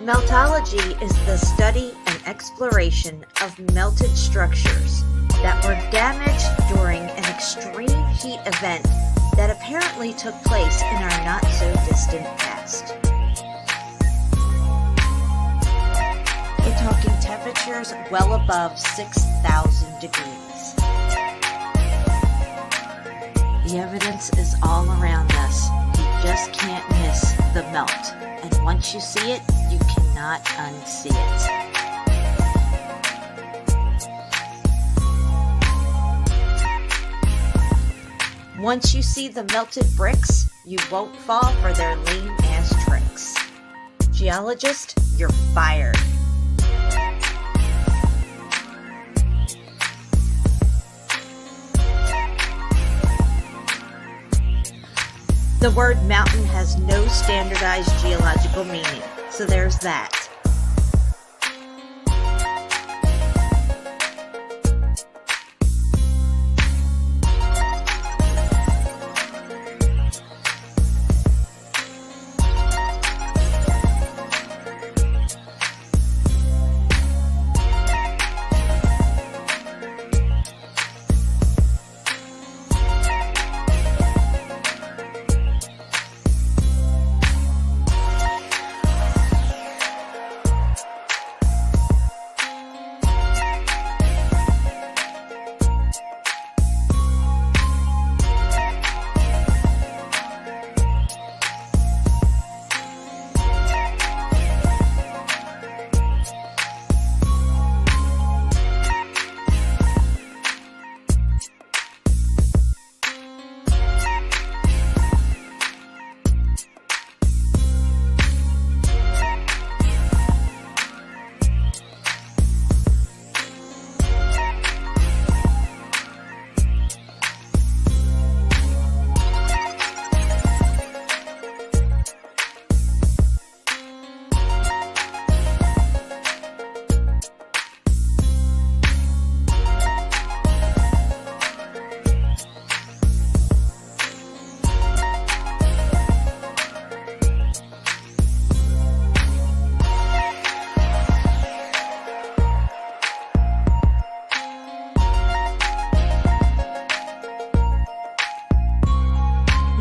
Meltology is the study and exploration of melted structures that were damaged during an extreme heat event that apparently took place in our not-so-distant past. We're talking temperatures well above 6,000 degrees. The evidence is all around us. You just can't miss the melt. And once you see it, you cannot unsee it. Once you see the melted bricks, you won't fall for their lame-ass tricks. Geologist, you're fired. The word mountain has no standardized geological meaning, so there's that.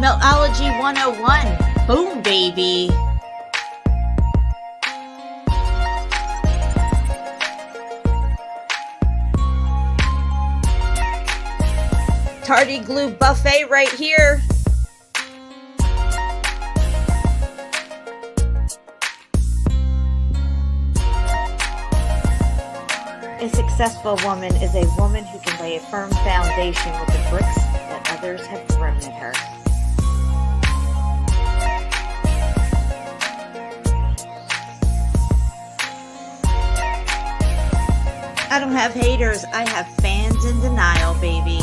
Meltology 101. Boom, baby. Tardy glue buffet right here. A successful woman is a woman who can lay a firm foundation with the bricks that others have thrown at her. I don't have haters, I have fans in denial, baby.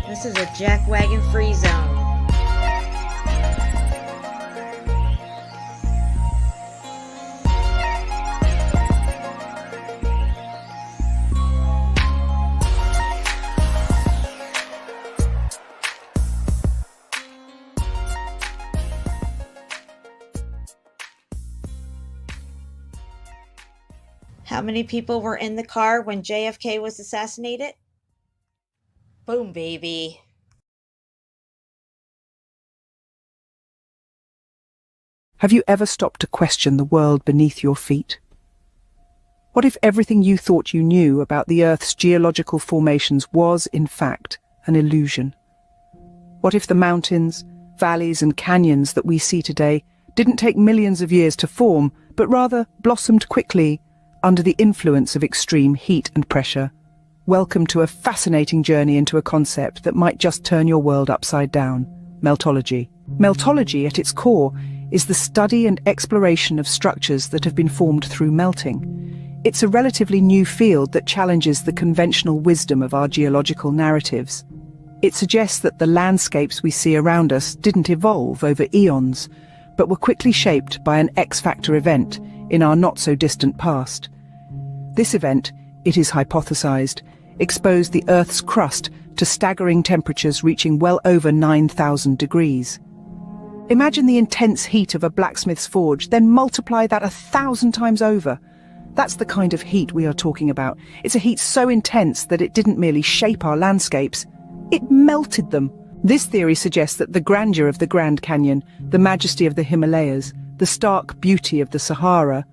This is a jackwagon free zone. How many people were in the car when JFK was assassinated? Boom, baby. Have you ever stopped to question the world beneath your feet? What if everything you thought you knew about the Earth's geological formations was, in fact, an illusion? What if the mountains, valleys, and canyons that we see today didn't take millions of years to form, but rather blossomed quickly under the influence of extreme heat and pressure? Welcome to a fascinating journey into a concept that might just turn your world upside down: meltology. Meltology, at its core, is the study and exploration of structures that have been formed through melting. It's a relatively new field that challenges the conventional wisdom of our geological narratives. It suggests that the landscapes we see around us didn't evolve over eons, but were quickly shaped by an X-factor event in our not-so-distant past. This event, it is hypothesized, exposed the Earth's crust to staggering temperatures reaching well over 9,000 degrees. Imagine the intense heat of a blacksmith's forge, then multiply that 1,000 times over. That's the kind of heat we are talking about. It's a heat so intense that it didn't merely shape our landscapes, it melted them. This theory suggests that the grandeur of the Grand Canyon, the majesty of the Himalayas, the stark beauty of the Sahara,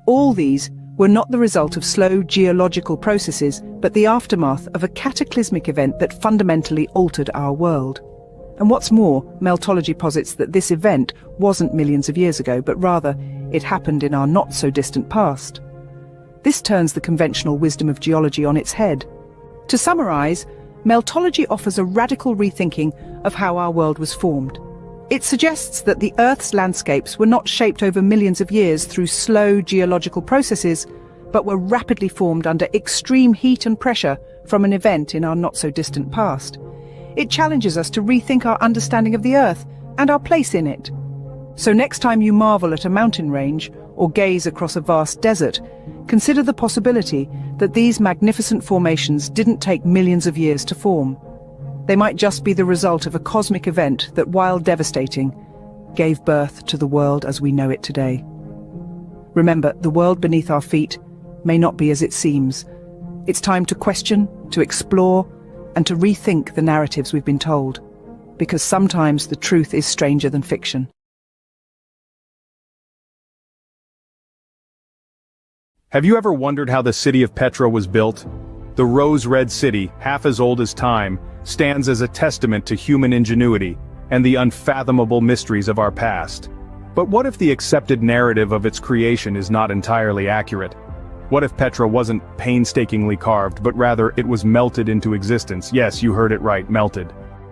all these were not the result of slow geological processes, but the aftermath of a cataclysmic event that fundamentally altered our world. And what's more, meltology posits that this event wasn't millions of years ago, but rather it happened in our not-so-distant past. This turns the conventional wisdom of geology on its head. To summarize, meltology offers a radical rethinking of how our world was formed. It suggests that the Earth's landscapes were not shaped over millions of years through slow geological processes, but were rapidly formed under extreme heat and pressure from an event in our not-so-distant past. It challenges us to rethink our understanding of the Earth and our place in it. So next time you marvel at a mountain range or gaze across a vast desert, consider the possibility that these magnificent formations didn't take millions of years to form. They might just be the result of a cosmic event that, while devastating, gave birth to the world as we know it today. Remember, the world beneath our feet may not be as it seems. It's time to question, to explore, and to rethink the narratives we've been told, because sometimes the truth is stranger than fiction. Have you ever wondered how the city of Petra was built? The rose-red city, half as old as time, stands as a testament to human ingenuity and the unfathomable mysteries of our past. But what if the accepted narrative of its creation is not entirely accurate? What if Petra wasn't painstakingly carved, but rather it was melted into existence? Yes, you heard it right, melted.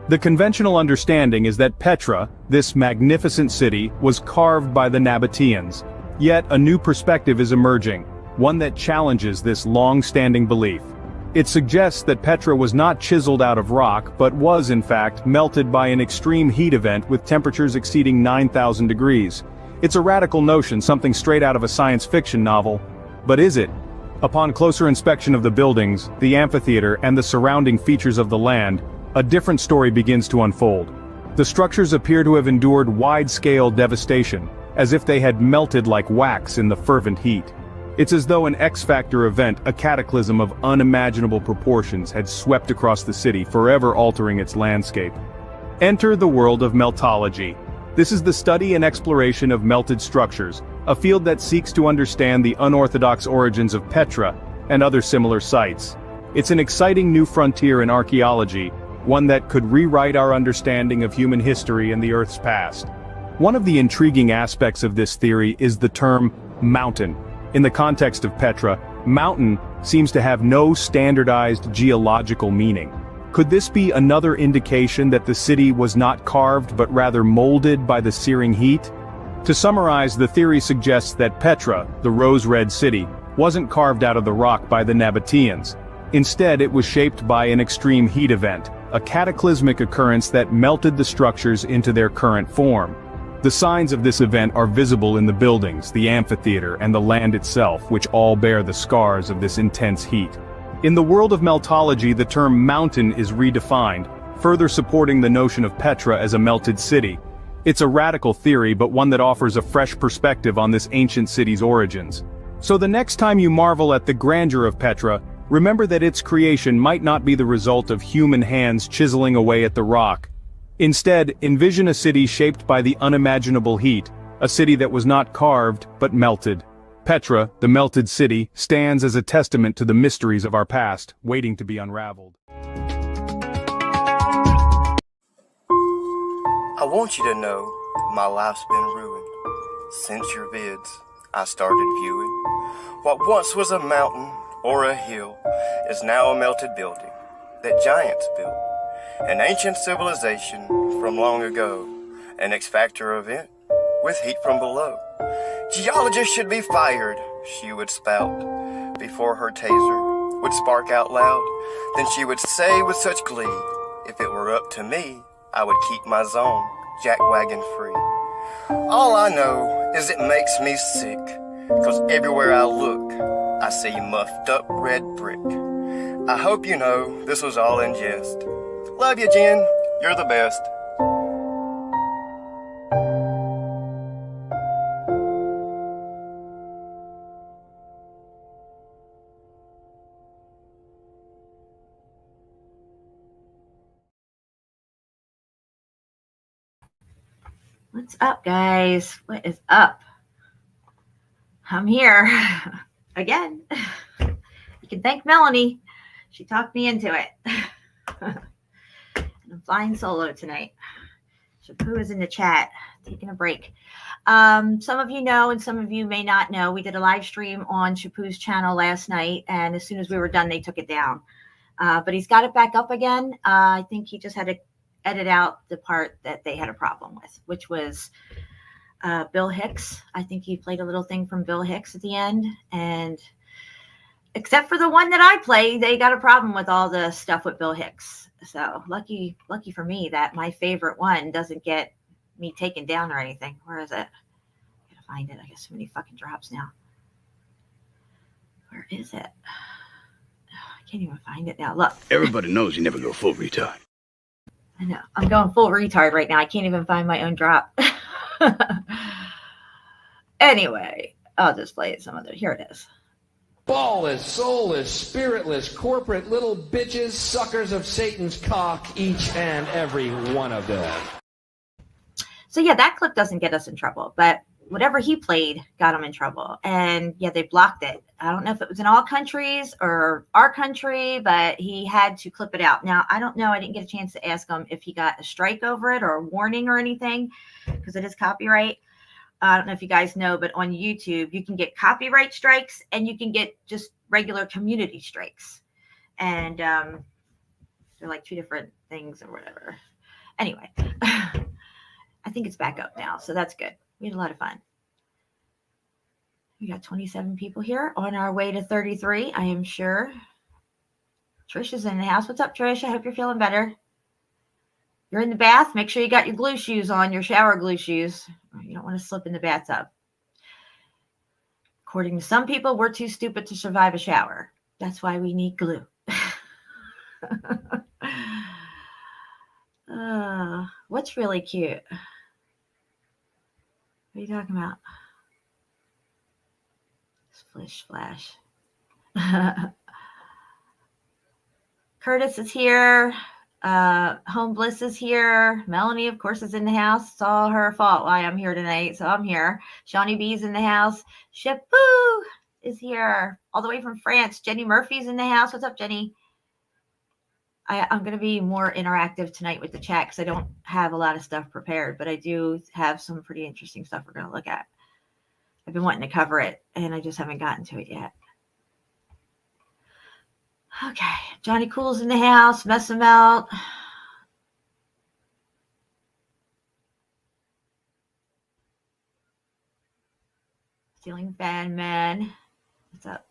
The conventional understanding is that Petra, this magnificent city, was carved by the Nabateans. Yet a new perspective is emerging, one that challenges this long-standing belief. It suggests that Petra was not chiseled out of rock, but was in fact melted by an extreme heat event with temperatures exceeding 9,000 degrees. It's a radical notion, something straight out of a science fiction novel. But is it? Upon closer inspection of the buildings, the amphitheater, and the surrounding features of the land, a different story begins to unfold. The structures appear to have endured wide-scale devastation, as if they had melted like wax in the fervent heat. It's as though an X-Factor event, a cataclysm of unimaginable proportions, had swept across the city, forever altering its landscape. Enter the world of meltology. This is the study and exploration of melted structures, a field that seeks to understand the unorthodox origins of Petra and other similar sites. It's an exciting new frontier in archaeology, one that could rewrite our understanding of human history and the Earth's past. One of the intriguing aspects of this theory is the term mountain. In the context of Petra, mountain seems to have no standardized geological meaning. Could this be another indication that the city was not carved but rather molded by the searing heat? To summarize, the theory suggests that Petra, the rose-red city, wasn't carved out of the rock by the Nabateans. Instead, it was shaped by an extreme heat event, a cataclysmic occurrence that melted the structures into their current form. The signs of this event are visible in the buildings, the amphitheater, and the land itself, which all bear the scars of this intense heat. In the world of meltology, the term mountain is redefined, further supporting the notion of Petra as a melted city. It's a radical theory, but one that offers a fresh perspective on this ancient city's origins. So the next time you marvel at the grandeur of Petra, remember that its creation might not be the result of human hands chiseling away at the rock. Instead, envision a city shaped by the unimaginable heat, a city that was not carved, but melted. Petra, the melted city, stands as a testament to the mysteries of our past, waiting to be unraveled. I want you to know my life's been ruined. Since your vids, I started viewing. What once was a mountain or a hill is now a melted building that giants built. An ancient civilization from long ago, an X-Factor event with heat from below. Geologists should be fired, she would spout, before her taser would spark out loud. Then she would say with such glee, if it were up to me, I would keep my zone jackwagon free. All I know is it makes me sick, 'cause everywhere I look, I see muffed up red brick. I hope you know this was all in jest. Love you, Jen. You're the best. What's up, guys? What is up? I'm here again. You can thank Melanie. She talked me into it. I'm flying solo tonight. Shapu is in the chat, taking a break. Some of you know, and some of you may not know, we did a live stream on Shapu's channel last night, and as soon as we were done, they took it down. But he's got it back up again. I think he just had to edit out the part that they had a problem with, which was Bill Hicks. I think he played a little thing from Bill Hicks at the end, and except for the one that I play, they got a problem with all the stuff with Bill Hicks. So lucky for me that my favorite one doesn't get me taken down or anything. Where is it? I gotta find it. I got so many fucking drops now. Where is it? I can't even find it now. Look. Everybody knows you never go full retard. I know. I'm going full retard right now. I can't even find my own drop. Anyway, I'll just play it some other. Here it is. Ballless, soulless, spiritless, corporate little bitches, suckers of Satan's cock, each and every one of them. So yeah, that clip doesn't get us in trouble, but whatever he played got him in trouble. And yeah, they blocked it. I don't know if it was in all countries or our country, but he had to clip it out. Now, I don't know. I didn't get a chance to ask him if he got a strike over it or a warning or anything, because it is copyright. I don't know if you guys know, but on YouTube, you can get copyright strikes and you can get just regular community strikes. And they're like two different things or whatever. Anyway, I think it's back up now, so that's good. We had a lot of fun. We got 27 people here on our way to 33, I am sure. Trish is in the house. What's up, Trish? I hope you're feeling better. You're in the bath. Make sure you got your glue shoes on, your shower glue shoes. You don't want to slip in the bathtub. According to some people, we're too stupid to survive a shower. That's why we need glue. What's really cute? What are you talking about? Splish splash. Curtis is here. Home Bliss is here. Melanie, of course, is in the house. It's all her fault why I'm here tonight. So I'm here. Shawnee B's in the house. Shipoo is here. All the way from France. Jenny Murphy's in the house. What's up, Jenny? I'm going to be more interactive tonight with the chat because I don't have a lot of stuff prepared, but I do have some pretty interesting stuff we're going to look at. I've been wanting to cover it, and I just haven't gotten to it yet. Okay, Johnny Cool's in the house. Mess him out. Stealing fan man. What's up?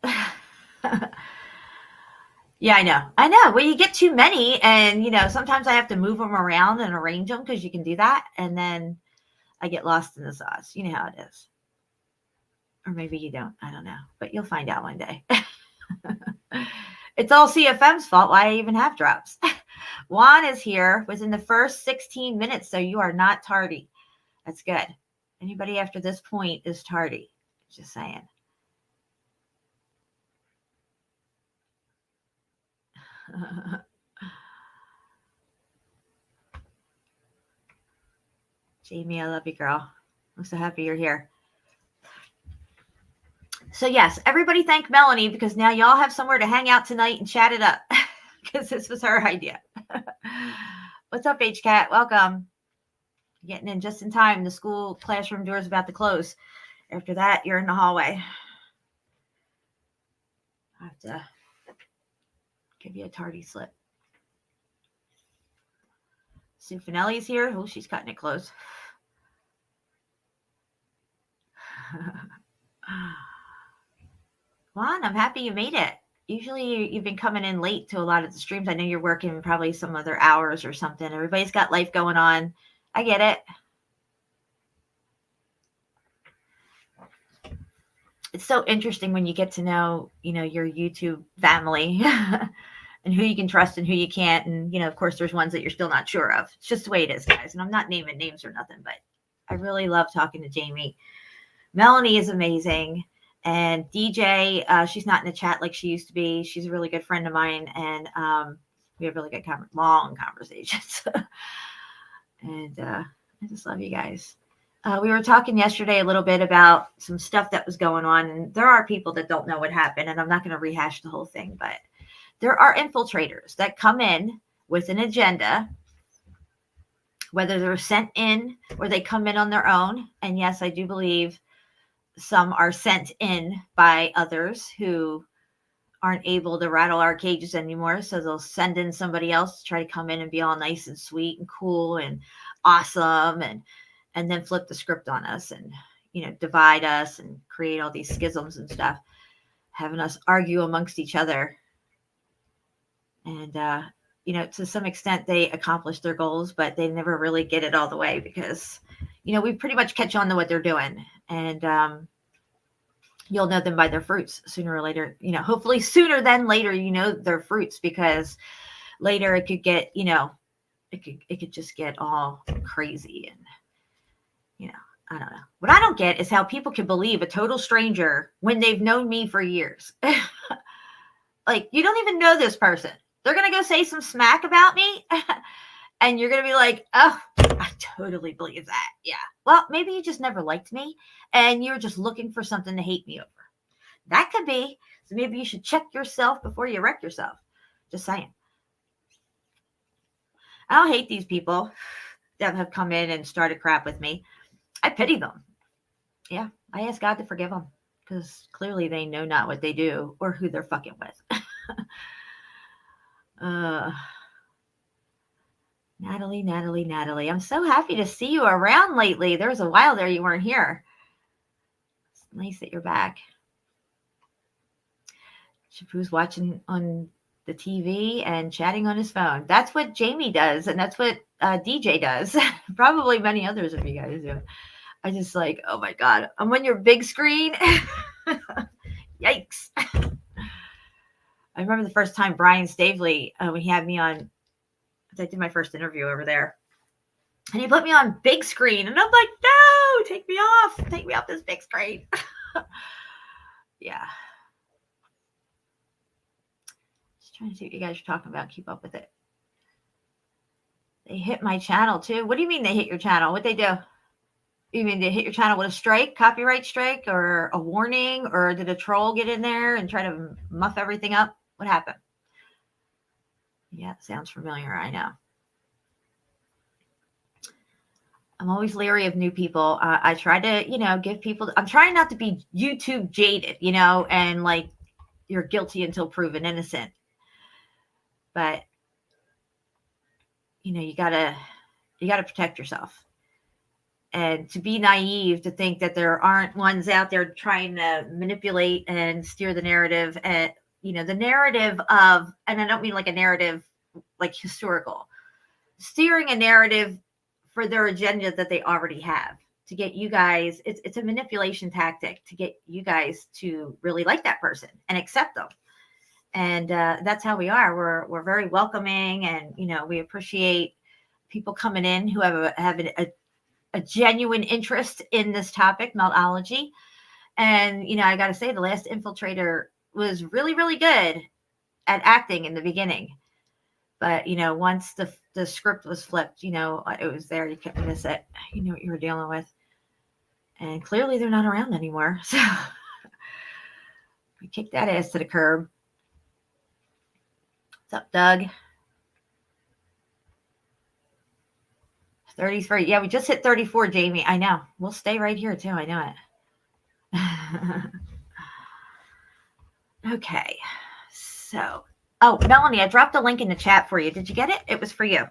Yeah, I know. Well, you get too many, and sometimes I have to move them around and arrange them because you can do that, and then I get lost in the sauce. You know how it is. Or maybe you don't. I don't know, but you'll find out one day. It's all CFM's fault why I even have drops. Juan is here within the first 16 minutes, so you are not tardy. That's good. Anybody after this point is tardy. Just saying. Jamie, I love you, girl. I'm so happy you're here. So yes, everybody thank Melanie because now y'all have somewhere to hang out tonight and chat it up because this was her idea. What's up, HCAT? Welcome. Getting in just in time. The school classroom door is about to close. After that, you're in the hallway. I have to give you a tardy slip. Sue Finelli's here. Oh, she's cutting it close. Juan, I'm happy you made it. Usually you've been coming in late to a lot of the streams. I know you're working probably some other hours or something. Everybody's got life going on. I get it. It's so interesting when you get to know, your YouTube family and who you can trust and who you can't. And, of course, there's ones that you're still not sure of. It's just the way it is, guys. And I'm not naming names or nothing, but I really love talking to Jamie. Melanie is amazing. And DJ, she's not in the chat like she used to be. She's a really good friend of mine. And we have really good, long conversations. And I just love you guys. We were talking yesterday a little bit about some stuff that was going on. And there are people that don't know what happened. And I'm not going to rehash the whole thing. But there are infiltrators that come in with an agenda, whether they're sent in or they come in on their own. And yes, I do believe some are sent in by others who aren't able to rattle our cages anymore. So they'll send in somebody else to try to come in and be all nice and sweet and cool and awesome and then flip the script on us and, divide us and create all these schisms and stuff, having us argue amongst each other. And, to some extent they accomplish their goals, but they never really get it all the way because, we pretty much catch on to what they're doing. And you'll know them by their fruits sooner or later, hopefully sooner than later, their fruits, because later it could get, it could just get all crazy. And, I don't know. What I don't get is how people can believe a total stranger when they've known me for years. Like, you don't even know this person. They're going to go say some smack about me. And you're going to be like, oh, I totally believe that. Yeah. Well, maybe you just never liked me and you're just looking for something to hate me over. That could be. So maybe you should check yourself before you wreck yourself. Just saying. I don't hate these people that have come in and started crap with me. I pity them. Yeah. I ask God to forgive them because clearly they know not what they do or who they're fucking with. Natalie. I'm so happy to see you around lately. There was a while there you weren't here. It's nice that you're back. Shapu's watching on the TV and chatting on his phone. That's what Jamie does, and that's what DJ does. Probably many others of you guys do. I just like, oh my God, I'm on your big screen. Yikes. I remember the first time Brian Stavely, when he had me on, I did my first interview over there. And he put me on big screen. And I'm like, no, take me off this big screen. Yeah. Just trying to see what you guys are talking about. Keep up with it. They hit my channel too. What do you mean they hit your channel? What they do? You mean they hit your channel with a strike, copyright strike, or a warning, or did a troll get in there and try to muff everything up? What happened? Yeah, it sounds familiar. I know. I'm always leery of new people. I try to, give people, I'm trying not to be YouTube jaded, and like you're guilty until proven innocent. But, you gotta protect yourself. And to be naive to think that there aren't ones out there trying to manipulate and steer the narrative at, the narrative of, and I don't mean like a narrative like historical, steering a narrative for their agenda that they already have to get you guys. It's a manipulation tactic to get you guys to really like that person and accept them. And that's how we are. We're very welcoming, and we appreciate people coming in who have a genuine interest in this topic, Meltology. And I got to say, the last infiltrator was really, really good at acting in the beginning. But, once the script was flipped, it was there. You couldn't miss it. You knew what you were dealing with. And clearly they're not around anymore. So we kicked that ass to the curb. What's up, Doug? 33. Yeah, we just hit 34, Jamie. I know. We'll stay right here, too. I know it. Okay. So, Melanie, I dropped a link in the chat for you. Did you get it? It was for you.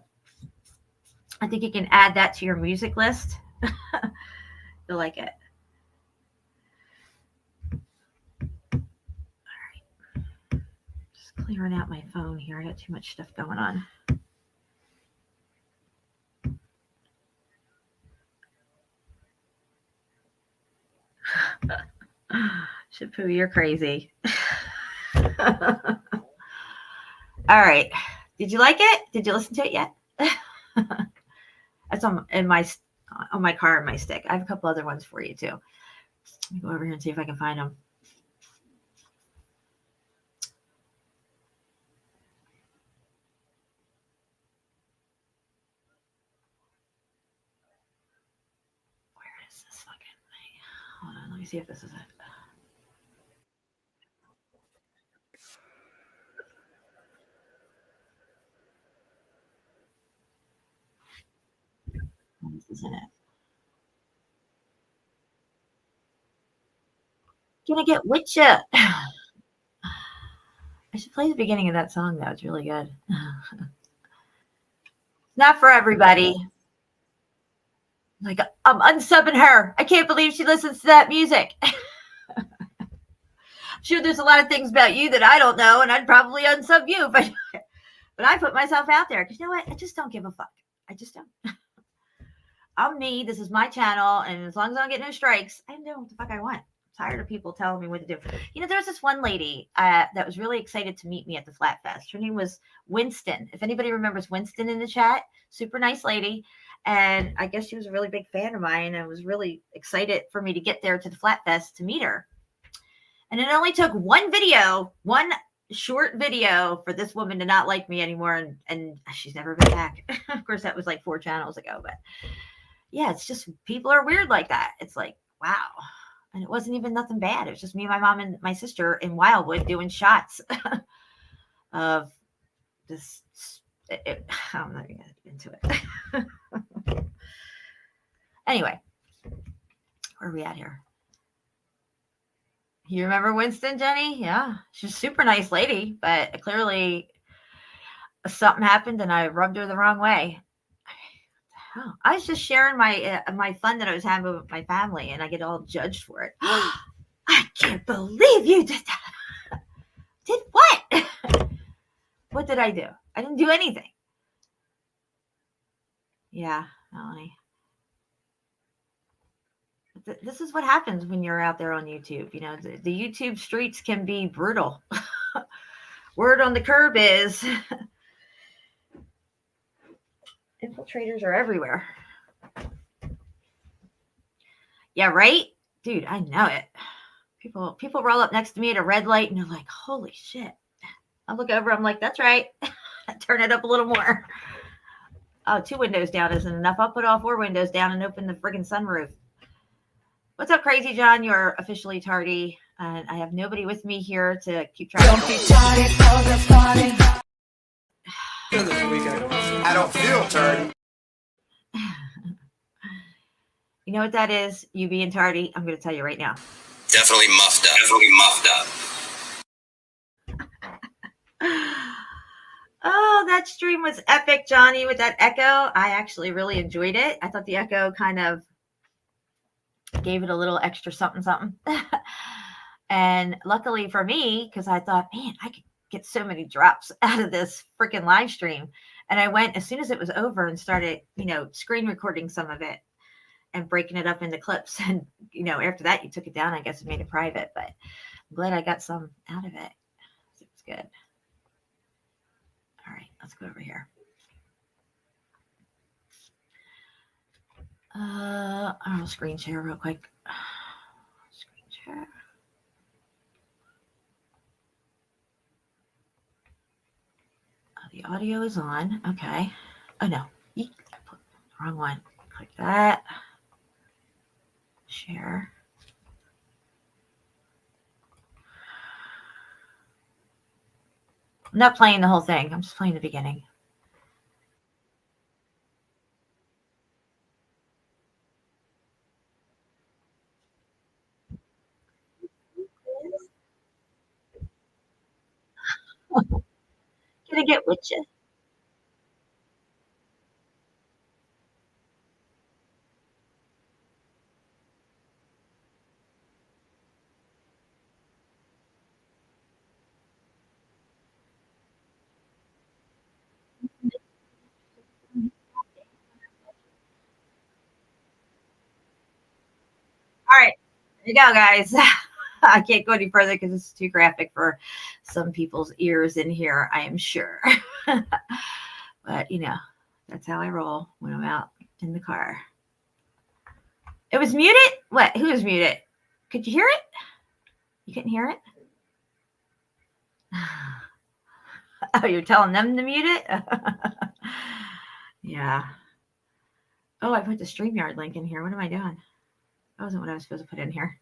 I think you can add that to your music list. You'll like it. All right. Just clearing out my phone here. I got too much stuff going on. Shapu, you're crazy. All right. Did you like it? Did you listen to it yet? That's on my car and my stick. I have a couple other ones for you too. Let me go over here and see if I can find them. Where is this fucking thing? Hold on, let me see if this is it. This isn't it. Gonna get with ya. I should play the beginning of that song though. It's really good. Not for everybody. Like, I'm unsubbing her. I can't believe she listens to that music. I'm sure there's a lot of things about you that I don't know, and I'd probably unsub you, but I put myself out there because you know what? I just don't give a fuck. I just don't. I'm me. This is my channel, and as long as I don't get no strikes, I'm doing what the fuck I want. I'm tired of people telling me what to do. There was this one lady that was really excited to meet me at the Flat Fest. Her name was Winston. If anybody remembers Winston in the chat, super nice lady. And I guess she was a really big fan of mine and was really excited for me to get there to the Flat Fest to meet her. And it only took one short video for this woman to not like me anymore. And she's never been back. Of course, that was like 4 channels ago. But yeah, it's just people are weird like that. It's like, wow. And it wasn't even nothing bad. It was just me, my mom, and my sister in Wildwood doing shots of this. I'm not going to get into it. Anyway, where are we at here? You remember Winston, Jenny? Yeah, she's a super nice lady, but clearly something happened and I rubbed her the wrong way. I was just sharing my fun that I was having with my family, and I get all judged for it. I can't believe you did that. Did what? What did I do? I didn't do anything. Yeah, Melanie. This is what happens when you're out there on YouTube. The YouTube streets can be brutal. Word on the curb is infiltrators are everywhere. Yeah, right? Dude, I know it. People roll up next to me at a red light and they're like, holy shit. I look over, I'm like, that's right. Turn it up a little more. Oh, 2 windows down isn't enough. I'll put all 4 windows down and open the friggin' sunroof. What's up, Crazy John? You're officially tardy. And I have nobody with me here to keep track of it. I don't feel tardy. You know what that is? You being tardy. I'm going to tell you right now. Definitely muffed up. Oh, that stream was epic, Johnny, with that echo. I actually really enjoyed it. I thought the echo kind of gave it a little extra something. And luckily for me, because I thought, man, I could get so many drops out of this freaking live stream. And I went as soon as it was over and started, screen recording some of it and breaking it up into clips. And, after that, you took it down. I guess it made it private, but I'm glad I got some out of it. It was good. All right, let's go over here. I'll screen share real quick. Screen share. Oh, the audio is on. Okay. Oh, no. I put the wrong one. Click that. Share. I'm not playing the whole thing. I'm just playing the beginning. Can I get with you? All right, there you go, guys. I can't go any further because it's too graphic for some people's ears in here, I am sure. But, that's how I roll when I'm out in the car. It was muted? What? Who was muted? Could you hear it? You couldn't hear it? Oh, you're telling them to mute it? Yeah. Oh, I put the StreamYard link in here. What am I doing? That wasn't what I was supposed to put in here.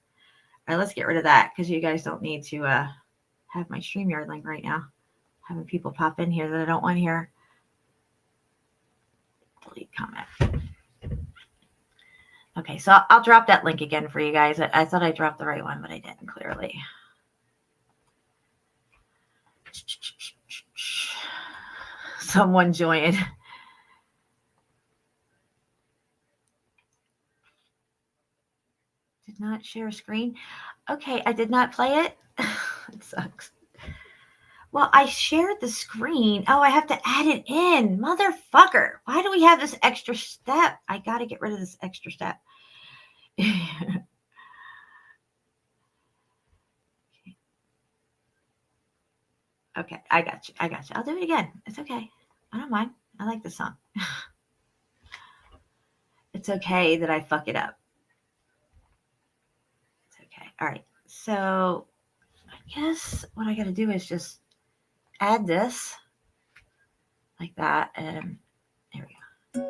All right, let's get rid of that because you guys don't need to have my StreamYard link right now. Having people pop in here that I don't want here. Delete comment. Okay, so I'll drop that link again for you guys. I thought I dropped the right one, but I didn't clearly. Someone joined. Did not share screen. Okay, I did not play it. It sucks. Well, I shared the screen. Oh, I have to add it in. Motherfucker. Why do we have this extra step? I got to get rid of this extra step. Okay, I got you. I'll do it again. It's okay. I don't mind. I like this song. It's okay that I fuck it up. It's okay. All right. So I guess what I got to do is just add this like that. And there we go.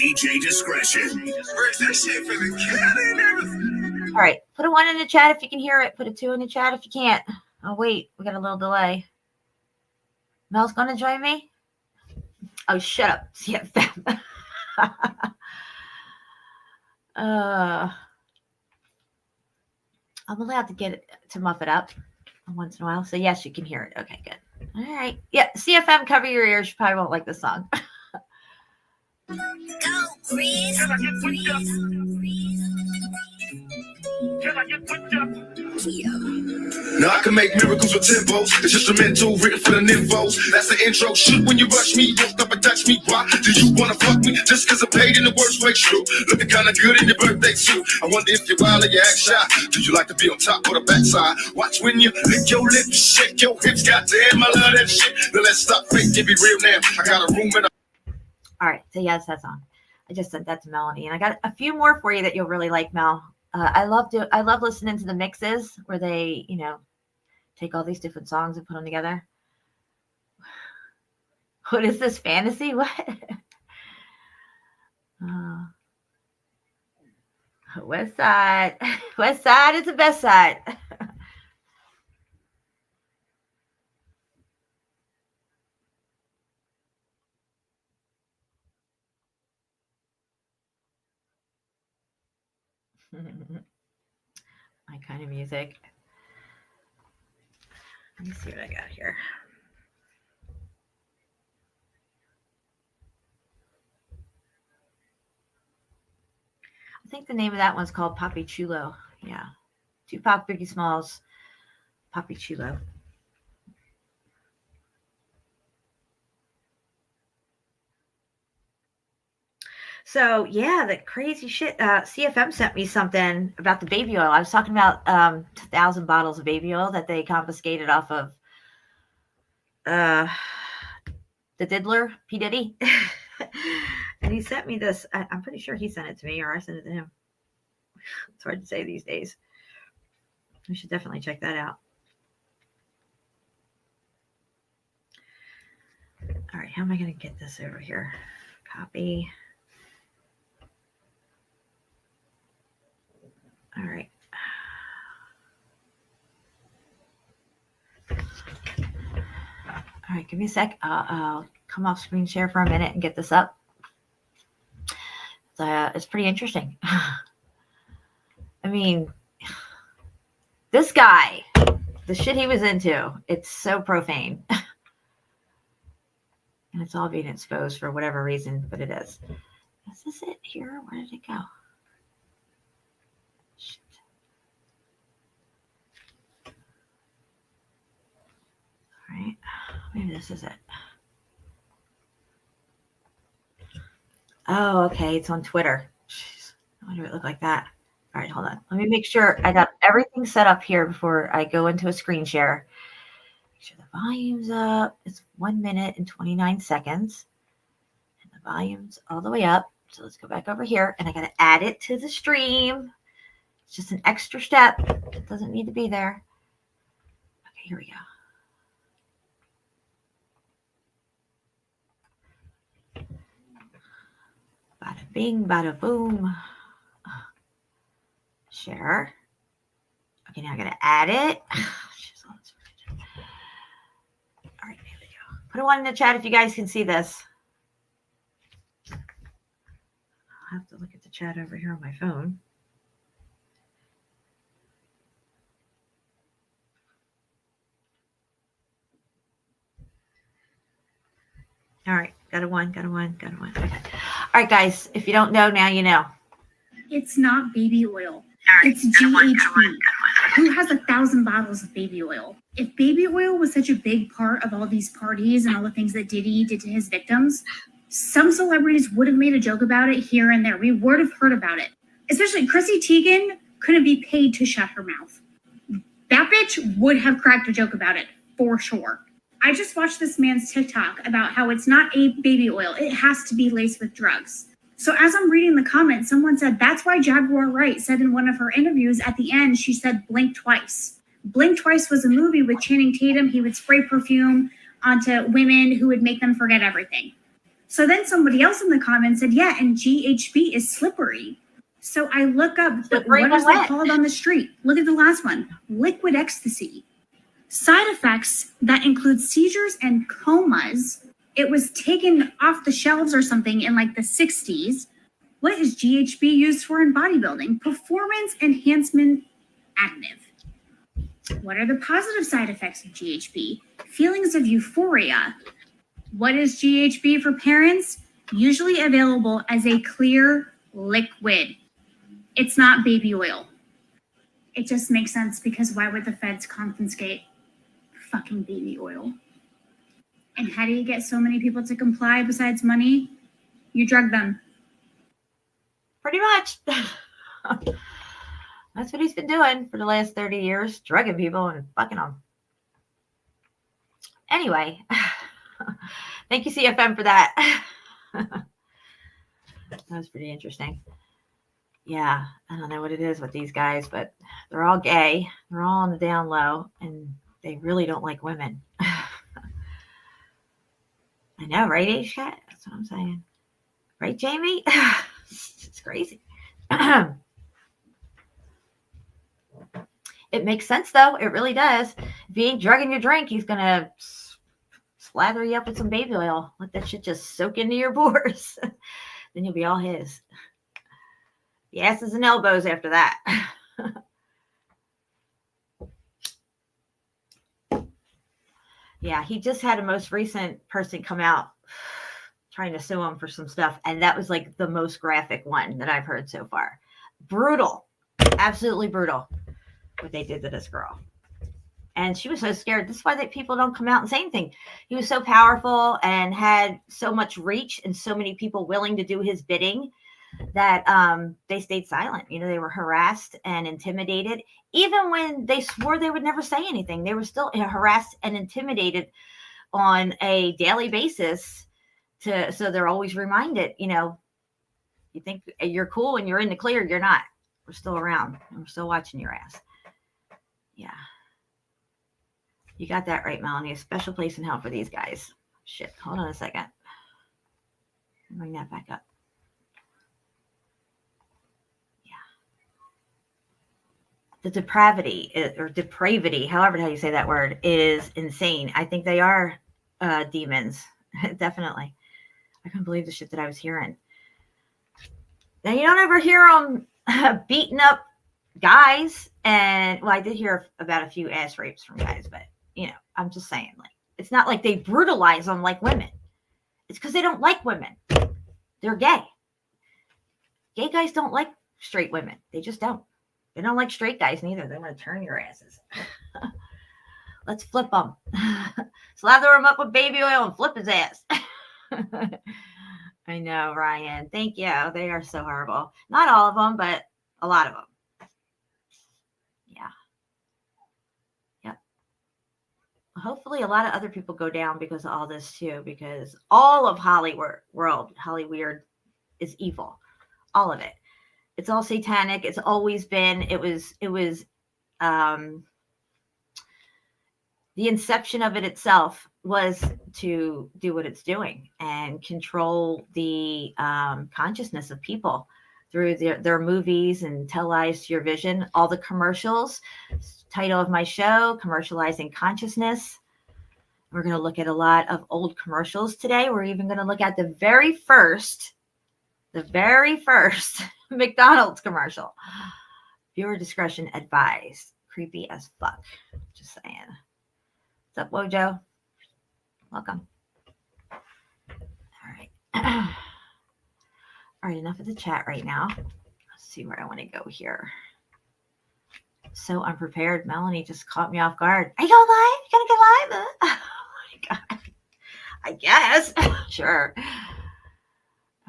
DJ discretion. That shit for the cat and everything. All right. Put a 1 in the chat if you can hear it. Put a 2 in the chat if you can't. Oh, wait. We got a little delay. Mel's going to join me? Oh, shut up. Yeah, I'm allowed to get it to muff it up once in a while. So, yes, you can hear it. Okay, good. All right. Yeah, CFM, cover your ears. You probably won't like this song. Go, Chris. Can I get put up? Can I get put up? Now I can make miracles with tempos. It's instrumental, written for the nymphos. That's the intro. Shoot when you rush me, walk up and touch me. Why do you wanna fuck me? Just cause I paid in the worst way, true. Looking kinda good in your birthday suit. I wonder if you're wild or you act shy. Do you like to be on top or the backside? Watch when you lick your lips, shake your hips. Goddamn, I love that shit. Now let's stop fake and be real now. I got a room in a... All right, so yes, that's on. I just sent that to Melanie, and I got a few more for you that you'll really like, Mel. I love listening to the mixes where they, take all these different songs and put them together. What is this, fantasy? What? West Side. West Side is the best side. My kind of music. Let me see what I got here. I think the name of that one's called Papi Chulo. Yeah. Tupac, Biggie Smalls, Papi Chulo. So, yeah, the crazy shit. CFM sent me something about the baby oil. I was talking about 1,000 bottles of baby oil that they confiscated off of the diddler, P. Diddy. And he sent me this. I'm pretty sure he sent it to me, or I sent it to him. It's hard to say these days. We should definitely check that out. All right, how am I going to get this over here? Copy. All right. All right, give me a sec. I'll come off screen share for a minute and get this up. It's pretty interesting. I mean, this guy, the shit he was into, it's so profane. And it's all being exposed for whatever reason, but it is. Is this it here? Where did it go? Shit. All right. Maybe this is it. Oh, okay. It's on Twitter. Jeez. I wonder if it looked like that. All right, hold on. Let me make sure I got everything set up here before I go into a screen share. Make sure the volume's up. It's 1 minute and 29 seconds. And the volume's all the way up. So let's go back over here. And I got to add it to the stream. It's just an extra step. It doesn't need to be there. Okay, here we go. Bada bing, bada boom. Share. Okay, now I gotta add it. All right, there we go. Put a one in the chat if you guys can see this. I'll have to look at the chat over here on my phone. All right, got a one. Okay. All right, guys, if you don't know, now you know. It's not baby oil. It's GHB. Who has 1,000 bottles of baby oil? If baby oil was such a big part of all these parties and all the things that Diddy did to his victims, some celebrities would have made a joke about it here and there. We would have heard about it. Especially Chrissy Teigen couldn't be paid to shut her mouth. That bitch would have cracked a joke about it, for sure. I just watched this man's TikTok about how it's not a baby oil. It has to be laced with drugs. So as I'm reading the comments, someone said, that's why Jaguar Wright said in one of her interviews at the end, she said, blink twice. Blink Twice was a movie with Channing Tatum. He would spray perfume onto women who would make them forget everything. So then somebody else in the comments said, yeah, and GHB is slippery. So I look up, what is that called on the street? Look at the last one, liquid ecstasy. Side effects that include seizures and comas. It was taken off the shelves or something in like the 60s. What is GHB used for in bodybuilding? Performance enhancement additive. What are the positive side effects of GHB? Feelings of euphoria. What is GHB for parents? Usually available as a clear liquid. It's not baby oil. It just makes sense because why would the feds confiscate fucking baby oil? And how do you get so many people to comply besides money? You drug them. Pretty much. That's what he's been doing for the last 30 years, drugging people and fucking them. Anyway, thank you, CFM, for that. That was pretty interesting. yeah, I don't know what it is with these guys, but they're all gay. They're all on the down low, and they really don't like women. I know, right, H-Cat? That's what I'm saying. Right, Jamie? It's crazy. It makes sense, though. It really does. If he ain't drugging your drink, he's going to slather you up with some baby oil. Let that shit just soak into your pores. Then you'll be all his. The asses and elbows after that. Yeah, he just had a most recent person come out trying to sue him for some stuff. And that was like the most graphic one that I've heard so far. Brutal. Absolutely brutal what they did to this girl. And she was so scared. This is why people don't come out and say anything. He was so powerful and had so much reach and so many people willing to do his bidding that they stayed silent. You know, they were harassed and intimidated. Even when they swore they would never say anything, they were still harassed and intimidated on a daily basis. So they're always reminded, you know, you think you're cool and you're in the clear, you're not. We're still around and we're still watching your ass. Yeah. You got that right, Melanie. A special place in hell for these guys. Shit. Hold on a second. Bring that back up. The depravity or depravity, however how you say that word, is insane. I think they are demons. Definitely. I couldn't believe the shit that I was hearing. Now, you don't ever hear them beating up guys. And, well, I did hear about a few ass rapes from guys, but, you know, I'm just saying, like, it's not like they brutalize them like women. It's because they don't like women. They're gay. Gay guys don't like straight women. They just don't. They don't like straight guys neither. They want to turn your asses. Let's flip them. Slather him up with baby oil and flip his ass. I know, Ryan. Thank you. They are so horrible. Not all of them, but a lot of them. Yeah. Yep. Hopefully a lot of other people go down because of all this too, because all of Hollyweird is evil. All of it. It's all satanic. It's always been. It was the inception of it itself was to do what it's doing and control the consciousness of people through their movies and tell lies to your vision. All the commercials. Title of my show: Commercializing Consciousness. We're going to look at a lot of old commercials today. We're even going to look at the very first McDonald's commercial. Viewer discretion advised. Creepy as fuck. Just saying. What's up, Wojo? Welcome. All right. All right, enough of the chat right now. Let's see where I want to go here. So unprepared. Melanie just caught me off guard. Are you going live? You gonna get live? Oh my God. I guess. Sure.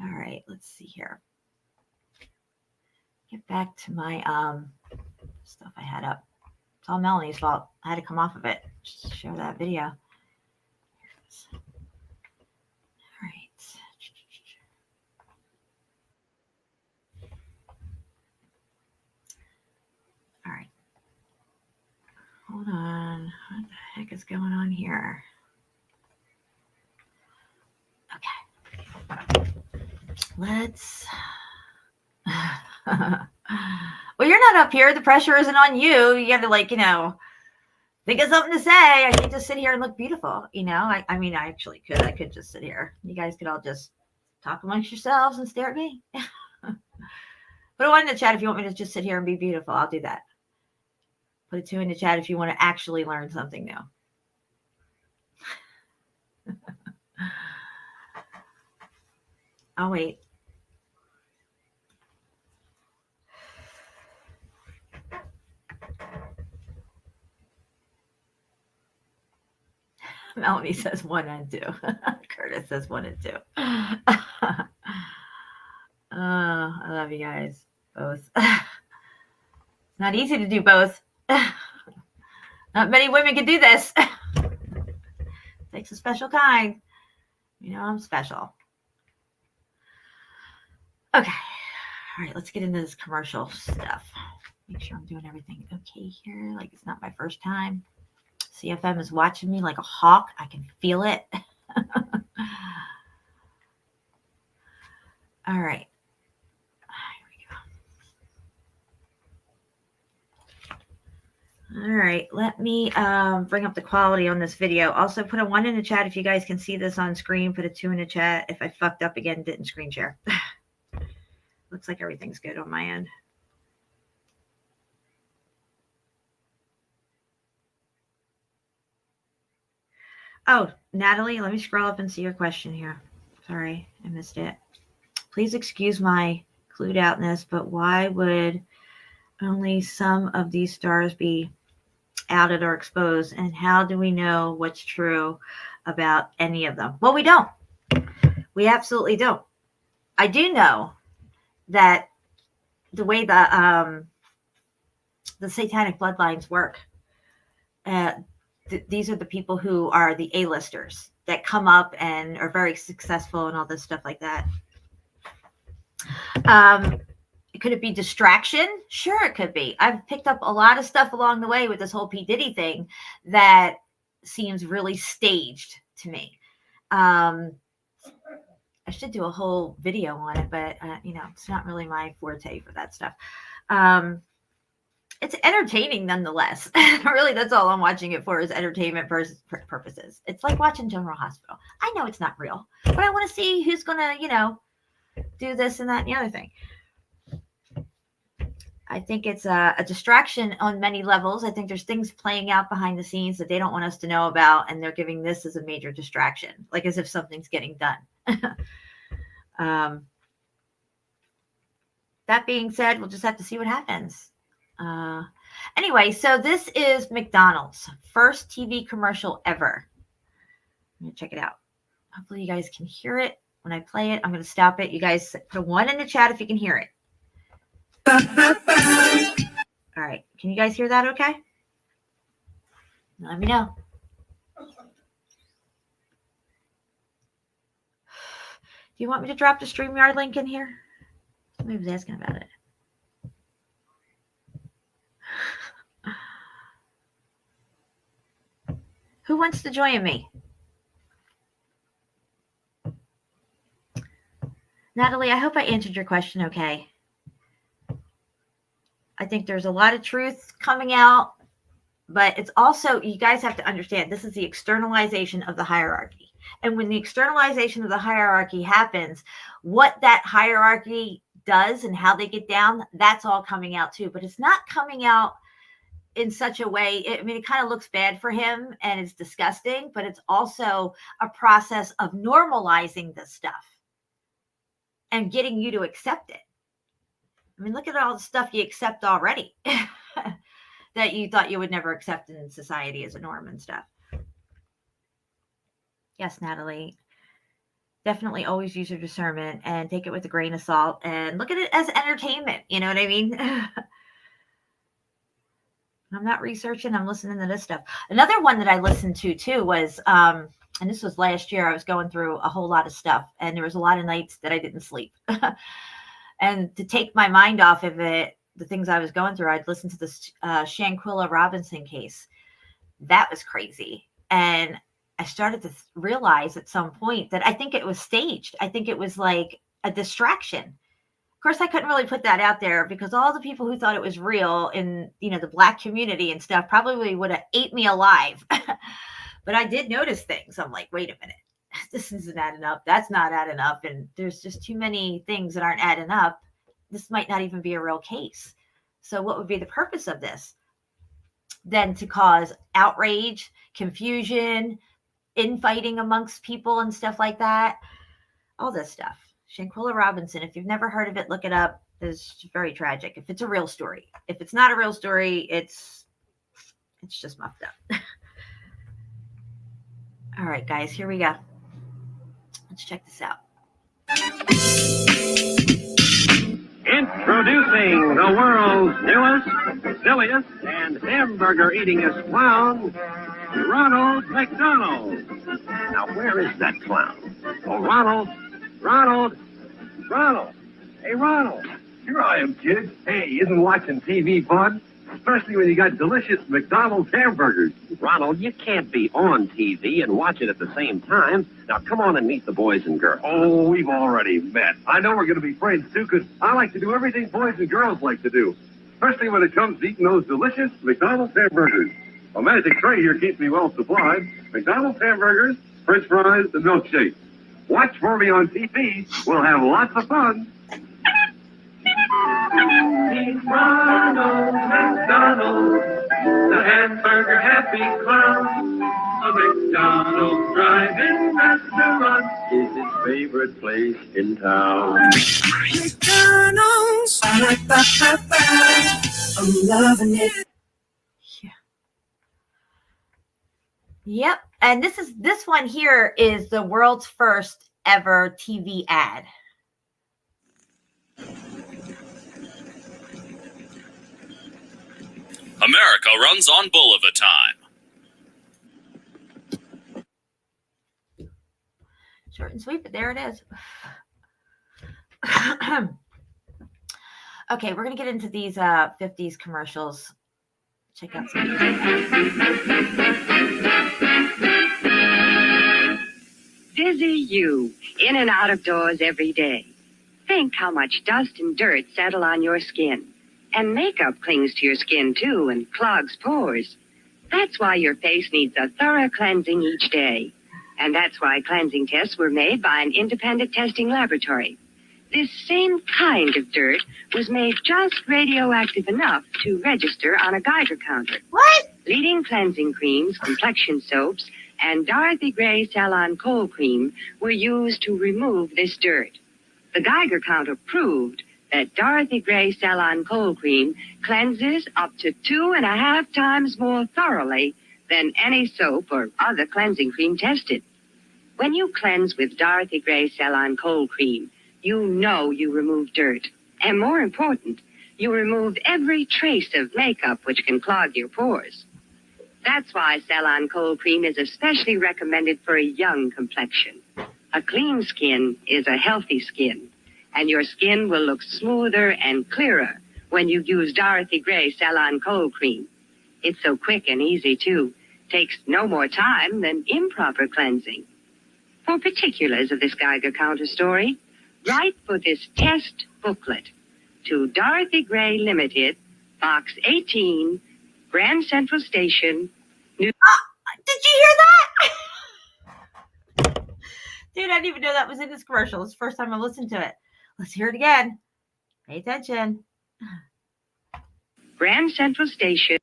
All right, let's see here. Get back to my stuff I had up. It's all Melanie's fault. I had to come off of it. Just show that video. Here it is. All right. All right. Hold on. What the heck is going on here? Okay. Let's. Well, you're not up here. The pressure isn't on you. You got to, like, you know, think of something to say. I can't just sit here and look beautiful. You know, I mean, I actually could. I could just sit here. You guys could all just talk amongst yourselves and stare at me. Put a 1 in the chat if you want me to just sit here and be beautiful. I'll do that. Put a 2 in the chat if you want to actually learn something new. I'll wait. Melanie says 1 and 2. Curtis says 1 and 2. I love you guys both. Not easy to do both. Not many women can do this. Takes a special kind. You know, I'm special. Okay. All right, let's get into this commercial stuff. Make sure I'm doing everything okay here. Like it's not my first time. CFM is watching me like a hawk. I can feel it. All right. All right, let me bring up the quality on this video. Also, put a 1 in the chat if you guys can see this on screen. Put a 2 in the chat if I fucked up again, didn't screen share. Looks like everything's good on my end. Oh, Natalie, let me scroll up and see your question here. Sorry, I missed it. Please excuse my clued outness, but why would only some of these stars be outed or exposed? And how do we know what's true about any of them? Well, we don't. We absolutely don't. I do know that the way the satanic bloodlines work, these are the people who are the A-listers that come up and are very successful and all this stuff like that. Could it be distraction? Sure, it could be. I've picked up a lot of stuff along the way with this whole P. Diddy thing that seems really staged to me. I should do a whole video on it, but it's not really my forte for that stuff. It's entertaining nonetheless. Really, that's all I'm watching it for is entertainment purposes. It's like watching General Hospital. I know it's not real, but I want to see who's going to, do this and that and the other thing. I think it's a distraction on many levels. I think there's things playing out behind the scenes that they don't want us to know about, and they're giving this as a major distraction, like as if something's getting done. That being said, we'll just have to see what happens. Anyway, so this is McDonald's first TV commercial ever. I'm going to check it out. Hopefully you guys can hear it. When I play it, I'm going to stop it. You guys put a 1 in the chat if you can hear it. All right. Can you guys hear that okay? Let me know. Do you want me to drop the StreamYard link in here? Somebody was asking about it. Who wants to join me? Natalie, I hope I answered your question okay. I think there's a lot of truth coming out, but it's also, you guys have to understand, this is the externalization of the hierarchy. And when the externalization of the hierarchy happens, what that hierarchy does and how they get down, that's all coming out too. But it's not coming out in such a way, it kind of looks bad for him and it's disgusting, but it's also a process of normalizing this stuff and getting you to accept it. I mean, look at all the stuff you accept already that you thought you would never accept in society as a norm and stuff. Yes, Natalie. Definitely always use your discernment and take it with a grain of salt and look at it as entertainment. You know what I mean? I'm not researching. I'm listening to this stuff. Another one that I listened to too was, and this was last year, I was going through a whole lot of stuff and there was a lot of nights that I didn't sleep. And to take my mind off of it, the things I was going through, I'd listen to this Shanquilla Robinson case. That was crazy. And I started to realize at some point that I think it was staged. I think it was like a distraction. Of course, I couldn't really put that out there because all the people who thought it was real in, the Black community and stuff probably would have ate me alive. But I did notice things. I'm like, wait a minute. This isn't adding up. That's not adding up. And there's just too many things that aren't adding up. This might not even be a real case. So what would be the purpose of this? Then to cause outrage, confusion, infighting amongst people and stuff like that. All this stuff. Shanquilla Robinson, if you've never heard of it, look it up. It's very tragic. If it's a real story. If it's not a real story, it's just muffed up. All right, guys, here we go. Let's check this out. Introducing the world's newest, silliest, and hamburger-eatingest clown, Ronald McDonald. Now, where is that clown? Oh, Ronald. Hey, Ronald. Here I am, kids. Hey, isn't watching TV fun? Especially when you got delicious McDonald's hamburgers. Ronald, you can't be on TV and watch it at the same time. Now, come on and meet the boys and girls. Oh, we've already met. I know we're going to be friends, too, because I like to do everything boys and girls like to do. Especially when it comes to eating those delicious McDonald's hamburgers. A magic tray here keeps me well supplied. McDonald's hamburgers, French fries, and milkshakes. Watch for me on TV. We'll have lots of fun. Ronald McDonald, the hamburger happy clown. A McDonald's drive-in restaurant is his favorite place in town. McDonald's, I'm loving it. Yep. And this one here is the world's first ever TV ad. America runs on bull of a time. Short and sweet, but there it is. Okay, we're going to get into these 50s commercials. Check out some. Busy you, in and out of doors every day. Think how much dust and dirt settle on your skin. And makeup clings to your skin, too, and clogs pores. That's why your face needs a thorough cleansing each day. And that's why cleansing tests were made by an independent testing laboratory. This same kind of dirt was made just radioactive enough to register on a Geiger counter. What? Leading cleansing creams, complexion soaps, and Dorothy Gray Salon Cold Cream were used to remove this dirt. The Geiger counter proved that Dorothy Gray Salon Cold Cream cleanses up to 2.5 times more thoroughly than any soap or other cleansing cream tested. When you cleanse with Dorothy Gray Salon Cold Cream, you know you remove dirt. And more important, you remove every trace of makeup which can clog your pores. That's why Salon Cold Cream is especially recommended for a young complexion. A clean skin is a healthy skin. And your skin will look smoother and clearer when you use Dorothy Gray Salon Cold Cream. It's so quick and easy, too. Takes no more time than improper cleansing. For particulars of this Geiger counter story, write for this test booklet to Dorothy Gray Limited, Box 18, Grand Central Station, New... Did you hear that? Dude, I didn't even know that was in this commercial. It's the first time I listened to it. Let's hear it again. Pay attention. Grand Central Station.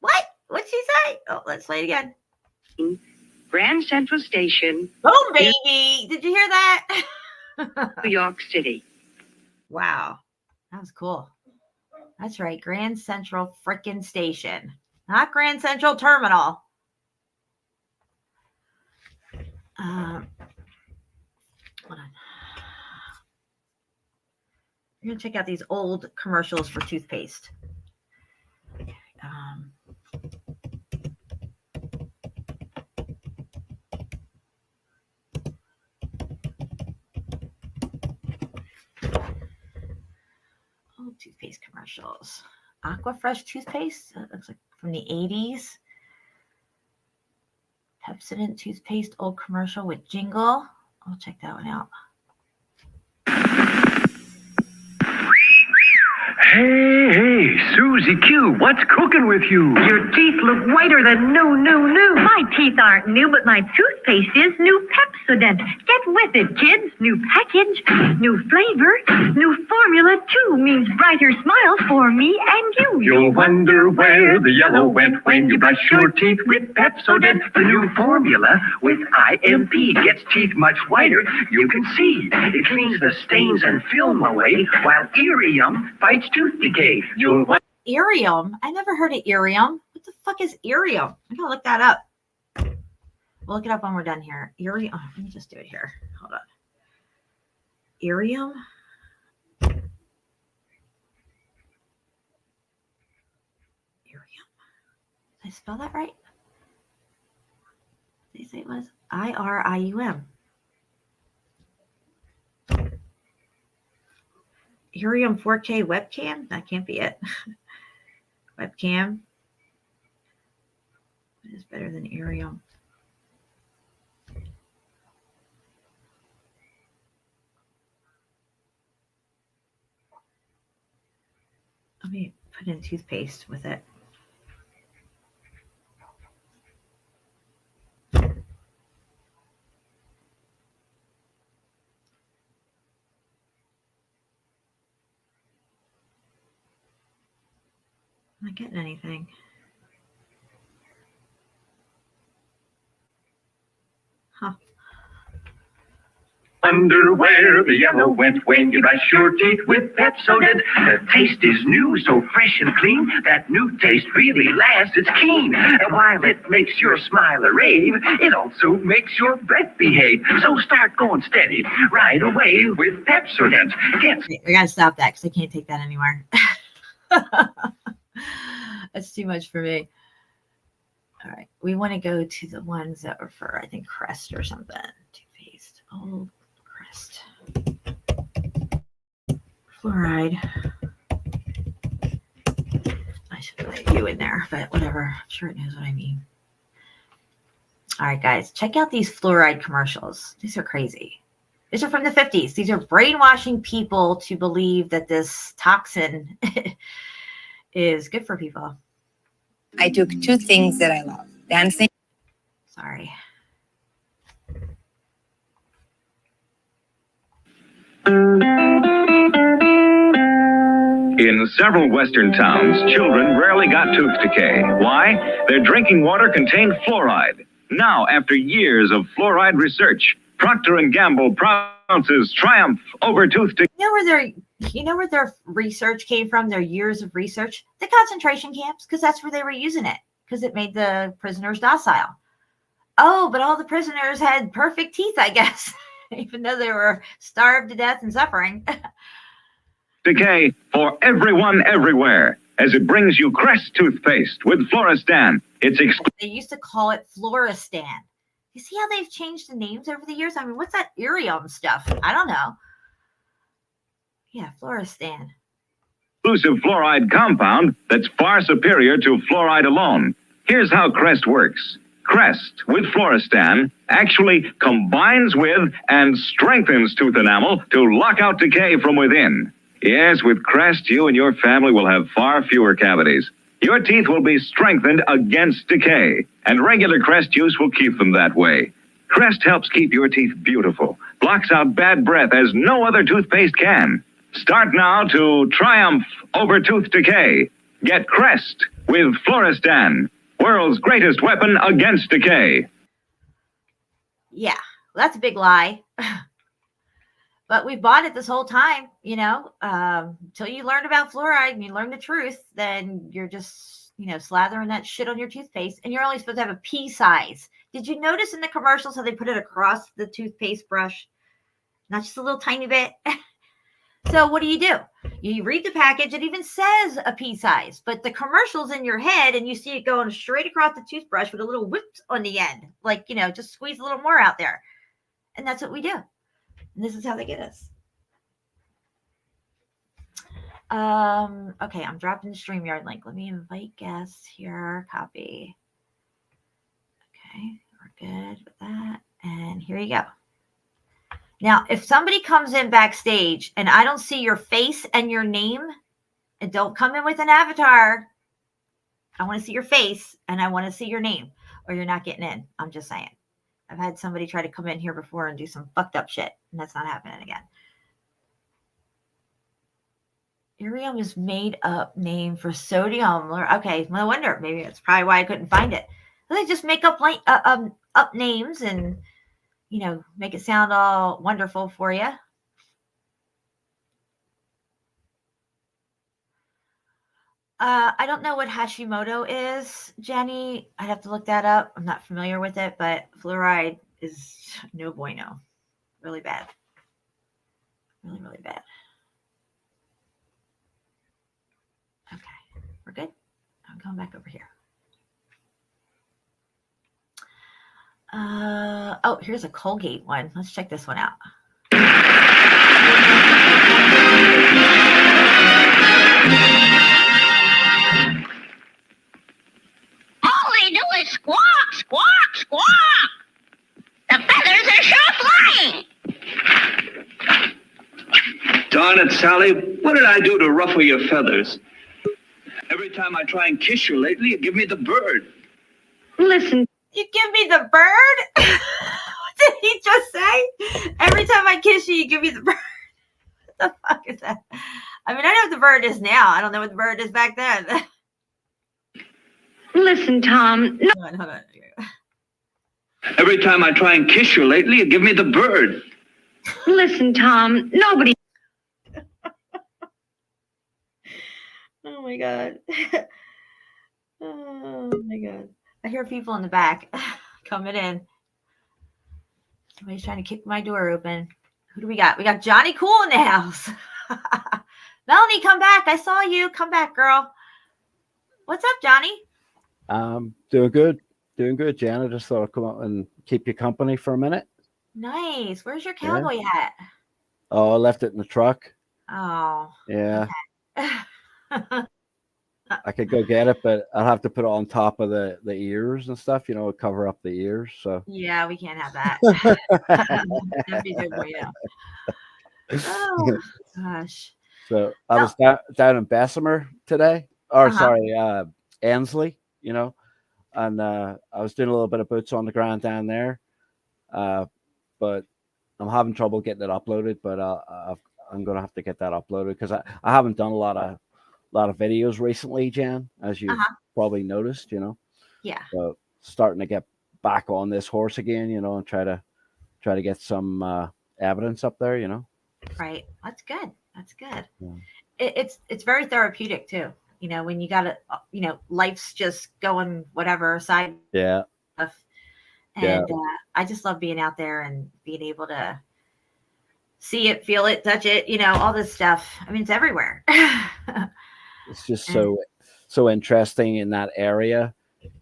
What? What'd she say? Oh, let's play it again. Grand Central Station. Oh, baby. Did you hear that? New York City. Wow. That was cool. That's right. Grand Central frickin' Station. Not Grand Central Terminal. Hold on. We're going to check out these old commercials for toothpaste. Old toothpaste commercials. Aquafresh toothpaste. That looks like from the 80s. Pepsodent toothpaste, old commercial with jingle. I'll check that one out. Hey, Susie Q, what's cooking with you? Your teeth look whiter than new. My teeth aren't new, but my toothpaste is new Pepsodent. Get with it, kids. New package, new flavor, new formula, too, means brighter smiles for me and you. You'll wonder where the yellow went when you brush your teeth with Pepsodent. The new formula with IMP gets teeth much whiter. You can see it cleans the stains and film away, while Irium fights tooth decay. You'll Irium? I never heard of Irium. What the fuck is Irium? I'm gonna look that up. We'll look it up when we're done here. Irium. Oh, let me just do it here. Hold on. Irium. Irium. Did I spell that right? Did they say it was IRIUM? Irium 4K webcam? That can't be it. Webcam. What is better than Irium? Let me put in toothpaste with it. I'm not getting anything. Huh. Underwear, the yellow wet when you brush your teeth with Pepsodent. The taste is new, so fresh and clean. That new taste really lasts, it's keen. And while it makes your smile a rave, it also makes your breath behave. So start going steady right away with Pepsodent. I gotta stop that because I can't take that anymore. That's too much for me. All right, we want to go to the ones that are for, I think, Crest or something. Toothpaste. Oh, Crest. Fluoride. I should put you in there, but whatever. I'm sure it knows what I mean. All right, guys, check out these fluoride commercials. These are crazy. These are from the 50s. These are brainwashing people to believe that this toxin is good for people. I took two things that I love, dancing. Sorry. In several Western towns, children rarely got tooth decay. Why? Their drinking water contained fluoride. Now, after years of fluoride research, Procter & Gamble pronounces triumph over tooth decay. You know where their research came from, their years of research? The concentration camps, because that's where they were using it, because it made the prisoners docile. Oh, but all the prisoners had perfect teeth, I guess, even though they were starved to death and suffering. Decay for everyone everywhere, as it brings you Crest toothpaste with Floristan. They used to call it Floristan. You see how they've changed the names over the years? I mean, what's that Irium stuff? I don't know. Yeah, Floristan. Exclusive fluoride compound that's far superior to fluoride alone. Here's how Crest works. Crest with Floristan actually combines with and strengthens tooth enamel to lock out decay from within. Yes, with Crest, you and your family will have far fewer cavities. Your teeth will be strengthened against decay, and regular Crest use will keep them that way. Crest helps keep your teeth beautiful, blocks out bad breath as no other toothpaste can. Start now to triumph over tooth decay. Get Crest with Floristan, world's greatest weapon against decay. Yeah, well, that's a big lie. But we bought it this whole time, you know, until you learn about fluoride and you learn the truth, then you're just, you know, slathering that shit on your toothpaste, and you're only supposed to have a pea size. Did you notice in the commercials how they put it across the toothpaste brush? Not just a little tiny bit. So what do? You read the package, it even says a pea size, but the commercial's in your head and you see it going straight across the toothbrush with a little whip on the end. Like, you know, just squeeze a little more out there. And that's what we do. And this is how they get us. Okay, I'm dropping the StreamYard link. Let me invite guests here. Copy. Okay, we're good with that. And here you go. Now, if somebody comes in backstage and I don't see your face and your name, and don't come in with an avatar, I want to see your face and I want to see your name, or you're not getting in. I'm just saying. I've had somebody try to come in here before and do some fucked up shit, and that's not happening again. Irium is made up name for sodium. Okay, no wonder. Maybe that's probably why I couldn't find it. They just make up up names and, you know, make it sound all wonderful for you. I don't know what Hashimoto is, Jenny. I'd have to look that up. I'm not familiar with it, but fluoride is no bueno. Really bad. Really, really bad. Okay, we're good. I'm going back over here. Oh, here's a Colgate one. Let's check this one out. Holy squawk, squawk, squawk! The feathers are sure flying! Darn it, Sally. What did I do to ruffle your feathers? Every time I try and kiss you lately, you give me the bird. Listen. You give me the bird? What did he just say? Every time I kiss you, you give me the bird. What the fuck is that? I mean, I know what the bird is now. I don't know what the bird is back then. Listen, Tom. No. Hold on. Every time I try and kiss you lately, you give me the bird. Listen, Tom. Nobody. Oh my god. Oh my god. I hear people in the back coming in. Somebody's trying to kick my door open. Who do we got? We got Johnny Cool in the house. Melanie, come back. I saw you. Come back, girl. What's up, Johnny? Doing good. Doing good, Jan. I just thought I'd come out and keep you company for a minute. Nice. Where's your cowboy hat? Oh, I left it in the truck. Oh. Yeah. Okay. I could go get it, but I'll have to put it on top of the ears and stuff, cover up the ears. So yeah, we can't have that. That'd be good for you. Oh gosh. So I was down in Bessemer today, or sorry, Ansley, and I was doing a little bit of boots on the ground down there, but I'm having trouble getting it uploaded. But I'm gonna have to get that uploaded because I haven't done a lot of videos recently, Jan, as you probably noticed, Yeah. So starting to get back on this horse again, and try to get some evidence up there, Right. That's good. That's good. Yeah. It's very therapeutic too. When you got to, life's just going whatever side. Yeah. Stuff. And I just love being out there and being able to see it, feel it, touch it, all this stuff. I mean, it's everywhere. It's just so interesting in that area,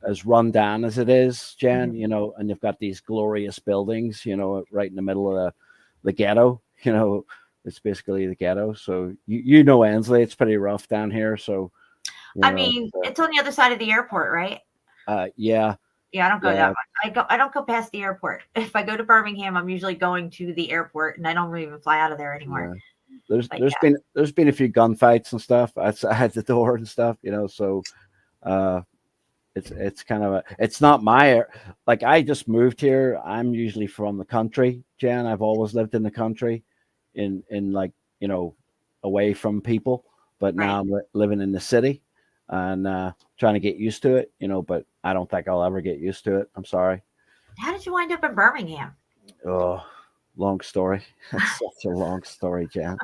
as run down as it is, Jan, and you've got these glorious buildings, right in the middle of the ghetto, it's basically the ghetto. So Ansley, it's pretty rough down here. So I mean, it's on the other side of the airport, right? Yeah. Yeah, I don't go that way. I don't go past the airport. If I go to Birmingham, I'm usually going to the airport, and I don't even fly out of there anymore. Yeah. There's been a few gunfights and stuff outside the door and stuff, so it's kind of it's not my like I just moved here. I'm usually from the country, Jan. I've always lived in the country, in like away from people, but now I'm living in the city and trying to get used to it, but I don't think I'll ever get used to it. I'm sorry. How did you wind up in Birmingham? Oh, long story. That's such a long story, Jan.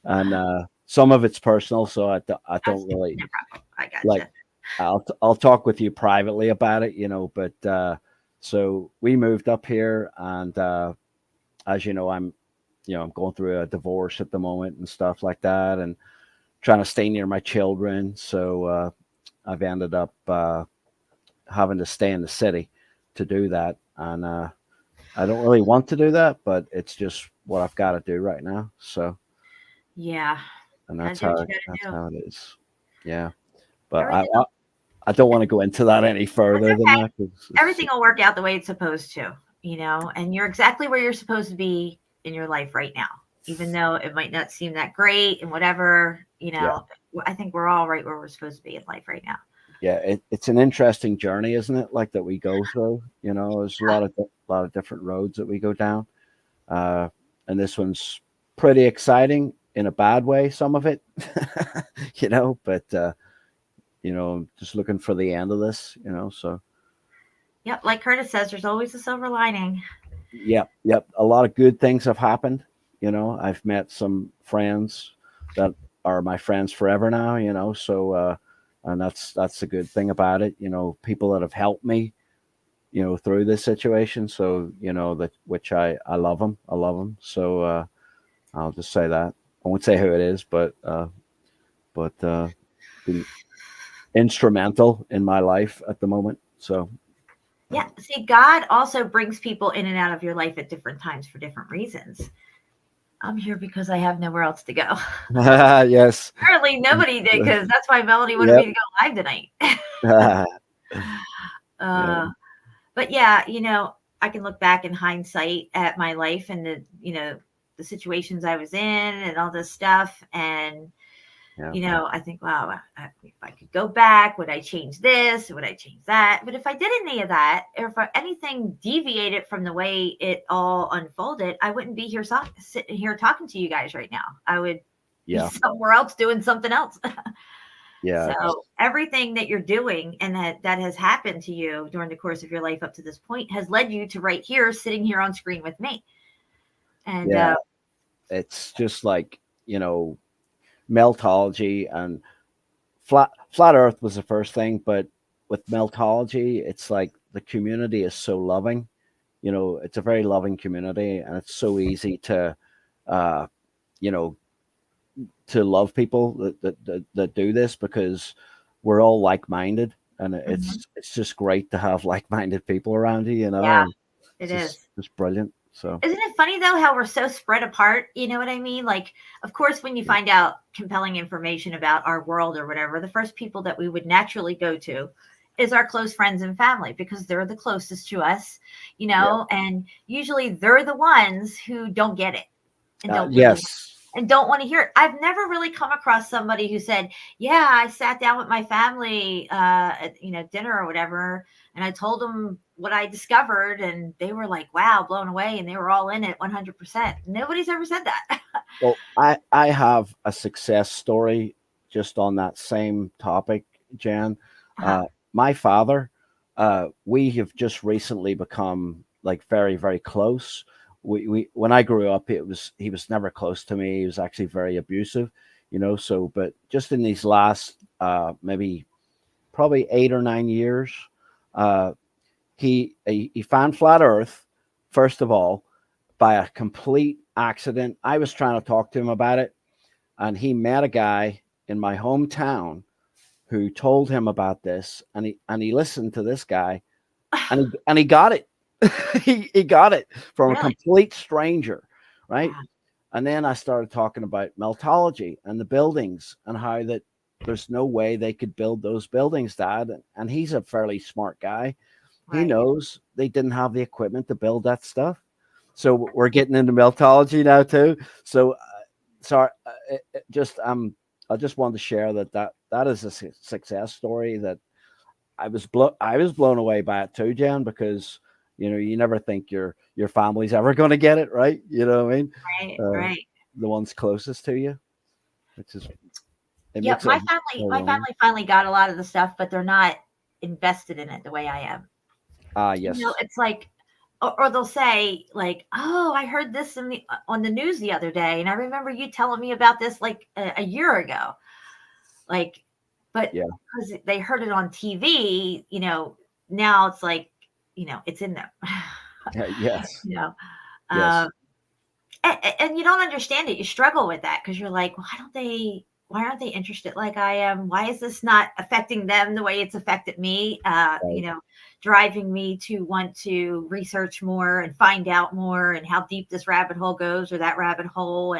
And some of it's personal, so I don't really. No problem. I got you. I'll talk with you privately about it, But so we moved up here, and as you know, I'm going through a divorce at the moment and stuff like that, and trying to stay near my children. So I've ended up having to stay in the city to do that, and I don't really want to do that, but it's just what I've got to do right now. So yeah, and that's how it is. Yeah, but I don't want to go into that any further than that. Everything will work out the way it's supposed to, and you're exactly where you're supposed to be in your life right now, even though it might not seem that great and whatever, I think we're all right where we're supposed to be in life right now. Yeah, it's an interesting journey, isn't it? Like that we go through, there's a lot of different roads that we go down. And this one's pretty exciting in a bad way, some of it, but I'm just looking for the end of this, so. Yep. Like Curtis says, there's always a silver lining. Yep. A lot of good things have happened. I've met some friends that are my friends forever now, so, and that's a good thing about it. People that have helped me, through this situation. So, that which I love them. I love them. So, I'll just say that. I won't say who it is, but been instrumental in my life at the moment. So. Yeah. See, God also brings people in and out of your life at different times for different reasons. I'm here because I have nowhere else to go. Yes. Apparently nobody did, because that's why Melody wanted me to go live tonight. Uh, but yeah, I can look back in hindsight at my life and the situations I was in and all this stuff. And, I think, wow, if I could go back, would I change this? Would I change that? But if I did any of that, or if anything deviated from the way it all unfolded, I wouldn't be here sitting here talking to you guys right now. I would be somewhere else doing something else. Yeah. So everything that you're doing and that has happened to you during the course of your life up to this point has led you to right here, sitting here on screen with me. And it's just like, Meltology and flat Earth was the first thing, but with Meltology, it's like the community is so loving. It's a very loving community, and it's so easy to, to love people that do this, because we're all like-minded, and it's just great to have like-minded people around you. Yeah, it is. It's brilliant. So isn't it funny though how we're so spread apart? You know what I mean? Like, of course, when you find out compelling information about our world or whatever, the first people that we would naturally go to is our close friends and family, because they're the closest to us, and usually they're the ones who don't get it and don't want to hear it. I've never really come across somebody who said, yeah, I sat down with my family at dinner or whatever, and I told them what I discovered, and they were like, wow, blown away, and they were all in it 100%. Nobody's ever said that. Well, I have a success story just on that same topic, Jan. My father, we have just recently become like very, very close. We when I grew up, he was never close to me. He was actually very abusive, so, but just in these last maybe probably 8 or 9 years, he found flat Earth, first of all, by a complete accident. I was trying to talk to him about it, and he met a guy in my hometown who told him about this, and he listened to this guy, and he got it. he got it from a complete stranger, right? Wow. And then I started talking about Meltology and the buildings, and how that there's no way they could build those buildings, Dad. And he's a fairly smart guy. Right. He knows they didn't have the equipment to build that stuff. So we're getting into Meltology now too. So, sorry, I just wanted to share that is a success story that I was blown away by it too, Jan, because you never think your family's ever going to get it, right? You know what I mean? Right. The ones closest to you, which is my family finally got a lot of the stuff, but they're not invested in it the way I am. Yes. It's like, or they'll say like, "Oh, I heard this on the news the other day, and I remember you telling me about this like a year ago." Like, but because they heard it on TV, now it's like, it's in them. Yes. Yes. And you don't understand it. You struggle with that because you're like, why aren't they interested like I am? Why is this not affecting them the way it's affected me? Driving me to want to research more and find out more, and how deep this rabbit hole goes, or that rabbit hole,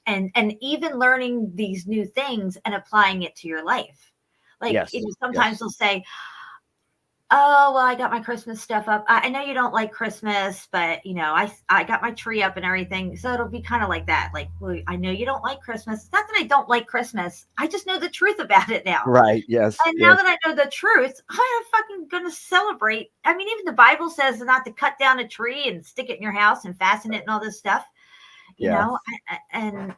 and even learning these new things and applying it to your life. Like, sometimes they'll say, oh, well, I got my Christmas stuff up. I know you don't like Christmas, but I got my tree up and everything. So it'll be kind of like that. Like, well, I know you don't like Christmas. It's not that I don't like Christmas. I just know the truth about it now. Right. Yes. And now that I know the truth, I'm fucking going to celebrate. I mean, even the Bible says not to cut down a tree and stick it in your house and fasten it and all this stuff, you know, and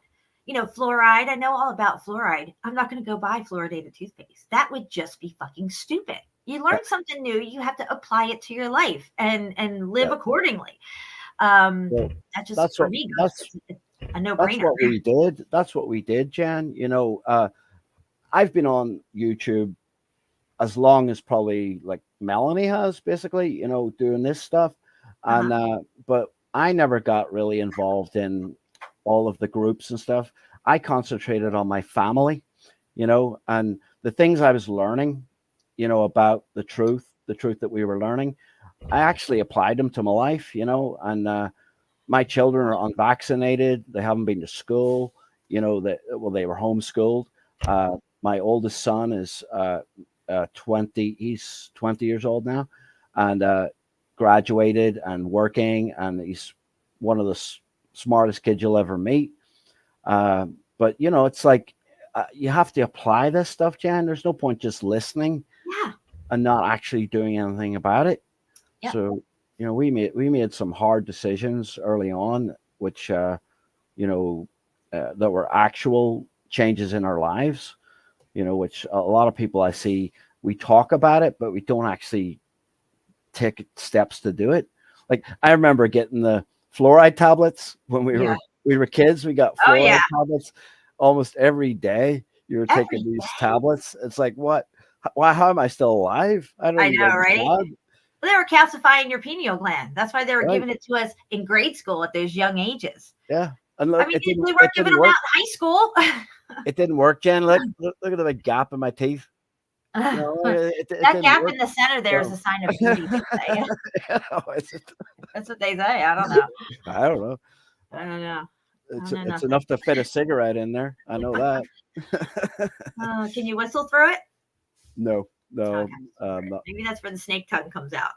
fluoride. I know all about fluoride. I'm not going to go buy fluoridated toothpaste. That would just be fucking stupid. You learn something new, you have to apply it to your life and live accordingly. That's for me. That's a no-brainer. That's what we did, Jan. I've been on YouTube as long as probably like Melanie has, basically, doing this stuff. And but I never got really involved in all of the groups and stuff. I concentrated on my family, and the things I was learning, about the truth that we were learning, I actually applied them to my life, and my children are unvaccinated. They haven't been to school, they were homeschooled. My oldest son is 20. He's 20 years old now, and graduated and working, and he's one of the smartest kids you'll ever meet. But you know, it's like you have to apply this stuff, Jan. There's no point just listening and not actually doing anything about it. Yep. So, you know, we made some hard decisions early on, which you know, that were actual changes in our lives. You know, which a lot of people I see, we talk about it, but we don't actually take steps to do it. Like I remember getting the fluoride tablets when we were kids. We got fluoride tablets almost every day. You were taking these tablets. It's like, what? Why? How am I still alive? I don't know, right? Well, they were calcifying your pineal gland. That's why they were giving it to us in grade school at those young ages. Yeah. And look, I mean, we weren't giving them out in high school. It didn't work, Jen. Look at the big gap in my teeth. You know, that gap in the center there is a sign of beauty. That's what they say. I don't know. I don't know. I don't know. It's enough to fit a cigarette in there. I know that. Can you whistle through it? No. Okay. Maybe that's where the snake tongue comes out.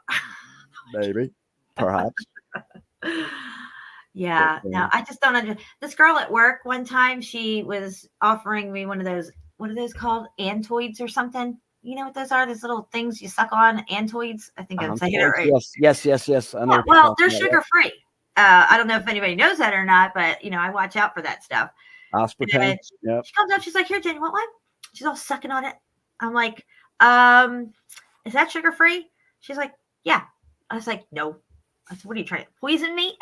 Maybe, perhaps. Yeah. No, I just don't understand. This girl at work one time, she was offering me one of those. What are those called? Antoids or something? You know what those are? Those little things you suck on. Antoids. I think I'm saying it right. Yes. I know. Well, they're sugar free. I don't know if anybody knows that or not, but you know, I watch out for that stuff. Aspartame. Yep. She comes up, she's like, "Here, Jen, you want one?" She's all sucking on it. I'm like, "Is that sugar free?" She's like, "Yeah." I was like, "No." I said, "What are you trying to poison me?"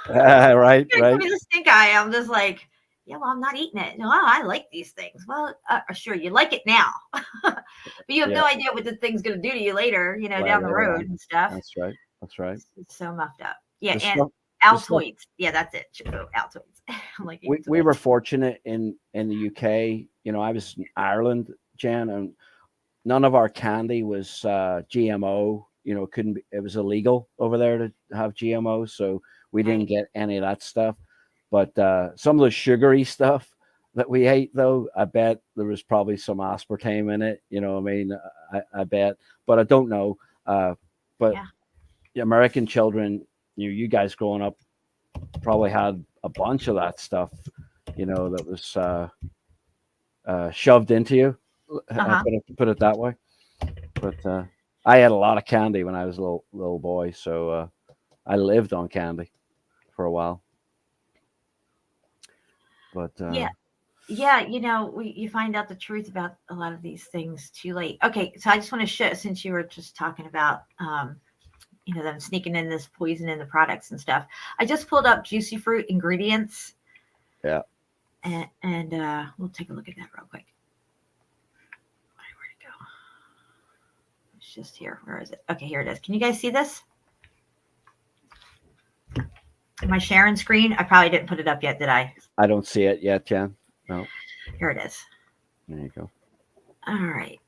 Right. Give me the stink eye. I'm just like, "Yeah, well, I'm not eating it." No, I like these things. Well, sure, you like it now, but you have no idea what the thing's going to do to you later, you know, down the road and stuff. That's right. It's so muffed up. Yeah, and Altoids. Yeah, that's it. Altoids. I'm like, we were fortunate in the UK. You know, I was in Ireland, Jan, and none of our candy was GMO. You know, it was illegal over there to have GMO, so we didn't get any of that stuff. But some of the sugary stuff that we ate, though, I bet there was probably some aspartame in it. You know, I mean, I bet, but I don't know. But the American children, you guys growing up probably had a bunch of that stuff, you know, that was shoved into you. Put it that way. But I had a lot of candy when I was a little boy, so I lived on candy for a while. But yeah, you know, you find out the truth about a lot of these things too late. Okay, so I just want to show, since you were just talking about you know, them sneaking in this poison in the products and stuff. I just pulled up juicy fruit ingredients. Yeah. And we'll take a look at that real quick. Where'd it go? It's just here. Where is it? Okay, here it is. Can you guys see this? Am I sharing screen? I probably didn't put it up yet, did I? I don't see it yet, Jen. No. Here it is. There you go. All right.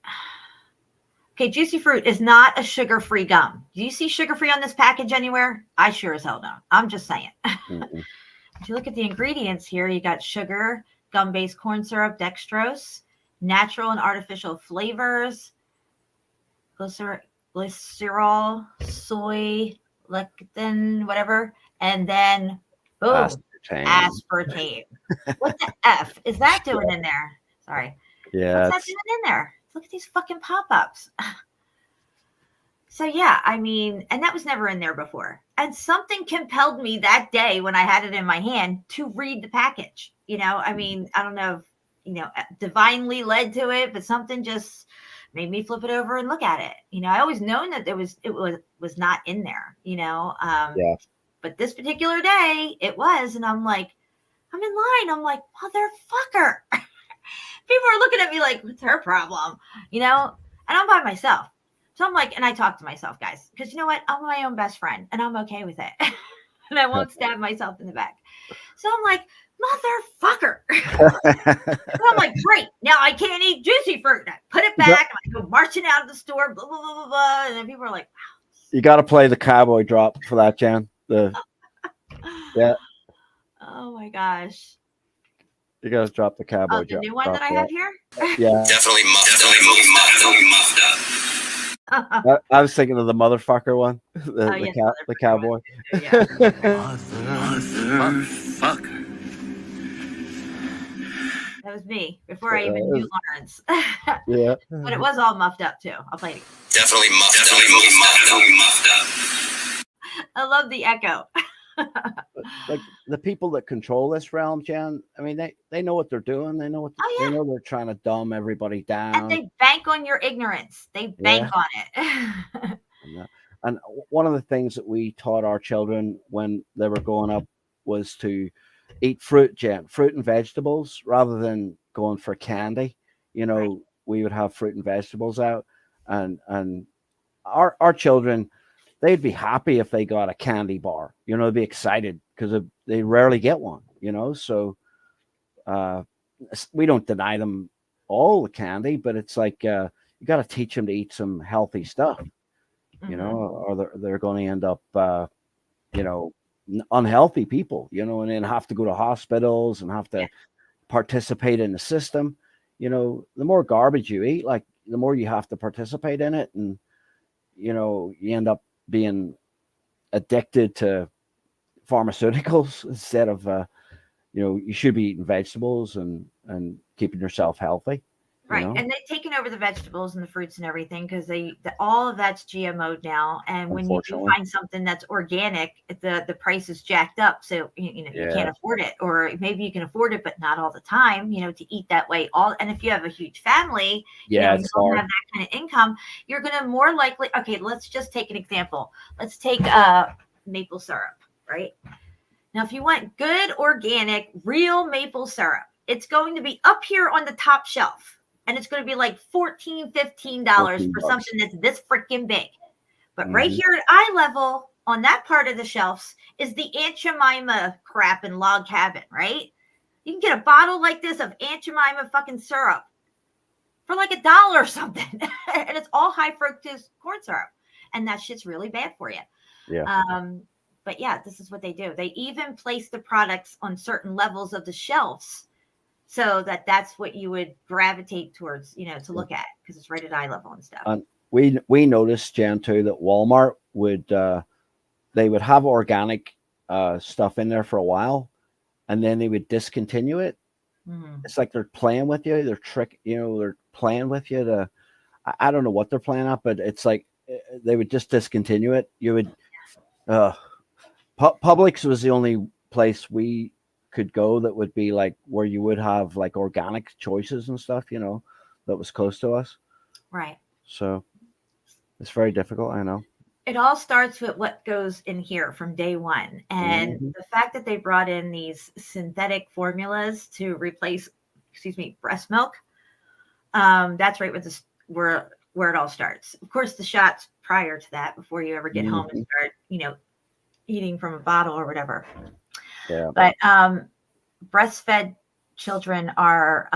Okay, juicy fruit is not a sugar-free gum. Do you see sugar-free on this package anywhere? I sure as hell don't. I'm just saying. If you look at the ingredients here, you got sugar, gum-based corn syrup, dextrose, natural and artificial flavors, glycerol, soy, lecithin, whatever, and then boom, aspartame. What the F is that doing in there? Sorry. Yeah. What's that doing in there? Look at these fucking pop-ups. So yeah, I mean, and that was never in there before. And something compelled me that day when I had it in my hand to read the package. You know, I mean, I don't know if, you know, divinely led to it, but something just made me flip it over and look at it. You know, I always known that it was not in there, you know. But this particular day it was, and I'm like, I'm in line. I'm like, motherfucker. People are looking at me like, what's her problem? You know, and I'm by myself. So I'm like, and I talk to myself, guys, because you know what? I'm my own best friend and I'm okay with it. And I won't stab myself in the back. So I'm like, motherfucker. And I'm like, great. Now I can't eat juicy fruit. And I put it back and I go marching out of the store, blah, blah, blah, blah, blah. And then people are like, wow. You got to play the cowboy drop for that, Jan. Yeah. Oh my gosh. You gotta drop the cowboy. Oh, the new one that I have here? Yeah. Definitely muffed up. I was thinking of the motherfucker one, the cowboy. Yeah. Motherfucker. That was me before I even knew Lawrence. Yeah. But it was all muffed up too. I'll play it again. Definitely muffed up. I love the echo. Like the people that control this realm, Jen, I mean, they know what they're doing. They know what they know. They're trying to dumb everybody down. And they bank on your ignorance. They bank on it. And one of the things that we taught our children when they were growing up was to eat fruit and vegetables rather than going for candy. You know, we would have fruit and vegetables out, and our children, they'd be happy if they got a candy bar. You know, they'd be excited because they rarely get one. You know, so we don't deny them all the candy, but it's like you got to teach them to eat some healthy stuff. You know, or they're going to end up, you know, unhealthy people, you know, and then have to go to hospitals and have to participate in the system. You know, the more garbage you eat, like the more you have to participate in it. And, you know, you end up being addicted to pharmaceuticals instead of, you know, you should be eating vegetables and keeping yourself healthy. Right. You know? And they've taken over the vegetables and the fruits and everything because all of that's GMO'd now. And when you do find something that's organic, the price is jacked up. So, you know, you can't afford it, or maybe you can afford it, but not all the time, you know, to eat that way. And if you have a huge family, you know, you don't have that kind of income, you're going to more likely, okay, let's just take an example. Let's take maple syrup, right? Now, if you want good, organic, real maple syrup, it's going to be up here on the top shelf. And it's going to be like $14, $15 for something that's this freaking big. But right here at eye level on that part of the shelves is the Aunt Jemima crap in Log Cabin, right? You can get a bottle like this of Aunt Jemima fucking syrup for like $1 or something. And it's all high fructose corn syrup. And that shit's really bad for you. Yeah. But yeah, this is what they do. They even place the products on certain levels of the shelves, so that's what you would gravitate towards, you know, to look at because it's right at eye level and stuff. And we noticed, Jan, too, that Walmart would they would have organic stuff in there for a while, and then they would discontinue it. It's like they're playing with you. They're playing with you to. I don't know what they're playing at, but it's like they would just discontinue it. You would. Publix was the only place we could go that would be like where you would have like organic choices and stuff, you know, that was close to us. Right. So it's very difficult. I know. It all starts with what goes in here from day one. And the fact that they brought in these synthetic formulas to replace, breast milk. That's right with where it all starts. Of course, the shots prior to that, before you ever get home and start, you know, eating from a bottle or whatever. Yeah. But breastfed children are,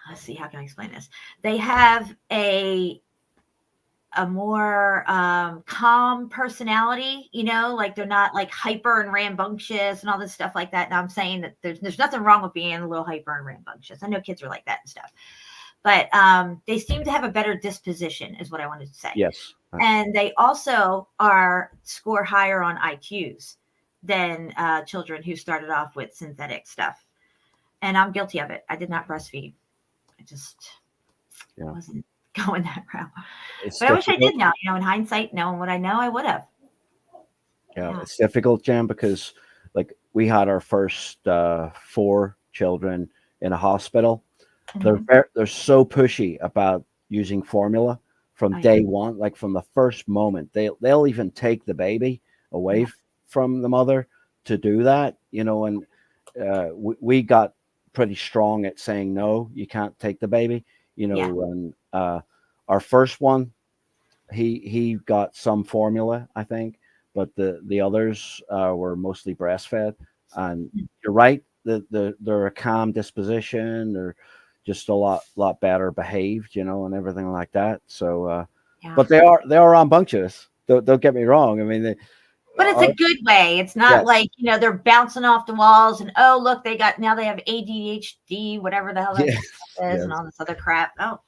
let's see, how can I explain this? They have a more calm personality, you know, like they're not like hyper and rambunctious and all this stuff like that. Now I'm saying that there's nothing wrong with being a little hyper and rambunctious. I know kids are like that and stuff. But they seem to have a better disposition is what I wanted to say. Yes. And they also score higher on IQs than children who started off with synthetic stuff. And I'm guilty of it. I did not breastfeed. I just wasn't going that route. But I wish I did now. You know, in hindsight, knowing what I know, I would have. Yeah, it's difficult, Jen, because like we had our first 4 children in a hospital. They're so pushy about using formula from day one, like from the first moment. They'll even take the baby away from the mother to do that, you know. And we got pretty strong at saying no, you can't take the baby, you know. And our first one, he got some formula, I think, but the others were mostly breastfed. And you're right, they're a calm disposition. They're just a lot better behaved, you know, and everything like that. So, but they are rambunctious. Don't get me wrong. I mean, But it's a good way. It's not like, they're bouncing off the walls and, oh, look, they have ADHD, whatever the hell that is, and all this other crap. Oh,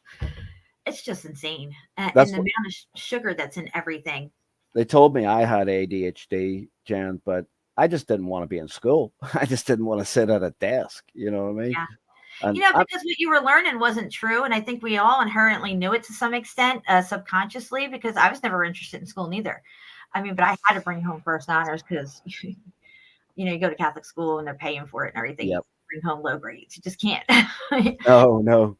it's just insane. And the amount of sugar that's in everything. They told me I had ADHD, Jan, but I just didn't want to be in school. I just didn't want to sit at a desk. You know what I mean? Yeah. And because what you were learning wasn't true. And I think we all inherently knew it to some extent, subconsciously, because I was never interested in school neither. I mean, but I had to bring home first honors because, you go to Catholic school and they're paying for it and everything. Yep. You bring home low grades. You just can't. Oh, no.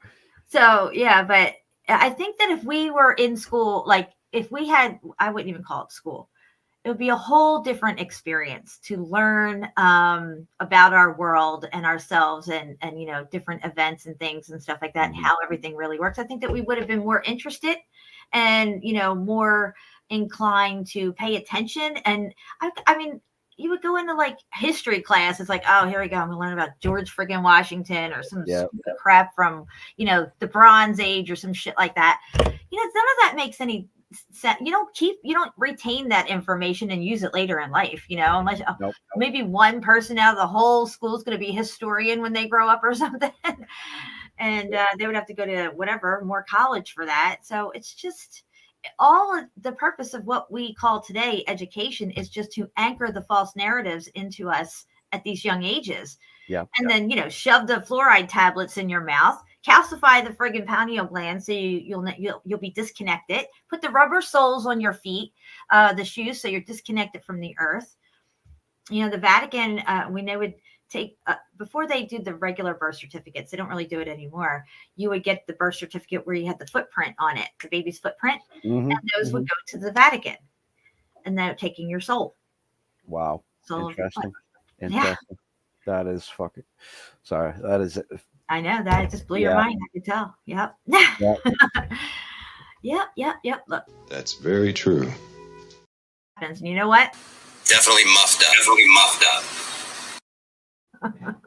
So, yeah, but I think that if we were in school, like if we had, I wouldn't even call it school. It would be a whole different experience to learn about our world and ourselves and different events and things and stuff like that, and how everything really works. I think that we would have been more interested and, more inclined to pay attention. And I mean, you would go into like history class. It's like, oh, here we go. I'm going to learn about George friggin' Washington or some crap from, the Bronze Age or some shit like that. None of that makes any sense. You don't retain that information and use it later in life, unless maybe one person out of the whole school is going to be a historian when they grow up or something. And they would have to go to whatever, more college for that. So it's just all of the purpose of what we call today education is just to anchor the false narratives into us at these young ages. Yeah. And then, shove the fluoride tablets in your mouth, calcify the friggin' pineal gland so you'll be disconnected, put the rubber soles on your feet, the shoes, so you're disconnected from the earth. The Vatican, we know, would take before they do the regular birth certificates, they don't really do it anymore. You would get the birth certificate where you had the footprint on it, the baby's footprint, and those would go to the Vatican, and they're taking your soul. Wow. Soul. Interesting. Yeah. That is fucking. Sorry, that is it. I know that just blew your mind. I could tell. Yep. Yep. Look. That's very true. And you know what? Definitely muffed up.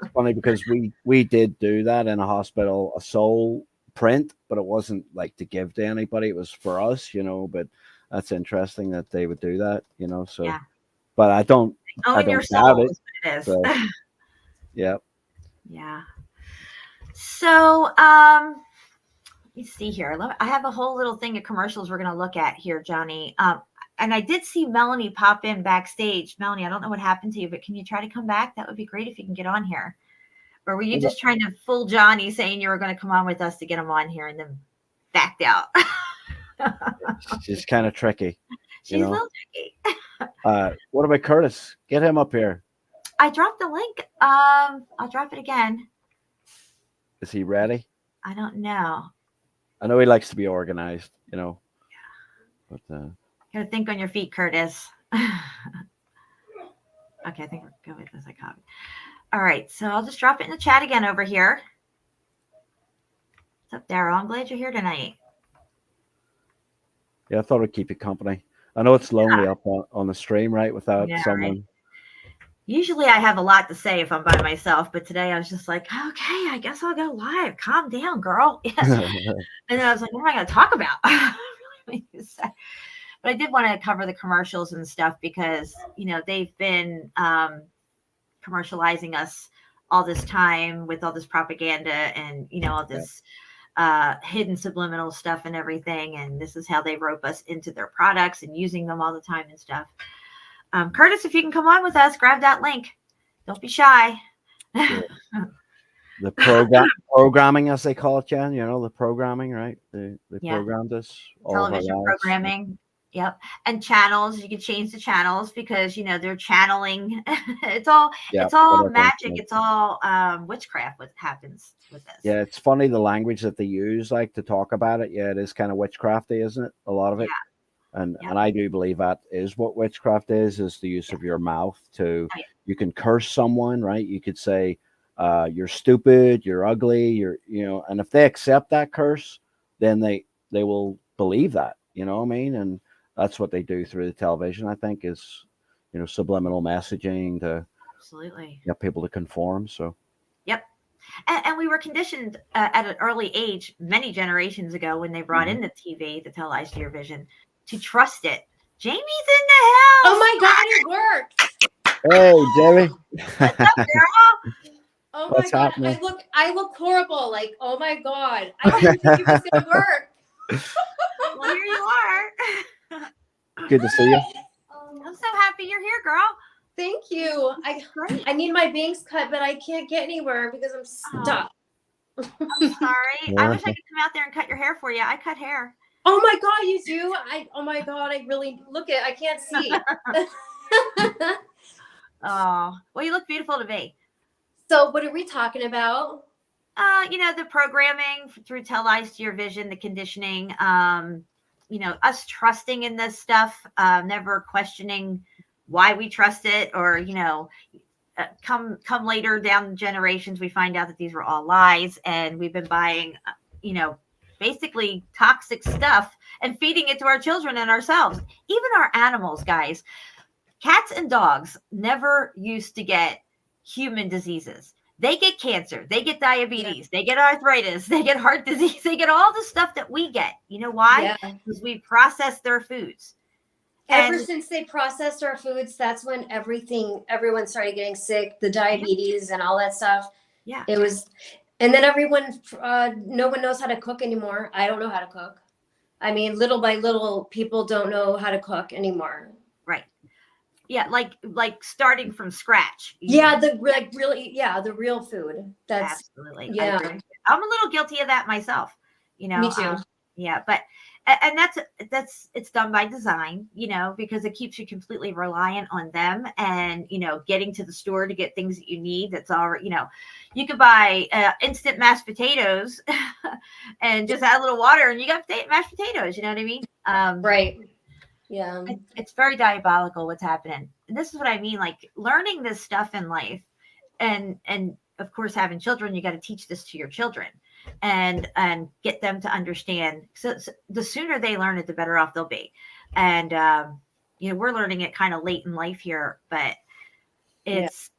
It's funny because we did do that in a hospital, a soul print, but it wasn't like to give to anybody. It was for us, But that's interesting that they would do that, So, but I don't. I don't your doubt soul it. is what it is. So, yeah. Yeah. So, let me see here. I have a whole little thing of commercials we're going to look at here, Johnny. And I did see Melanie pop in backstage. Melanie, I don't know what happened to you, but can you try to come back? That would be great if you can get on here. Or were you just trying to fool Johnny, saying you were going to come on with us to get him on here and then backed out? She's kind of tricky. She's a little tricky. What about Curtis? Get him up here. I dropped the link. I'll drop it again. Is he ready? I don't know. I know he likes to be organized, Yeah. But gotta think on your feet, Curtis. Okay, I think we're good with this. I copied. All right, so I'll just drop it in the chat again over here. What's up, Daryl? I'm glad you're here tonight. Yeah, I thought I'd keep you company. I know it's lonely up on the stream, right? Without someone. Right? Usually I have a lot to say if I'm by myself, but today I was just like, okay, I guess I'll go live. Calm down, girl. Yes. And then I was like, what am I going to talk about? But I did want to cover the commercials and stuff because, they've been commercializing us all this time with all this propaganda and, all this hidden subliminal stuff and everything. And this is how they rope us into their products and using them all the time and stuff. Curtis, if you can come on with us, grab that link. Don't be shy. The programming, as they call it, Jen, the programming, right? They programmed us. Television programming. Yep. And channels, you can change the channels because, they're channeling. It's all magic. It's all witchcraft what happens with this. Yeah, it's funny the language that they use, like to talk about it. Yeah, it is kind of witchcrafty, isn't it? A lot of it. Yeah. And I do believe that is what witchcraft is the use of your mouth to, you can curse someone, right? You could say, you're stupid, you're ugly, and if they accept that curse, then they will believe that, you know what I mean? And that's what they do through the television, I think, is, subliminal messaging to absolutely get people to conform. So, yep. And we were conditioned at an early age, many generations ago, when they brought in the TV, the televised to your vision, to trust it. Jamie's in the house. Oh my God, it worked. Hey, Jerry. What's up, girl? Oh What's my God, happening? I look horrible. Like, oh my God, I didn't think it was gonna work. Well, here you are. Good to see you. I'm so happy you're here, girl. Thank you. I need my bangs cut, but I can't get anywhere because I'm stuck. I'm sorry. I Yeah. wish I could come out there and cut your hair for you. I cut hair. Oh my God, you do? Oh my God, I really I can't see. Oh, well, you look beautiful to me. So what are we talking about? The programming through Tell Eyes to Your Vision, the conditioning, us trusting in this stuff, never questioning why we trust it, or, come later down the generations, we find out that these were all lies, and we've been buying, basically toxic stuff and feeding it to our children and ourselves, even our animals, guys. Cats and dogs never used to get human diseases. They get cancer, they get diabetes, they get arthritis, they get heart disease, they get all the stuff that we get. You know why? Because we process their foods. Ever since they processed our foods, that's when everyone started getting sick, the diabetes and all that stuff. Yeah. It was, and then no one knows how to cook anymore. I don't know how to cook. I mean, little by little, people don't know how to cook anymore. Right. Yeah, like starting from scratch. Yeah, the real food. That's absolutely. Yeah. I'm a little guilty of that myself. Me too. Yeah, but and that's it's done by design, because it keeps you completely reliant on them, and getting to the store to get things that you need. That's already, you could buy instant mashed potatoes and just add a little water, and you got mashed potatoes. You know what I mean? Right. Yeah. It's very diabolical what's happening. And this is what I mean, like learning this stuff in life, and of course having children, you got to teach this to your children and get them to understand. So the sooner they learn it, the better off they'll be. And we're learning it kind of late in life here, but it's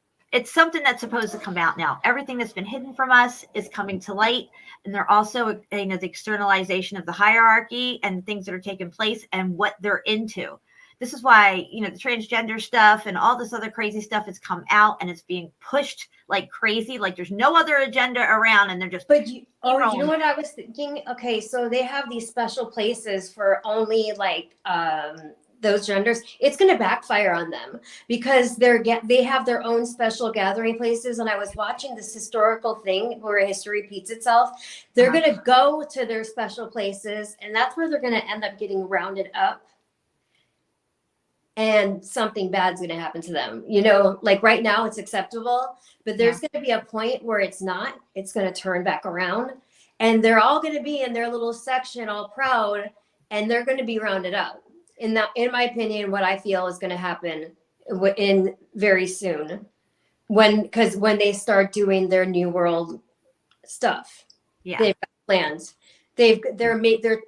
something that's supposed to come out now. Everything that's been hidden from us is coming to light. And they're also, the externalization of the hierarchy and things that are taking place and what they're into. This is why, the transgender stuff and all this other crazy stuff has come out, and it's being pushed like crazy. Like there's no other agenda around, and they're just. But you know what I was thinking? Okay, so they have these special places for only those genders. It's going to backfire on them because they have their own special gathering places. And I was watching this historical thing where history repeats itself. They're going to go to their special places, and that's where they're going to end up getting rounded up. And something bad's going to happen to them. Like right now it's acceptable, but there's going to be a point where it's not. It's going to turn back around, and they're all going to be in their little section all proud, and they're going to be rounded up. In my opinion, what I feel is going to happen in very soon, because when they start doing their new world stuff, they've got plans. They're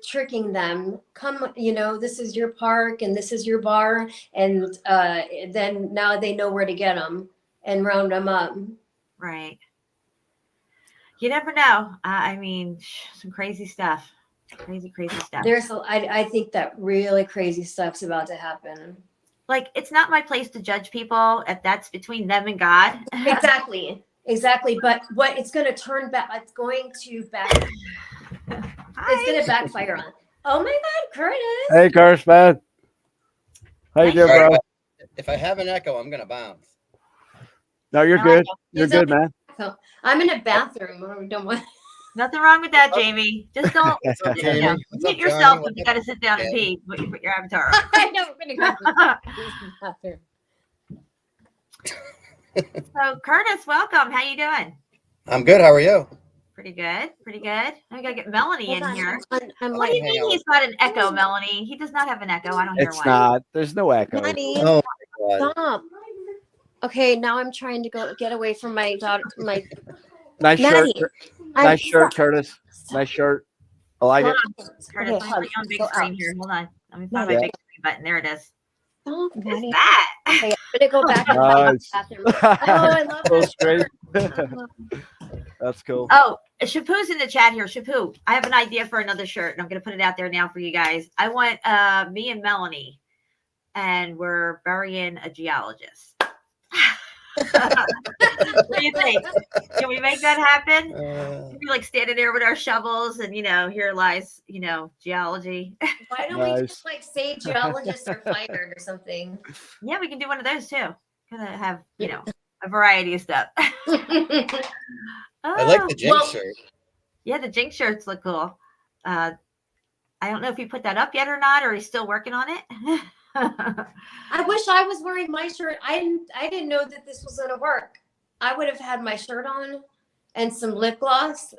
tricking them. Come, this is your park and this is your bar, and then now they know where to get them and round them up. Right. You never know. I mean, some crazy stuff. Crazy stuff. I think that really crazy stuff's about to happen. Like, it's not my place to judge people. If that's between them and God. Exactly. But what it's going to turn back. It's going to back. It's going to backfire on. Oh my God, Curtis. Hey, Curtis, man. How you doing, bro? If I have an echo, I'm going to bounce. No, you're good. You're good, man. So I'm in a bathroom. Don't want. Nothing wrong with that, Jamie. Just don't mute yourself when you got to sit down and pee. But you put your avatar. I know. I'm going to go to the bathroom. So, Curtis, welcome. How you doing? I'm good. How are you? Pretty good. I gotta get Melanie in here. I'm what do you mean he's got an echo, Melanie? He does not have an echo. I don't hear one. It's not. There's no echo. Honey, oh my God. Stop. Okay, now I'm trying to get away from my daughter. My nice Maddie, shirt. Nice shirt, Curtis. Nice shirt. I like it. Curtis, Okay, let me on big screen here. Hold on. Let me find my Yeah. big screen button. There it is. Stop, What's Maddie. that? Okay, I'm gonna go back to Nice. the bathroom. Oh, I love Full that. screen. That's cool. Oh, Shapu's in the chat here. Shapu, I have an idea for another shirt, and I'm going to put it out there now for you guys. I want me and Melanie and we're burying a geologist. What do you think? Can we make that happen? We'd be like standing there with our shovels, and here lies, geology. Why don't we just like say geologists are fired or something? Yeah, we can do one of those too. Gonna have a variety of stuff. I like the Jinx shirt. Yeah, the Jinx shirts look cool. I don't know if he put that up yet or not, or he's still working on it. I wish I was wearing my shirt. I didn't know that this was gonna work. I would have had my shirt on and some lip gloss.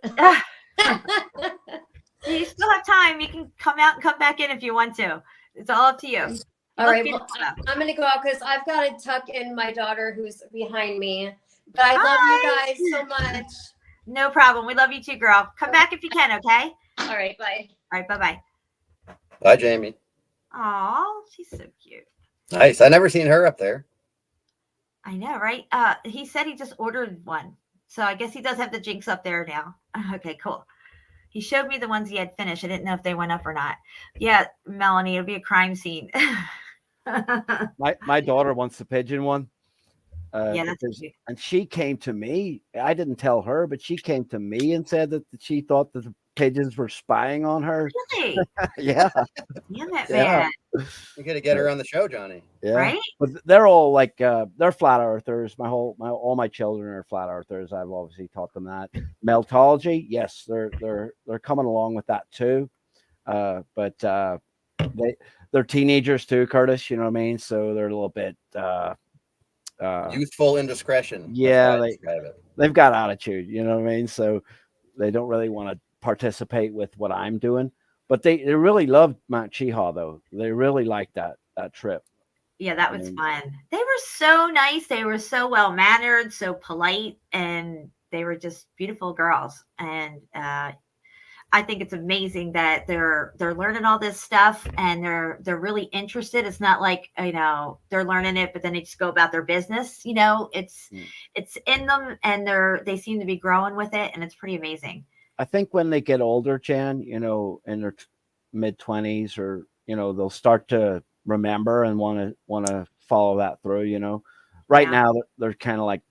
You still have time. You can come out and come back in if you want to. It's all up to you. All right, well, I'm gonna go out because I've got to tuck in my daughter who's behind me. But I love you guys so much. No problem. We love you too, girl. Come back if you can, okay? All right, bye. All right, bye-bye. Bye, Jamie. Aw, she's so cute. Nice. I never seen her up there. I know, right? He said he just ordered one. So I guess he does have the Jinx up there now. Okay, cool. He showed me the ones he had finished. I didn't know if they went up or not. Yeah, Melanie, it'll be a crime scene. My daughter wants the pigeon one. Yeah, that's cute. And she came to me. I didn't tell her, but she came to me and said that she thought that the pigeons were spying on her. Really? Yeah. Damn it, man. You gotta get her on the show, Johnny. Yeah. Right? But they're all like they're flat earthers. All my children are flat earthers. I've obviously taught them that. Meltology, yes, they're coming along with that too. But they're teenagers too, Curtis, you know what I mean? So they're a little bit youthful indiscretion. Yeah, they've got attitude, you know what I mean? So they don't really want to participate with what I'm doing. But they really loved Mount Cheehaw, though. They really liked that trip. Yeah, that was fun. They were so nice. They were so well mannered, so polite, and they were just beautiful girls. And I think it's amazing that they're learning all this stuff and they're really interested. It's not like they're learning it, but then they just go about their business. It's in them, and they seem to be growing with it, and it's pretty amazing. I think when they get older, Jan, in their mid-20s, or they'll start to remember and want to follow that through. Right now they're kind of like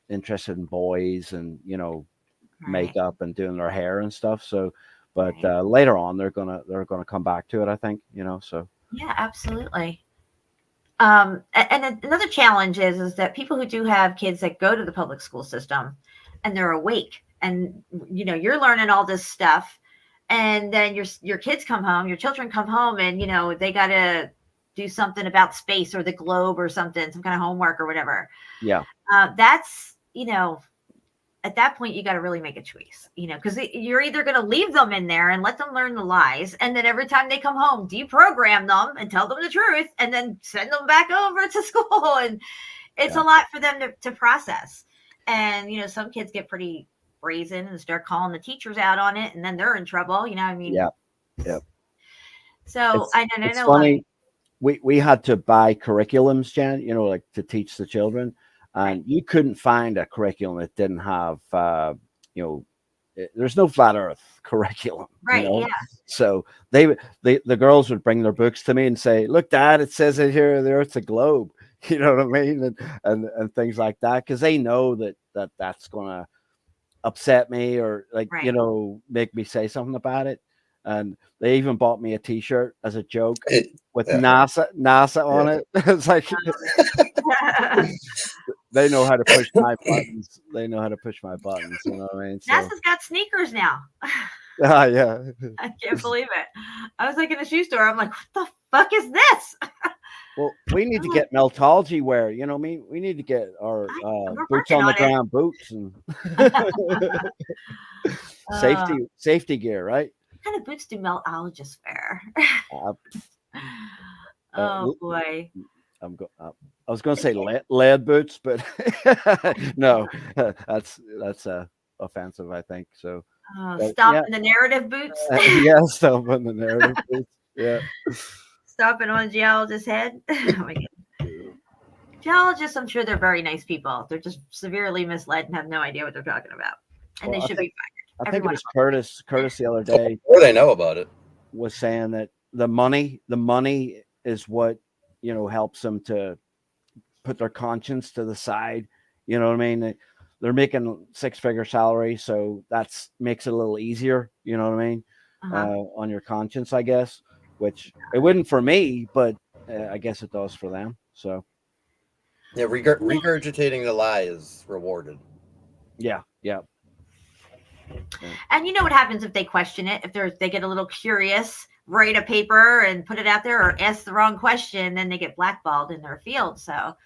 interested in boys and makeup and doing their hair and stuff. So, but later on they're gonna come back to it, I think. So yeah, absolutely. And another challenge is that people who do have kids that go to the public school system and they're awake. And you're learning all this stuff, and then your kids come home, your children come home, and they got to do something about space or the globe or something, some kind of homework or whatever. Yeah, that's at that point you got to really make a choice, because you're either going to leave them in there and let them learn the lies, and then every time they come home, deprogram them and tell them the truth, and then send them back over to school, and it's a lot for them to process. And some kids get pretty brazen and start calling the teachers out on it, and then they're in trouble. Yeah. So I know. Funny. We had to buy curriculums, Jan, like to teach the children, and you couldn't find a curriculum that didn't have, there's no flat Earth curriculum, right? Yeah. So the girls would bring their books to me and say, "Look, Dad, it says it here, the Earth's a globe." You know what I mean, and things like that, because they know that's gonna upset me or make me say something about it. And they even bought me a t-shirt as a joke with NASA on it. It's like they know how to push my buttons. You know what I mean? So, NASA's got sneakers now. Yeah. I can't believe it. I was like in a shoe store. I'm like, what the fuck is this? Well, we need to get Meltology wear. We need to get our boots on the ground boots and safety gear, right? What kind of boots do Meltologists wear? Boy. I was going to say lead boots, but no, that's offensive, I think. So stomping the narrative boots. Stomping the narrative boots. Yeah. Stomping on a geologist's head. Oh my God. Geologists, I'm sure they're very nice people. They're just severely misled and have no idea what they're talking about, and they should be fired. I think it was Curtis the other day. Or they know about it. Was saying that the money is what helps them to put their conscience to the side. You know what I mean? They're making 6-figure salary, so that's makes it a little easier. You know what I mean? On your conscience, I guess. Which it wouldn't for me, but I guess it does for them. So yeah, regurgitating the lie is rewarded. Yeah. And you know what happens if they question it? If they get a little curious, write a paper and put it out there, or ask the wrong question, then they get blackballed in their field. So,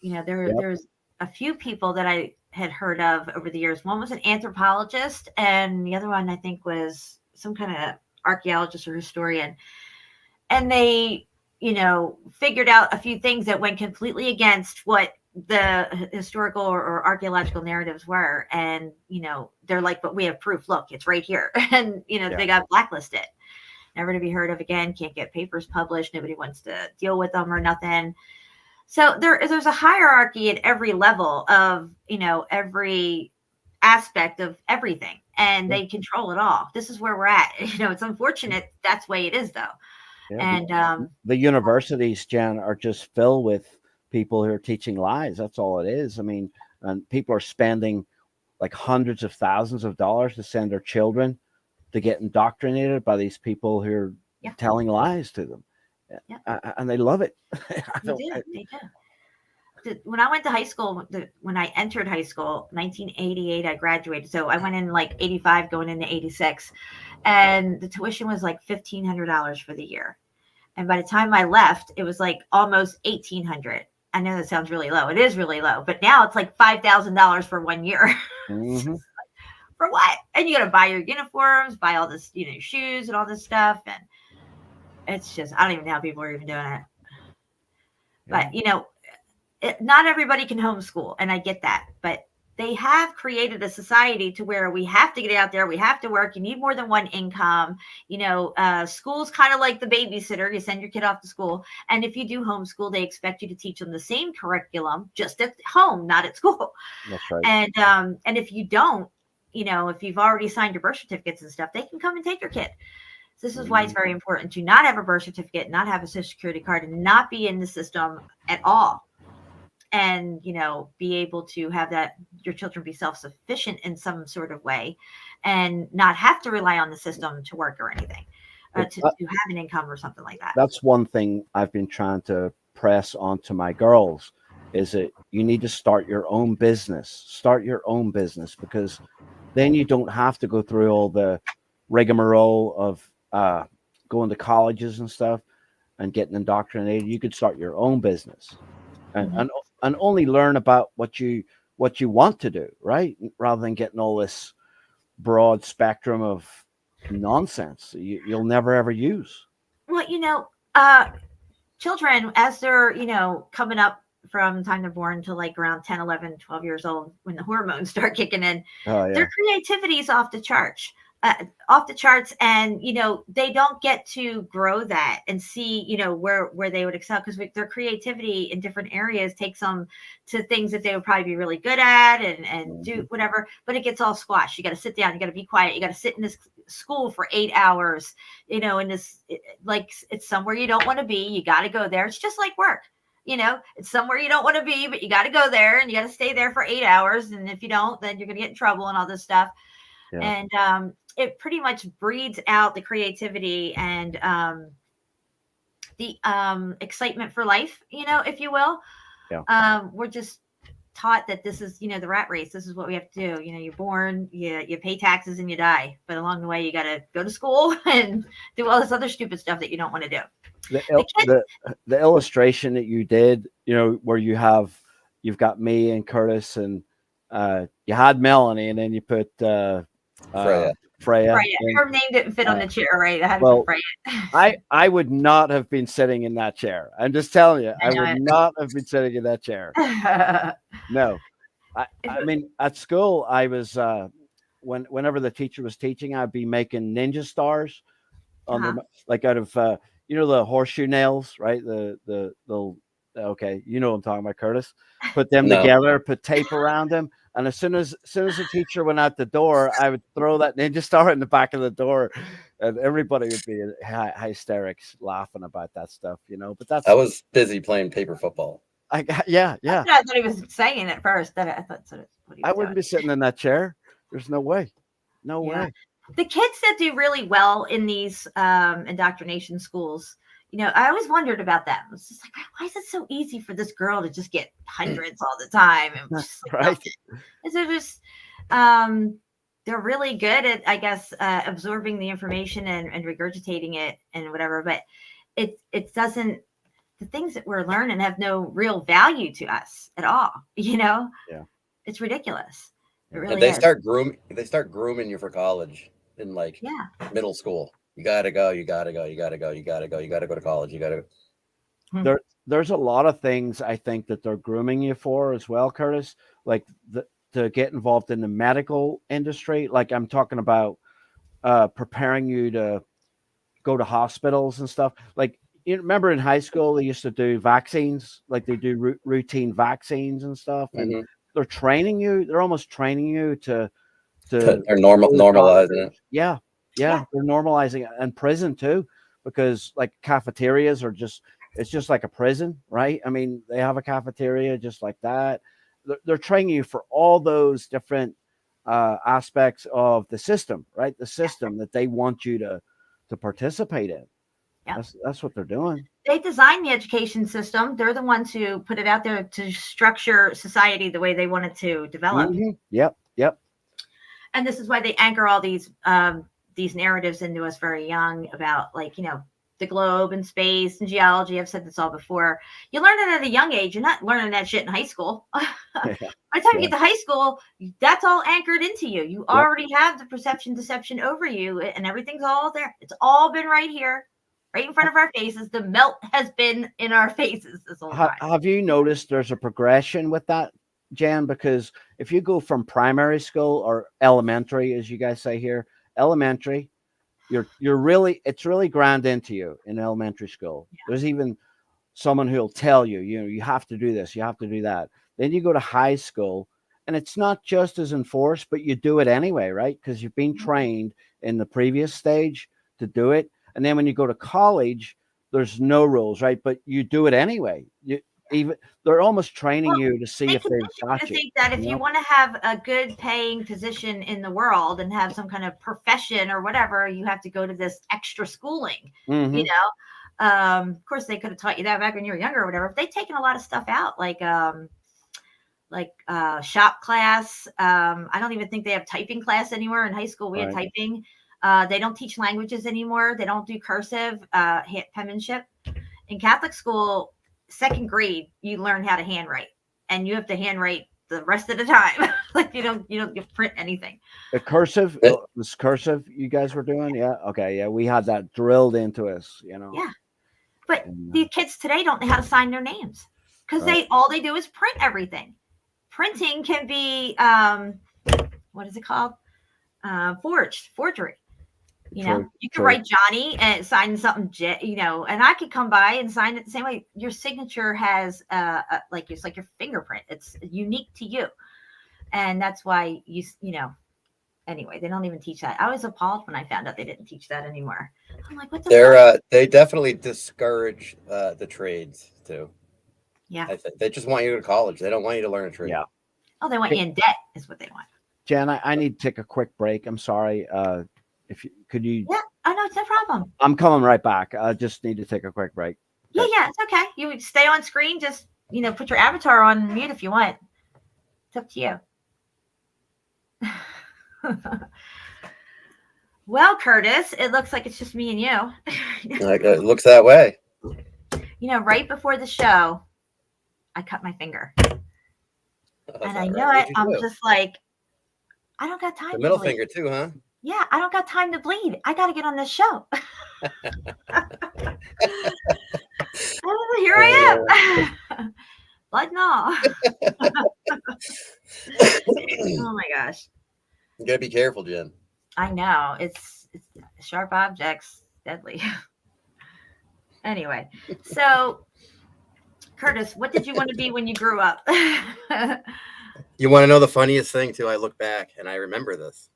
there's a few people that I had heard of over the years. One was an anthropologist, and the other one I think was some kind of archaeologist or historian. And they, figured out a few things that went completely against what the historical or archaeological narratives were. And, they're like, but we have proof. Look, it's right here. And, they got blacklisted. Never to be heard of again. Can't get papers published. Nobody wants to deal with them or nothing. So there's a hierarchy at every level of, every aspect of everything. And they control it all. This is where we're at. It's unfortunate. That's the way it is, though. Yeah, And the universities, Jen, are just filled with people who are teaching lies. That's all it is. I mean, and people are spending like hundreds of thousands of dollars to send their children to get indoctrinated by these people who are telling lies to them. And they love it. They do. When I went to high school, when I entered high school, 1988, I graduated. So I went in like 85, going into 86. And the tuition was like $1,500 for the year. And by the time I left, it was like almost $1,800. I know that sounds really low. It is really low. But now it's like $5,000 for 1 year. Mm-hmm. For what? And you got to buy your uniforms, buy all this, shoes and all this stuff. And it's just, I don't even know how people are even doing it. But, not everybody can homeschool, and I get that, but they have created a society to where we have to get out there, we have to work, you need more than one income. School's kind of like the babysitter. You send your kid off to school, and if you do homeschool, they expect you to teach them the same curriculum, just at home, not at school. That's right. And if you don't, if you've already signed your birth certificates and stuff, they can come and take your kid. So this is why it's very important to not have a birth certificate, not have a social security card, and not be in the system at all. And, be able to have your children be self-sufficient in some sort of way and not have to rely on the system to work or anything, to have an income or something like that. That's one thing I've been trying to press onto my girls is that you need to start your own business, because then you don't have to go through all the rigmarole of going to colleges and stuff and getting indoctrinated. You could start your own business and only learn about what you want to do, right? Rather than getting all this broad spectrum of nonsense you'll never ever use. Well, children, as they're, coming up from the time they're born to like around 10, 11, 12 years old, when the hormones start kicking in, their creativity is off the charts. And they don't get to grow that and see where they would excel, because their creativity in different areas takes them to things that they would probably be really good at and do whatever, but it gets all squashed. You got to sit down, you got to be quiet, you got to sit in this school for 8 hours, in this, like, it's somewhere you don't want to be. You got to go there. It's just like work. It's somewhere you don't want to be, but you got to go there and you got to stay there for 8 hours, and if you don't, then you're gonna get in trouble and all this stuff. And it pretty much breeds out the creativity and the excitement for life, if you will. We're just taught that this is, the rat race. This is what we have to do. You're born, you pay taxes and you die. But along the way, you got to go to school and do all this other stupid stuff that you don't want to do. The illustration that you did, where you've got me and Curtis, and you had Melanie, and then you put Freya. Her name didn't fit on the chair, right? I had to put Freya. I would not have been sitting in that chair. I'm just telling you, I would not have been sitting in that chair. No, I mean, at school, I was whenever the teacher was teaching, I'd be making ninja stars like out of the horseshoe nails, right? The okay, what I'm talking about, Curtis. Put them together, put tape around them, And as soon as the teacher went out the door, I would throw that ninja star in the back of the door, and everybody would be in hysterics laughing about that stuff, But I was busy playing paper football. Yeah. I thought he was saying it first. I thought that's what he was I wouldn't be sitting in that chair. There's no way. No way. The kids that do really well in these indoctrination schools, I always wondered about them. It's just like, why is it so easy for this girl to just get hundreds all the time? And just, right. They're just, they're really good at, I guess, absorbing the information and regurgitating it and whatever. But it doesn't. The things that we're learning have no real value to us at all. Yeah. It's ridiculous. It really And they is. start grooming you for college in middle school. You gotta go, you gotta go, you gotta go, you gotta go, you gotta go to college, you gotta go. There's a lot of things I think that they're grooming you for as well, Curtis. Like to get involved in the medical industry. Like I'm talking about preparing you to go to hospitals and stuff. Like you remember in high school they used to do vaccines, like they do routine vaccines and stuff, and they're training you. They're almost training you to they're normalizing it. Yeah. They're normalizing it. And prison too, because like cafeterias are it's just like a prison, right? I mean, they have a cafeteria just like that. They're training you for all those different aspects of the system, right? The system that they want you to participate in. Yeah. That's what they're doing. They design the education system. They're the ones who put it out there to structure society the way they want it to develop. Yep. And this is why they anchor all these narratives into us very young about the globe and space and geology. I've said this all before. You learn it at a young age. You're not learning that shit in high school. By the time you get to high school, that's all anchored into you. You already have the perception deception over you, and everything's all there. It's all been right here, right in front of our faces. The melt has been in our faces this whole time. Have you noticed there's a progression with that, Jan? Because if you go from primary school or elementary, as you guys say here, elementary, it's really ground into you in elementary school. Yeah. There's even someone who'll tell you, you have to do this, you have to do that. Then you go to high school, and it's not just as enforced, but you do it anyway, right? Because you've been trained in the previous stage to do it. And then when you go to college, there's no rules, right? But you do it anyway. They're almost training you to see if they've got you. I think that if you want to have a good paying position in the world and have some kind of profession or whatever, you have to go to this extra schooling. Of course, they could have taught you that back when you were younger or whatever. But they've taken a lot of stuff out, like shop class. I don't even think they have typing class anymore. In high school, we had typing. They don't teach languages anymore. They don't do cursive penmanship. In Catholic school, second grade, you learn how to handwrite, and you have to handwrite the rest of the time. Like you don't print anything. The cursive, this cursive you guys were doing, yeah, okay, yeah, we had that drilled into us, Yeah, but the kids today don't know how to sign their names because all they do is print everything. Printing can be what is it called? Forgery. You could write Johnny and sign something, and I could come by and sign it the same way. Your signature has it's like your fingerprint. It's unique to you. And that's why anyway, they don't even teach that. I was appalled when I found out they didn't teach that anymore. I'm like, what the fuck? They definitely discourage the trades too. Yeah. I think they just want you to go to college. They don't want you to learn a trade. Yeah. Oh, they want you in debt is what they want. Jan, I need to take a quick break. I'm sorry. Could you? Yeah, I know, it's no problem. I'm coming right back. I just need to take a quick break. Yeah, it's okay. You would stay on screen. Just put your avatar on mute if you want. It's up to you. Well, Curtis, it looks like it's just me and you. It looks that way. Right before the show, I cut my finger, and I know it. I'm just like, I don't got time. The middle finger too, huh? Yeah, I don't got time to bleed. I got to get on this show. Here I am. Blood and all. Oh my gosh. You gotta be careful, Jen. I know. It's sharp objects, deadly. Anyway, so Curtis, what did you want to be when you grew up? You want to know the funniest thing too? I look back and I remember this.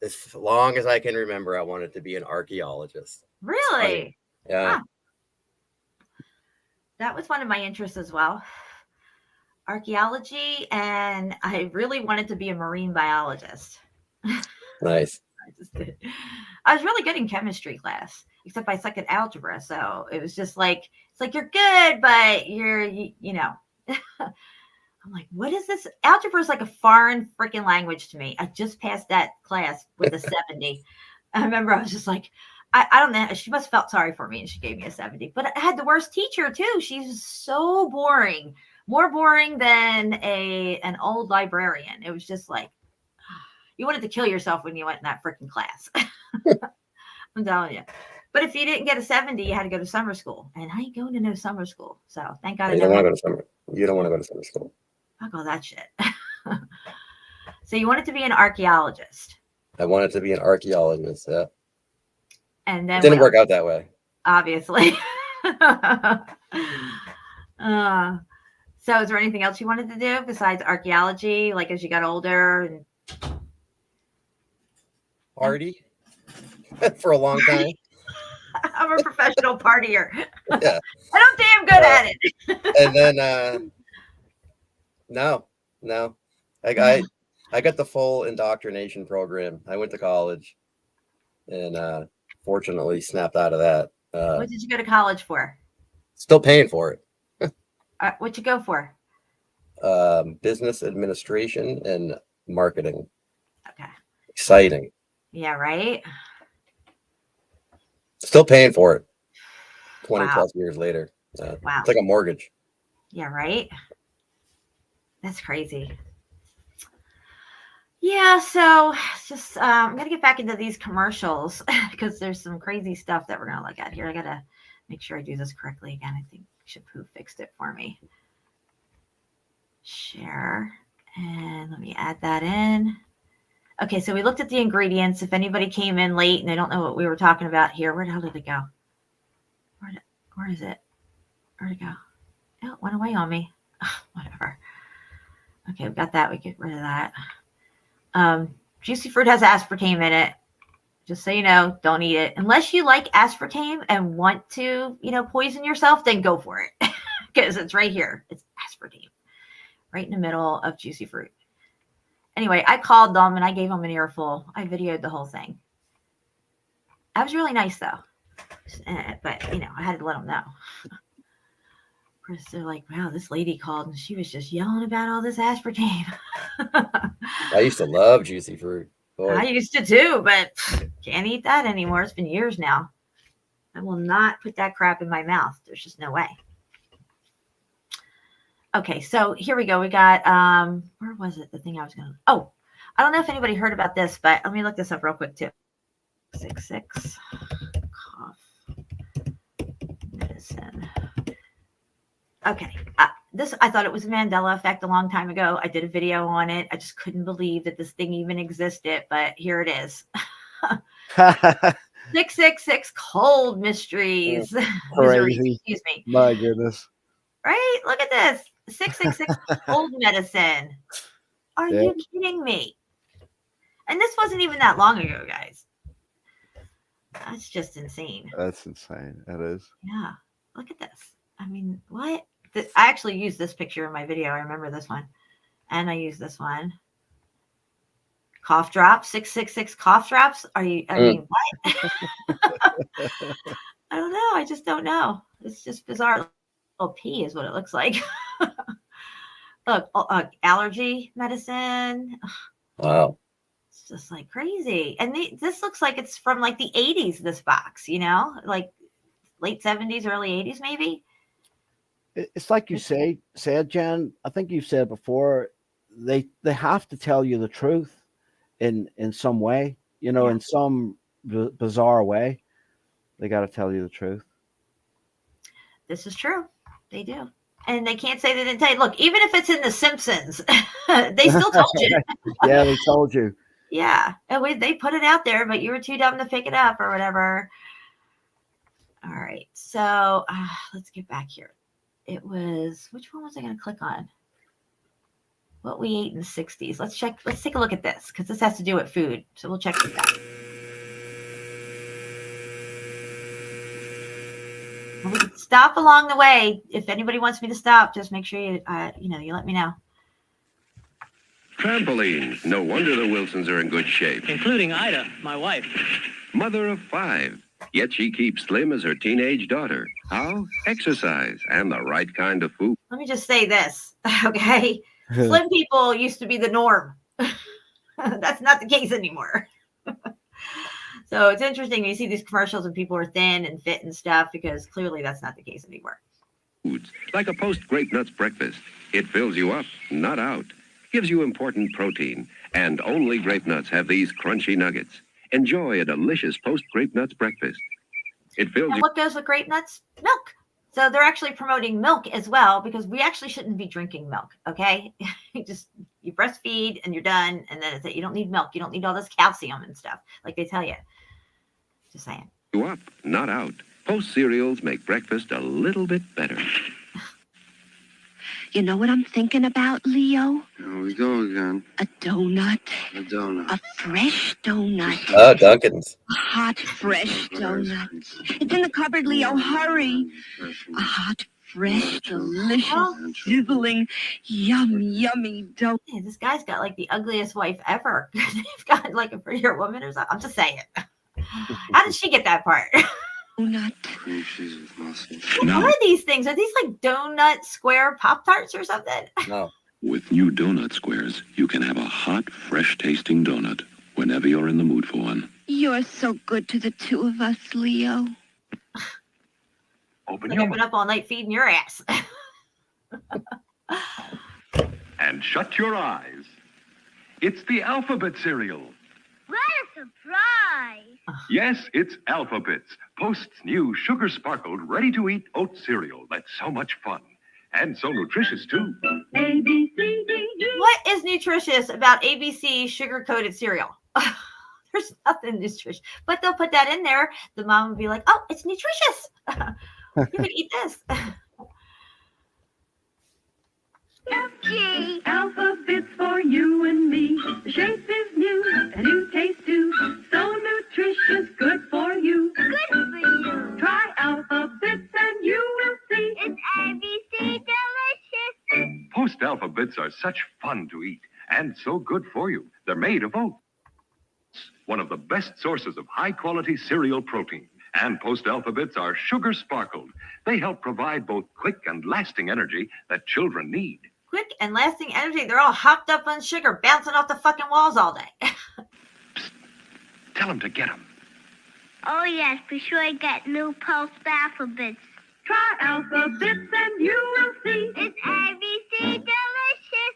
As long as I can remember, I wanted to be an archaeologist. Really? Yeah. Huh. That was one of my interests as well. Archaeology, and I really wanted to be a marine biologist. Nice. I was really good in chemistry class, except I suck at algebra. So it was just like, it's like you're good, but you know. I'm like, what is this? Algebra is like a foreign freaking language to me. I just passed that class with a 70. I remember I was just like, I don't know. She must have felt sorry for me and she gave me a 70. But I had the worst teacher too. She's so boring, more boring than an old librarian. It was just like, you wanted to kill yourself when you went in that freaking class. I'm telling you. But if you didn't get a 70, you had to go to summer school. And I ain't going to no summer school. So thank God You don't want to go to summer. You don't want to go to summer school. Fuck all that shit. So you wanted to be an archaeologist. I wanted to be an archaeologist. Yeah. And then it didn't work out that way. Obviously. So is there anything else you wanted to do besides archaeology, like as you got older? And party for a long time. I'm a professional partier. Yeah. I'm damn good at it. And then no. I got the full indoctrination program. I went to college and fortunately snapped out of that. What did you go to college for? Still paying for it. What'd you go for? Business administration and marketing. Okay. Exciting. Yeah, right? Still paying for it 20 Wow. plus years later. Wow. It's like a mortgage. Yeah, right? That's crazy. Yeah, so it's just I'm gonna get back into these commercials because there's some crazy stuff that we're gonna look at here. I gotta make sure I do this correctly again. I think Shapu fixed it for me. Share, and let me add that in. Okay, so we looked at the ingredients. If anybody came in late and they don't know what we were talking about here, where the hell did it go? Where is it? Where'd it go? Oh, it went away on me. Whatever. Okay, we got that. We get rid of that. Juicy fruit has aspartame in it. Just so you know, don't eat it. Unless you like aspartame and want to, poison yourself, then go for it. Because it's right here. It's aspartame. Right in the middle of juicy fruit. Anyway, I called them and I gave them an earful. I videoed the whole thing. That was really nice, though. But, I had to let them know. Of course, they're like, wow, this lady called and she was just yelling about all this aspartame. I used to love juicy fruit. Boy. I used to too, but can't eat that anymore. It's been years now. I will not put that crap in my mouth. There's just no way. Okay, so here we go. We got, where was it? The thing I was going to, I don't know if anybody heard about this, but let me look this up real quick too. 66 cough medicine. Okay, I thought it was a Mandela effect a long time ago. I did a video on it. I just couldn't believe that this thing even existed, but here it is. 666 cold mysteries. Crazy. Excuse me. My goodness. Right? Look at this. 666 cold medicine. Are you kidding me? And this wasn't even that long ago, guys. That's just insane. That's insane. It is. Yeah. Look at this. I mean, what? I actually used this picture in my video. I remember this one. And I used this one. Cough drops. 666 cough drops. I mean, what? I don't know. I just don't know. It's just bizarre. Little pea is what it looks like. Look, allergy medicine. Wow. It's just like crazy. And this looks like it's from like the 80s, this box, like late 70s, early 80s, maybe. It's like you said, Jen. I think you've said before. They have to tell you the truth in some way, in some bizarre way. They got to tell you the truth. This is true. They do. And they can't say they didn't tell you. Look, even if it's in The Simpsons, they still told you. Yeah, they told you. Yeah. And they put it out there, but you were too dumb to pick it up or whatever. All right. So let's get back here. It was, which one was I going to click on? What we ate in the 60s. Let's take a look at this because this has to do with food. So we'll check this out. We can stop along the way. If anybody wants me to stop, just make sure you let me know. Trampoline. No wonder the Wilsons are in good shape. Including Ida, my wife. Mother of 5. Yet she keeps slim as her teenage daughter. How? Exercise and the right kind of food. Let me just say this, okay? Slim people used to be the norm. That's not the case anymore. So it's interesting when you see these commercials and people are thin and fit and stuff because clearly that's not the case anymore. Foods, like a post-grape nuts breakfast. It fills you up, not out. Gives you important protein. And only grape nuts have these crunchy nuggets. Enjoy a delicious post-grape nuts breakfast. It fills And you... what goes with grape nuts? Milk. So they're actually promoting milk as well because we actually shouldn't be drinking milk, okay? You breastfeed and you're done, and then it's it. You don't need milk. You don't need all this calcium and stuff like they tell you. Just saying. You up, not out. Post cereals make breakfast a little bit better. You know what I'm thinking about, Leo? Here we go again. A donut. A donut. A fresh donut. Oh, Dunkin's. A hot, fresh donut. It's in the cupboard, Leo. Hurry. A hot, fresh, delicious, sizzling, yummy donut. Hey, this guy's got like the ugliest wife ever. They've got like a prettier woman or something. I'm just saying. How did she get that part? Donut. Cream cheese with mustard. What are these things? Are these like donut square Pop-Tarts or something? No. With new donut squares, you can have a hot, fresh-tasting donut whenever you're in the mood for one. You're so good to the two of us, Leo. Open Like your I've been up all night feeding your ass. and shut your eyes. It's the Alphabet cereal. What a surprise! Yes, it's Alphabets, Post's new sugar-sparkled, ready-to-eat oat cereal that's so much fun. And so nutritious, too. A, B, C, D, E. What is nutritious about ABC sugar-coated cereal? There's nothing nutritious. But they'll put that in there. The mom will be like, oh, it's nutritious. You can eat this. G. Alphabets for you and me. The shape is new, a new taste too. So nutritious, good for you. Good for you. Try Alphabets and you will see. It's ABC delicious. Post Alphabets are such fun to eat and so good for you. They're made of oats, one of the best sources of high-quality cereal protein. And Post Alphabets are sugar-sparkled. They help provide both quick and lasting energy that children need. Quick and lasting energy. They're all hopped up on sugar, bouncing off the fucking walls all day. Tell them to get them. Oh yes, be sure I get new Post Alphabets. Try Alphabets and you will see. It's ABC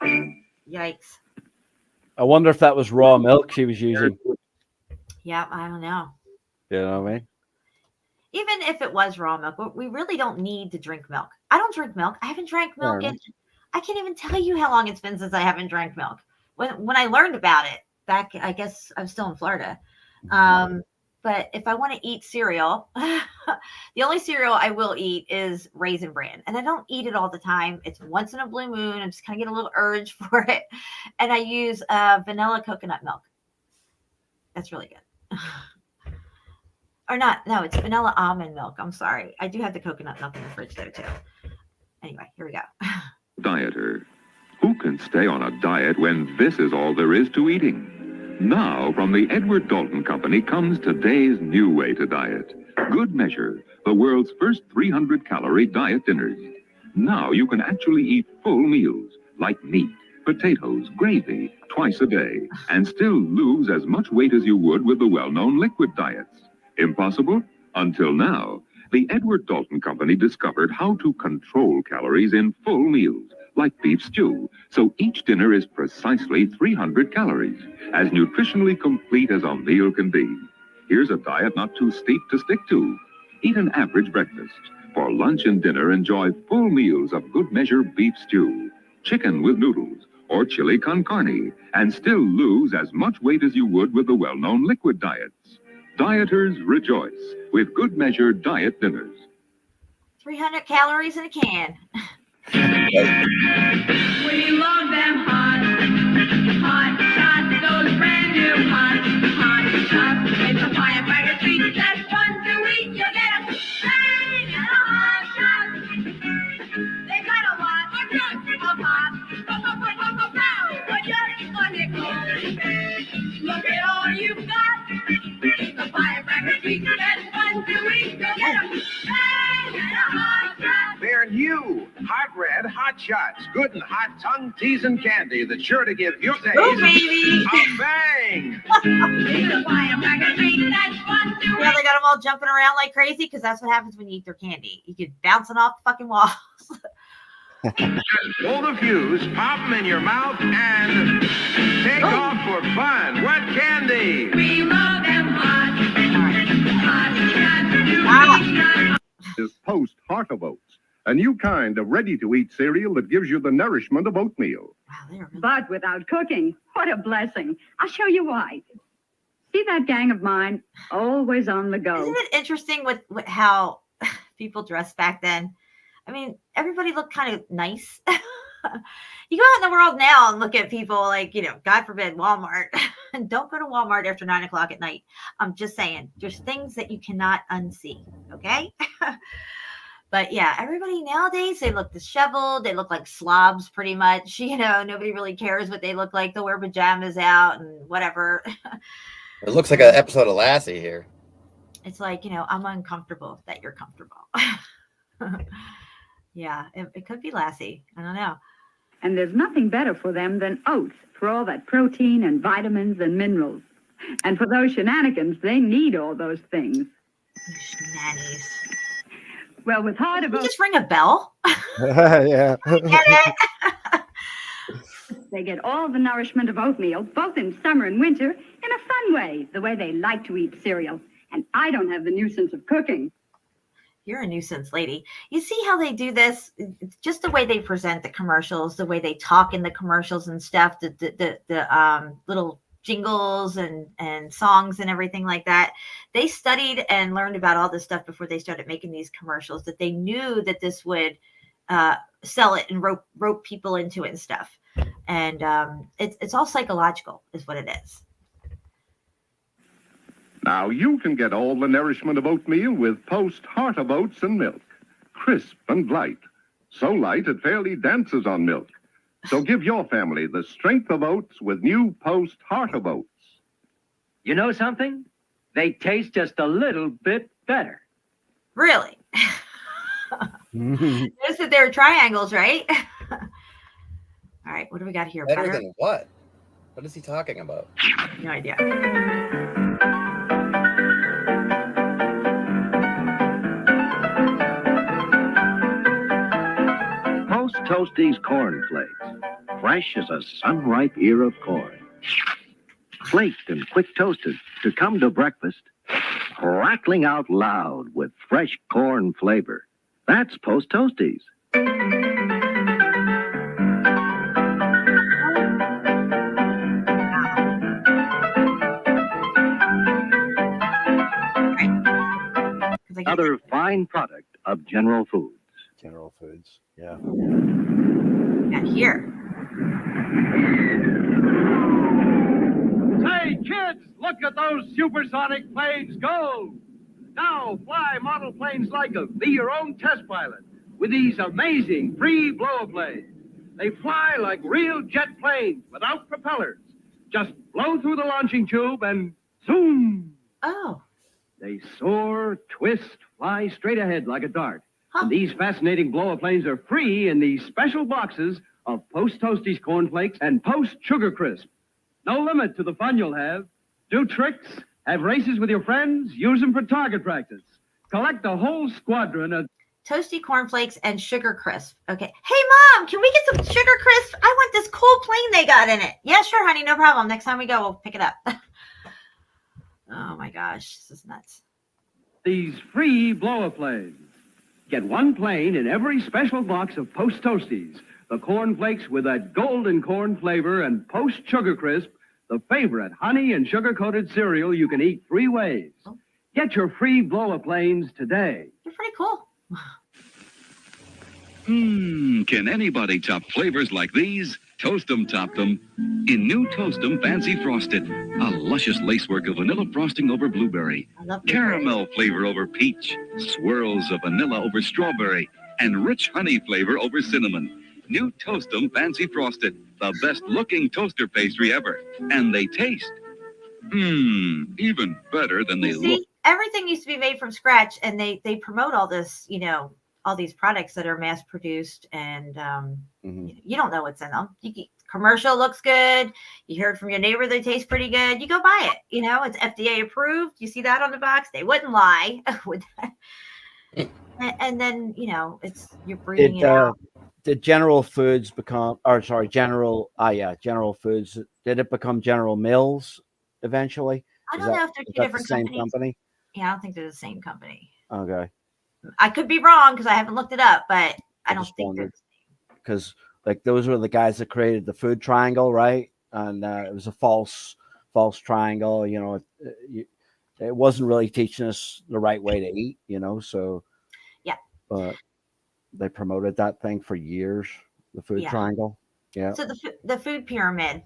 delicious. Yikes. I wonder if that was raw milk she was using. Yeah, I don't know. You know what I mean? Even if it was raw milk, we really don't need to drink milk. I don't drink milk. I haven't drank milk in, I can't even tell you how long it's been since I haven't drank milk. When I learned about it back, I guess I'm still in Florida. But if I want to eat cereal, the only cereal I will eat is Raisin Bran. And I don't eat it all the time. It's once in a blue moon. I'm just kind of get a little urge for it. And I use vanilla coconut milk. That's really good. Or not. No, it's vanilla almond milk. I'm sorry. I do have the coconut milk in the fridge there too. Anyway, here we go. Dieter. Who can stay on a diet when this is all there is to eating? Now, from the Edward Dalton Company comes today's new way to diet. Good Measure, the world's first 300-calorie diet dinners. Now you can actually eat full meals, like meat, potatoes, gravy, twice a day, and still lose as much weight as you would with the well-known liquid diets. Impossible? Until now. The Edward Dalton Company discovered how to control calories in full meals, like beef stew, so each dinner is precisely 300 calories, as nutritionally complete as a meal can be. Here's a diet not too steep to stick to. Eat an average breakfast. For lunch and dinner, enjoy full meals of Good Measure beef stew, chicken with noodles, or chili con carne, and still lose as much weight as you would with the well-known liquid diets. Dieters rejoice with Good Measure diet dinners. 300 calories in a can. We love them hot Hot Shots, good and hot tongue-teasing candy that's sure to give your days Oh, baby. a bang. Yeah, they got them all jumping around like crazy because that's what happens when you eat their candy. You get bouncing off the fucking walls. Just pull the fuse, pop them in your mouth, and take off for fun. Wet candy. We love them hot. Is Post Heart of Oats, a new kind of ready-to-eat cereal that gives you the nourishment of oatmeal. But without cooking. What a blessing. I'll show you why. See that gang of mine? Always on the go. Isn't it interesting with how people dressed back then? I mean, everybody looked kind of nice. You go out in the world now and look at people like, God forbid, Walmart. And don't go to Walmart after 9 o'clock at night. I'm just saying, there's things that you cannot unsee. Okay. But yeah, everybody nowadays, they look disheveled. They look like slobs pretty much. Nobody really cares what they look like. They'll wear pajamas out and whatever. It looks like an episode of Lassie here. It's like, I'm uncomfortable that you're comfortable. Yeah, it could be Lassie. I don't know. And there's nothing better for them than oats for all that protein and vitamins and minerals. And for those shenanigans, they need all those things. Shenanigans. Well, with Heart of Oats, just ring a bell. Yeah. they get all the nourishment of oatmeal, both in summer and winter, in a fun way, the way they like to eat cereal. And I don't have the nuisance of cooking. You're a nuisance, lady. You see how they do this? It's just the way they present the commercials, the way they talk in the commercials and stuff, the little jingles and songs and everything like that. They studied and learned about all this stuff before they started making these commercials, that they knew that this would sell it and rope people into it and stuff. And it's all psychological is what it is. Now you can get all the nourishment of oatmeal with Post Heart of Oats and milk. Crisp and light. So light it fairly dances on milk. So give your family the strength of oats with new Post Heart of Oats. You know something? They taste just a little bit better. Really? Notice that they're triangles, right? All right, what do we got here? Better than what? What is he talking about? No idea. Post Toasties Corn Flakes. Fresh as a sun-ripe ear of corn. Flaked and quick toasted to come to breakfast. Crackling out loud with fresh corn flavor. That's Post Toasties. Another fine product of General Foods. General Foods, yeah. And here. Hey, kids, look at those supersonic planes go! Now fly model planes like them. Be your own test pilot with these amazing free blow-planes. They fly like real jet planes without propellers. Just blow through the launching tube and zoom! Oh. They soar, twist, fly straight ahead like a dart. And these fascinating blow-planes are free in these special boxes of Post Toasties Cornflakes and Post Sugar Crisp. No limit to the fun you'll have. Do tricks, have races with your friends, use them for target practice. Collect a whole squadron of Toasty cornflakes and sugar crisp. Okay. Hey, Mom, can we get some sugar crisp? I want this cool plane they got in it. Yeah, sure, honey. No problem. Next time we go, we'll pick it up. Oh, my gosh. This is nuts. these free blow-planes. Get one plane in every special box of Post Toasties. The cornflakes with that golden corn flavor and Post Sugar Crisp, the favorite honey and sugar-coated cereal you can eat 3 ways. Get your free blow-planes today. They're pretty cool. Can anybody top flavors like these? Toast 'em, topped 'em. In new Toast 'em Fancy Frosted. A luscious lacework of vanilla frosting over blueberry. Caramel flavor over peach. Swirls of vanilla over strawberry. And rich honey flavor over cinnamon. New Toast 'em Fancy Frosted. The best looking toaster pastry ever. And they taste, even better than they look. Everything used to be made from scratch, and they promote all this, products that are mass produced, and you don't know what's in them. Commercial looks good. You heard from your neighbor they taste pretty good. You go buy it. It's FDA approved. You see that on the box. They wouldn't lie with that. And then you're breathing it out. Did General Foods become, or sorry, General Foods? Did it become General Mills eventually? I don't know if they're two different same companies. company. Yeah, I don't think they're the same company. Okay. I could be wrong because I haven't looked it up, but I don't think they're. Because like those were the guys that created the food triangle, right? And it was a false triangle. It wasn't really teaching us the right way to eat. So yeah. But they promoted that thing for years. The food triangle. Yeah. So the food pyramid.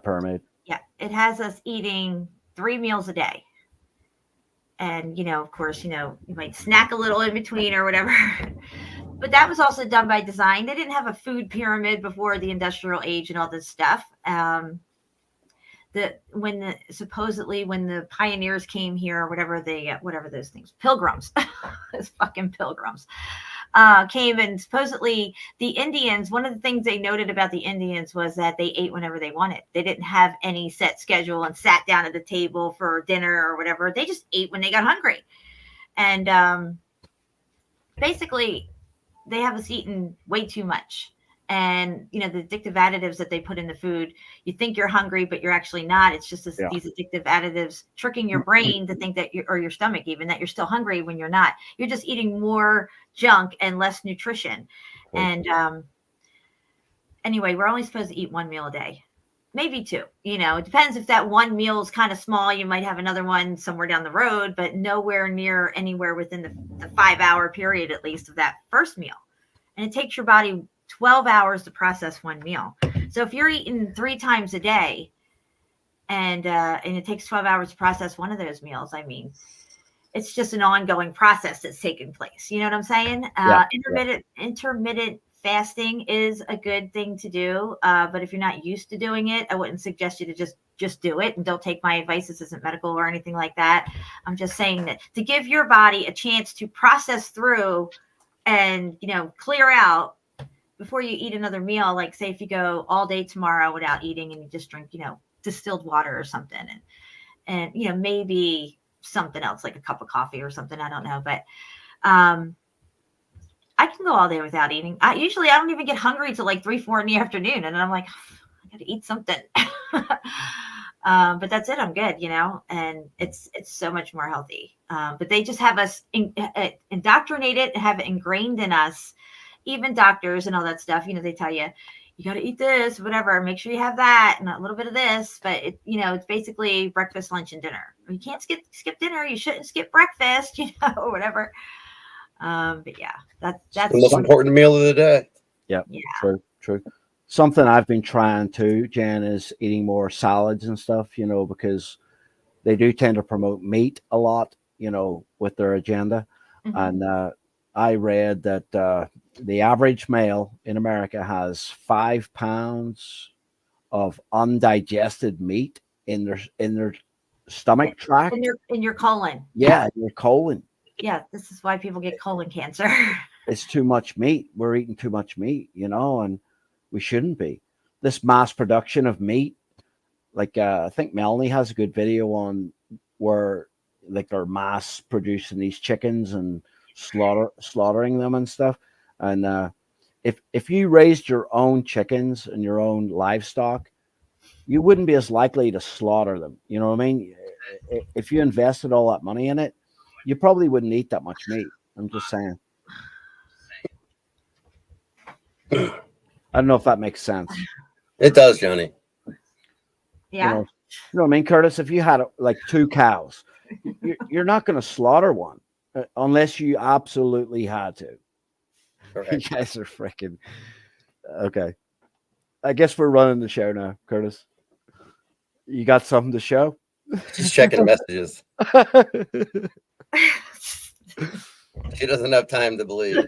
Pyramid. Yeah, it has us eating 3 meals a day. And, of course, you might snack a little in between or whatever. But that was also done by design. They didn't have a food pyramid before the industrial age and all this stuff. Supposedly when the pioneers came here, or whatever those things, pilgrims, those fucking pilgrims, came, and supposedly the Indians, one of the things they noted about the Indians was that they ate whenever they wanted. They didn't have any set schedule and sat down at the table for dinner or whatever. They just ate when they got hungry. And basically they have us eating way too much. And, the addictive additives that they put in the food, you think you're hungry, but you're actually not. It's just these addictive additives tricking your brain to think that or your stomach even, that you're still hungry when you're not. You're just eating more junk and less nutrition. And anyway, we're only supposed to eat 1 meal a day, maybe 2. It depends if that one meal is kind of small. You might have another one somewhere down the road, but nowhere near anywhere within the 5-hour period, at least, of that first meal. And it takes your body 12 hours to process 1 meal. So if you're eating 3 times a day and it takes 12 hours to process one of those meals, I mean, it's just an ongoing process that's taking place. You know what I'm saying? Intermittent fasting is a good thing to do. But if you're not used to doing it, I wouldn't suggest you to just do it. And don't take my advice. This isn't medical or anything like that. I'm just saying that to give your body a chance to process through and, clear out before you eat another meal. Like, say if you go all day tomorrow without eating and you just drink, distilled water or something, and maybe something else like a cup of coffee or something. I don't know, but I can go all day without eating. I don't even get hungry till like 3-4 in the afternoon, and I'm like, I gotta eat something. But that's it. I'm good, and it's so much more healthy. But they just have us indoctrinated, have it ingrained in us. Even doctors and all that stuff, they tell you, you got to eat this, whatever. Make sure you have that and a little bit of this. But it's basically breakfast, lunch, and dinner. You can't skip dinner. You shouldn't skip breakfast, or whatever. But yeah, that's the most important meal of the day. Yeah. True. Something I've been trying to, Jan, is eating more salads and stuff. Because they do tend to promote meat a lot, with their agenda. Mm-hmm. And I read that the average male in America has 5 pounds of undigested meat in their stomach tract. In your colon. Yeah, in your colon. Yeah, this is why people get colon cancer. It's too much meat. We're eating too much meat, and we shouldn't be. This mass production of meat, like I think Melanie has a good video on where like they're mass producing these chickens and slaughtering them and stuff. And if you raised your own chickens and your own livestock, you wouldn't be as likely to slaughter them. You know what I mean? If you invested all that money in it, you probably wouldn't eat that much meat. I'm just saying. I don't know if that makes sense. It does, Johnny. Yeah. You know what I mean, Curtis? If you had like 2 cows, you're not going to slaughter one unless you absolutely had to. Correct. You guys are freaking okay. I guess we're running the show now, Curtis. You got something to show? Just checking messages. She doesn't have time to believe.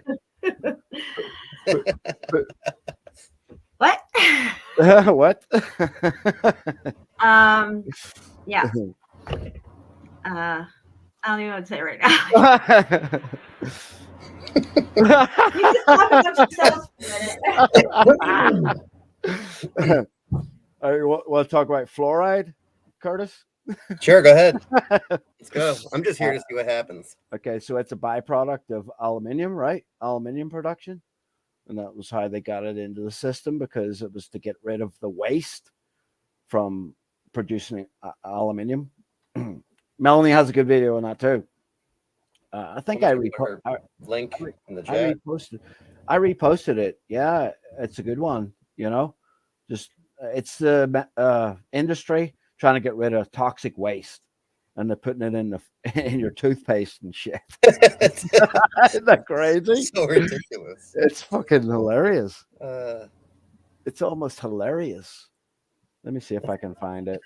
What? What? Yeah. I don't even know what to say right now. You can talk about yourselves for a minute. All right, want to talk about fluoride, Curtis? Sure, go ahead. Let's go. I'm just here to see what happens. Okay, so it's a byproduct of aluminium, right? Aluminium production. And that was how they got it into the system, because it was to get rid of the waste from producing aluminium. Melanie has a good video on that too. I think link in the chat. I reposted it. Yeah, it's a good one. Just it's the industry trying to get rid of toxic waste, and they're putting it in your toothpaste and shit. Isn't that crazy? So ridiculous. It's fucking hilarious. It's almost hilarious. Let me see if I can find it.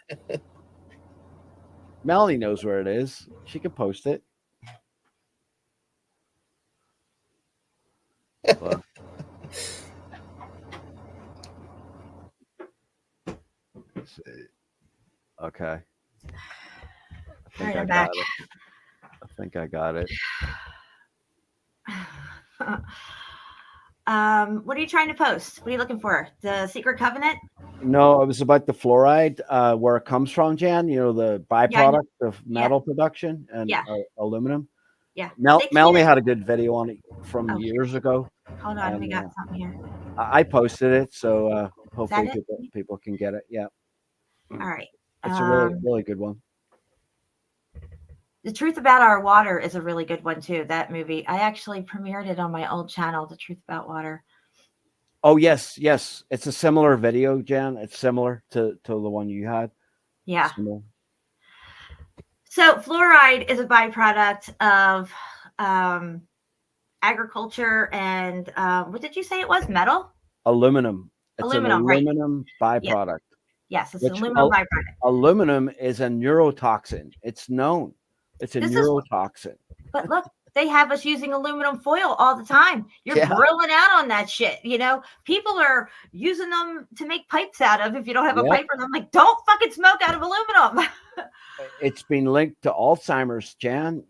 Melanie knows where it is. She can post it. Well. Let's see. Okay. I think I got it. I think I got it. What are you trying to post? What are you looking for? The Secret Covenant? No, it was about the fluoride, where it comes from, Jan. The byproduct of metal production and aluminum. Yeah. Melanie had a good video on it from years ago. Hold on, we got something here. I posted it, so hopefully people can get it. Yeah. All right. It's a really good one. The Truth About Our Water is a really good one too. That movie. I actually premiered it on my old channel, The Truth About Water. Oh yes. It's a similar video, Jan. It's similar to the one you had. Yeah. Similar. So fluoride is a byproduct of agriculture and what did you say it was? Metal? Aluminum. It's aluminum, an aluminum byproduct. Yes, it's an aluminum byproduct. Aluminum is a neurotoxin. It's known. It's a neurotoxin. But look, they have us using aluminum foil all the time. You're grilling out on that shit. People are using them to make pipes out of. If you don't have a pipe, and I'm like, don't fucking smoke out of aluminum. It's been linked to Alzheimer's, Jan.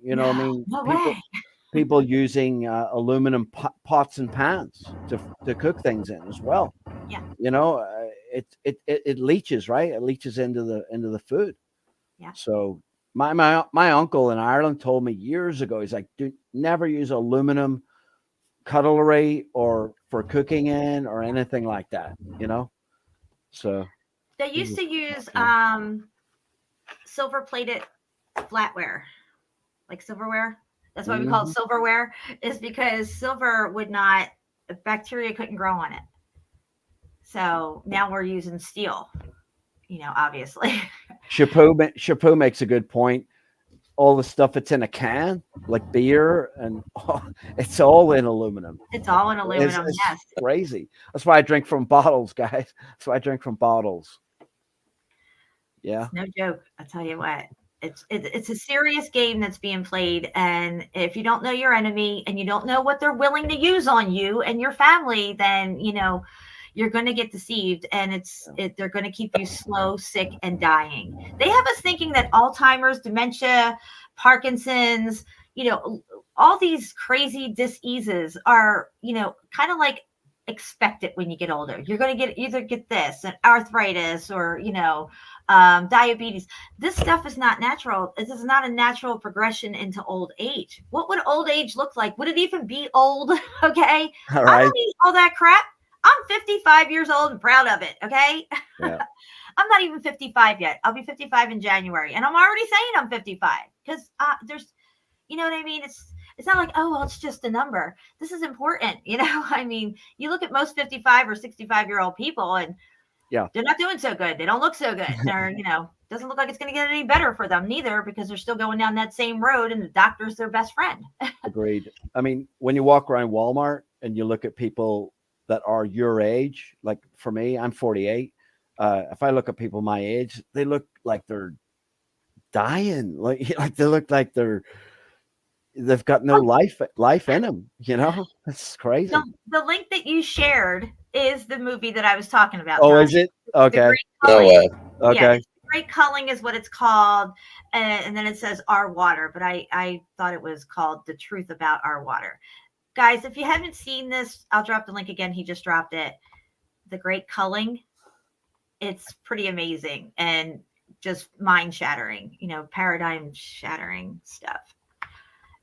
People using aluminum pots and pans to cook things in as well. Yeah. It leaches, right? It leaches into the food. Yeah. So my uncle in Ireland told me years ago, he's like, "Do never use aluminum cutlery or for cooking in or anything like that." So they used to use silver plated flatware, like silverware. That's why we call it silverware, is because silver bacteria couldn't grow on it. So now we're using steel, obviously. Chapeau makes a good point. All the stuff that's in a can, like beer, and it's all in aluminum. It's all in aluminum, yes. Crazy. That's why I drink from bottles, guys. That's why I drink from bottles. Yeah. It's no joke. I'll tell you what. It's a serious game that's being played, and if you don't know your enemy and you don't know what they're willing to use on you and your family, then you're going to get deceived, and they're going to keep you slow, sick, and dying. They have us thinking that Alzheimer's, dementia, Parkinson's, all these crazy diseases are kind of like expected when you get older. You're going to either get this, an arthritis, or diabetes. This stuff is not natural. This is not a natural progression into old age. What would old age look like? Would it even be old? Okay. All right. I don't eat all that crap. I'm 55 years old and proud of it. Okay. Yeah. I'm not even 55 yet. I'll be 55 in January. And I'm already saying I'm 55 because there's, what I mean? It's not like, oh, well, it's just a number. This is important. I mean, you look at most 55 or 65-year-old people and they're not doing so good. They don't look so good. They're, doesn't look like it's going to get any better for them neither, because they're still going down that same road and the doctor's their best friend. Agreed. I mean, when you walk around Walmart and you look at people that are your age, like for me, I'm 48. If I look at people my age, they look like they're dying. Like they look like they've got no life in them. It's crazy. The link that you shared is the movie that I was talking about. Oh, is it? Okay. No way. Okay. Yeah, Great Culling is what it's called, and then it says Our Water, but I thought it was called The Truth About Our Water. guys, if you haven't seen this, I'll drop the link again. He just dropped it. The Great Culling. It's pretty amazing and just mind shattering, paradigm shattering stuff.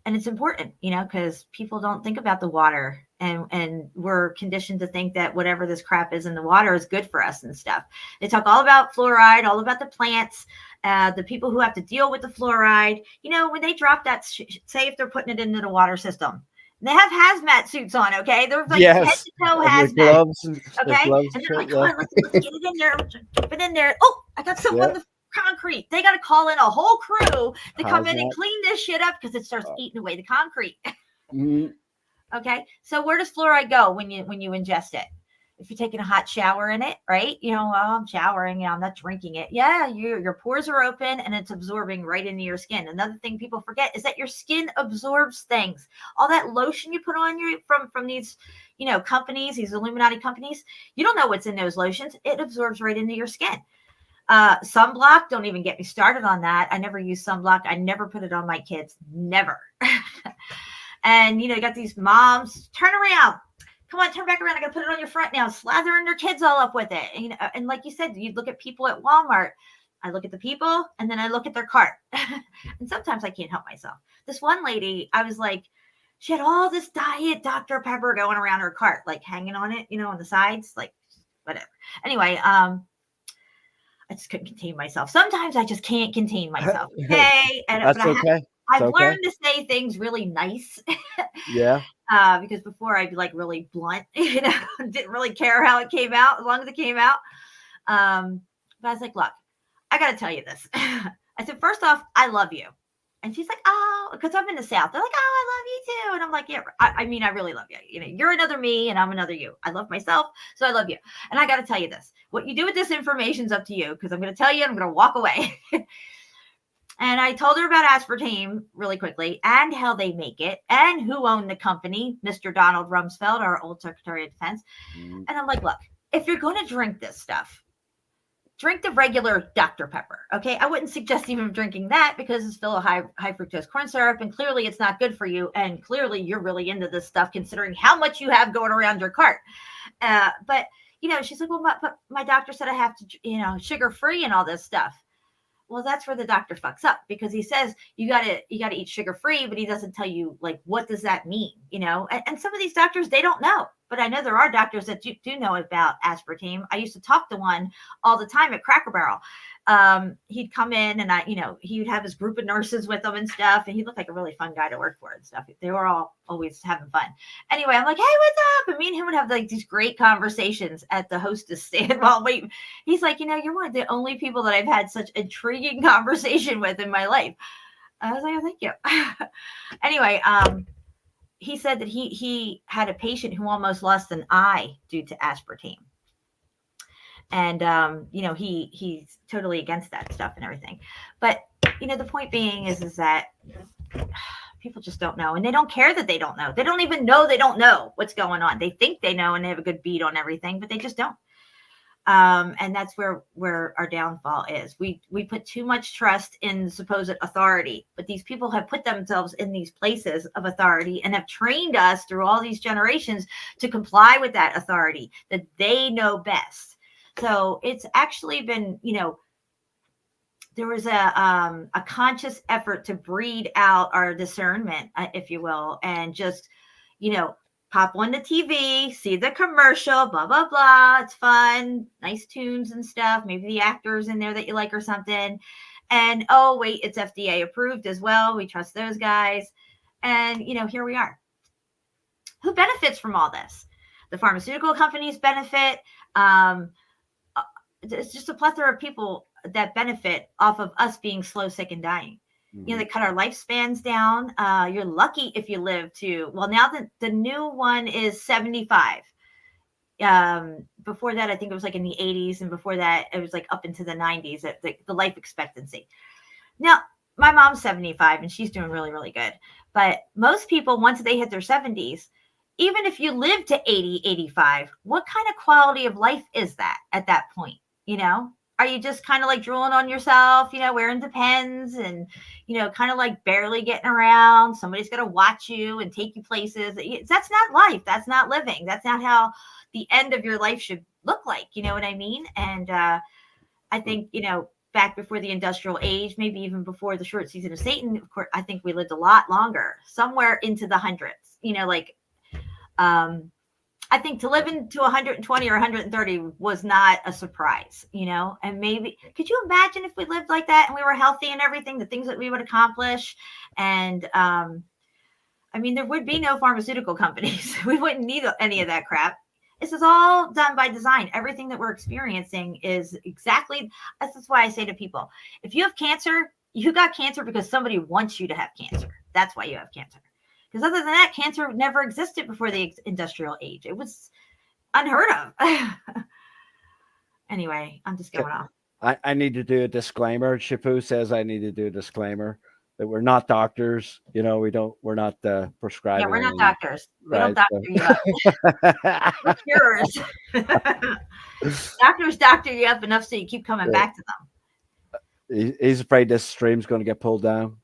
And it's important, because people don't think about the water, and we're conditioned to think that whatever this crap is in the water is good for us and stuff. They talk all about fluoride, all about the plants, the people who have to deal with the fluoride. When they drop that, say if they're putting it into the water system, they have hazmat suits on, okay? They're like head to toe hazmat. Gloves Okay? gloves And and they're shit, like, come on, let's get it in there. Drop it in there. Oh, I got someone on the concrete. They got to call in a whole crew to come in and Hazmat. clean this shit up because it starts eating away the concrete. Mhm. Okay? So where does fluoride go when you ingest it? If you're taking a hot shower in it, right? Well, I'm showering, I'm not drinking it. Yeah, your pores are open and it's absorbing right into your skin. Another thing people forget is that your skin absorbs things. All that lotion you put on you from these, companies, these Illuminati companies, you don't know what's in those lotions. It absorbs right into your skin. Sunblock, don't even get me started on that. I never use sunblock. I never put it on my kids. Never. And, you got these moms, turn around. Come on, turn back around. I got to put it on your front now. Slathering their kids all up with it. And like you said, you look at people at Walmart. I look at the people and then I look at their cart. And sometimes I can't help myself. This one lady, I was like, she had all this diet Dr. Pepper going around her cart, like hanging on it, on the sides, like whatever. Anyway, I just couldn't contain myself. Sometimes I just can't contain myself. Okay. That's okay. I've learned to say things really nice. Yeah. Because before I'd be like really blunt, didn't really care how it came out as long as it came out. But I was like, look, I got to tell you this. I said, first off, I love you. And she's like, oh, because I'm in the South. They're like, oh, I love you too. And I'm like, yeah, I mean, I really love you. You're another me and I'm another you. I love myself. So I love you. And I got to tell you this, what you do with this information is up to you, because I'm going to tell you, and I'm going to walk away. And I told her about aspartame really quickly and how they make it and who owned the company, Mr. Donald Rumsfeld, our old Secretary of Defense. And I'm like, look, if you're going to drink this stuff, drink the regular Dr. Pepper, okay? I wouldn't suggest even drinking that because it's full of high fructose corn syrup, and clearly it's not good for you, and clearly you're really into this stuff considering how much you have going around your cart. But, she's like, well, my doctor said I have to, sugar-free and all this stuff. Well, that's where the doctor fucks up, because he says you gotta eat sugar free, but he doesn't tell you like what does that mean, And some of these doctors, they don't know, but I know there are doctors that do know about aspartame. I used to talk to one all the time at Cracker Barrel. He'd come in and he would have his group of nurses with him and stuff, and he looked like a really fun guy to work for and stuff. They were all always having fun. Anyway, I'm like, hey, what's up? And me and him would have like these great conversations at the hostess stand while waiting. He's like, you're one of the only people that I've had such intriguing conversation with in my life. I was like, oh, thank you. Anyway, he said that he had a patient who almost lost an eye due to aspartame. And, he's totally against that stuff and everything. But, the point being is that people just don't know. And they don't care that they don't know. They don't even know they don't know what's going on. They think they know and they have a good beat on everything, but they just don't. And that's where our downfall is. We put too much trust in supposed authority, but these people have put themselves in these places of authority and have trained us through all these generations to comply with that authority, that they know best. So it's actually been, there was a conscious effort to breed out our discernment, if you will, and just, pop on the TV, see the commercial, blah, blah, blah. It's fun, nice tunes and stuff. Maybe the actors in there that you like or something. And, oh, wait, it's FDA approved as well. We trust those guys. And, here we are. Who benefits from all this? The pharmaceutical companies benefit. It's just a plethora of people that benefit off of us being slow, sick, and dying. They cut our lifespans down. You're lucky if you live to, well, now the new one is 75. Before that, I think it was like in the 80s. And before that, it was like up into the 90s, the life expectancy. Now, my mom's 75 and she's doing really, really good. But most people, once they hit their 70s, even if you live to 80, 85, what kind of quality of life is that at that point? Are you just kind of like drooling on yourself, wearing Depends and, kind of like barely getting around? Somebody's going to watch you and take you places. That's not life. That's not living. That's not how the end of your life should look like. You know what I mean? And I think, back before the industrial age, maybe even before the short season of Satan, of course, I think we lived a lot longer, somewhere into the hundreds, I think to live into 120 or 130 was not a surprise, and maybe, could you imagine if we lived like that and we were healthy and everything, the things that we would accomplish? And, there would be no pharmaceutical companies. We wouldn't need any of that crap. This is all done by design. Everything that we're experiencing is exactly, that's why I say to people, if you have cancer, you got cancer because somebody wants you to have cancer. That's why you have cancer. Because other than that, cancer never existed before the industrial age. It was unheard of. Anyway, I'm just going off. I need to do a disclaimer. Shipu says I need to do a disclaimer that we're not doctors. We're not prescribing. Yeah, we're not doctors. We don't doctor you up. We're curers. Doctors doctor you up enough so you keep coming back to them. He's afraid this stream's going to get pulled down.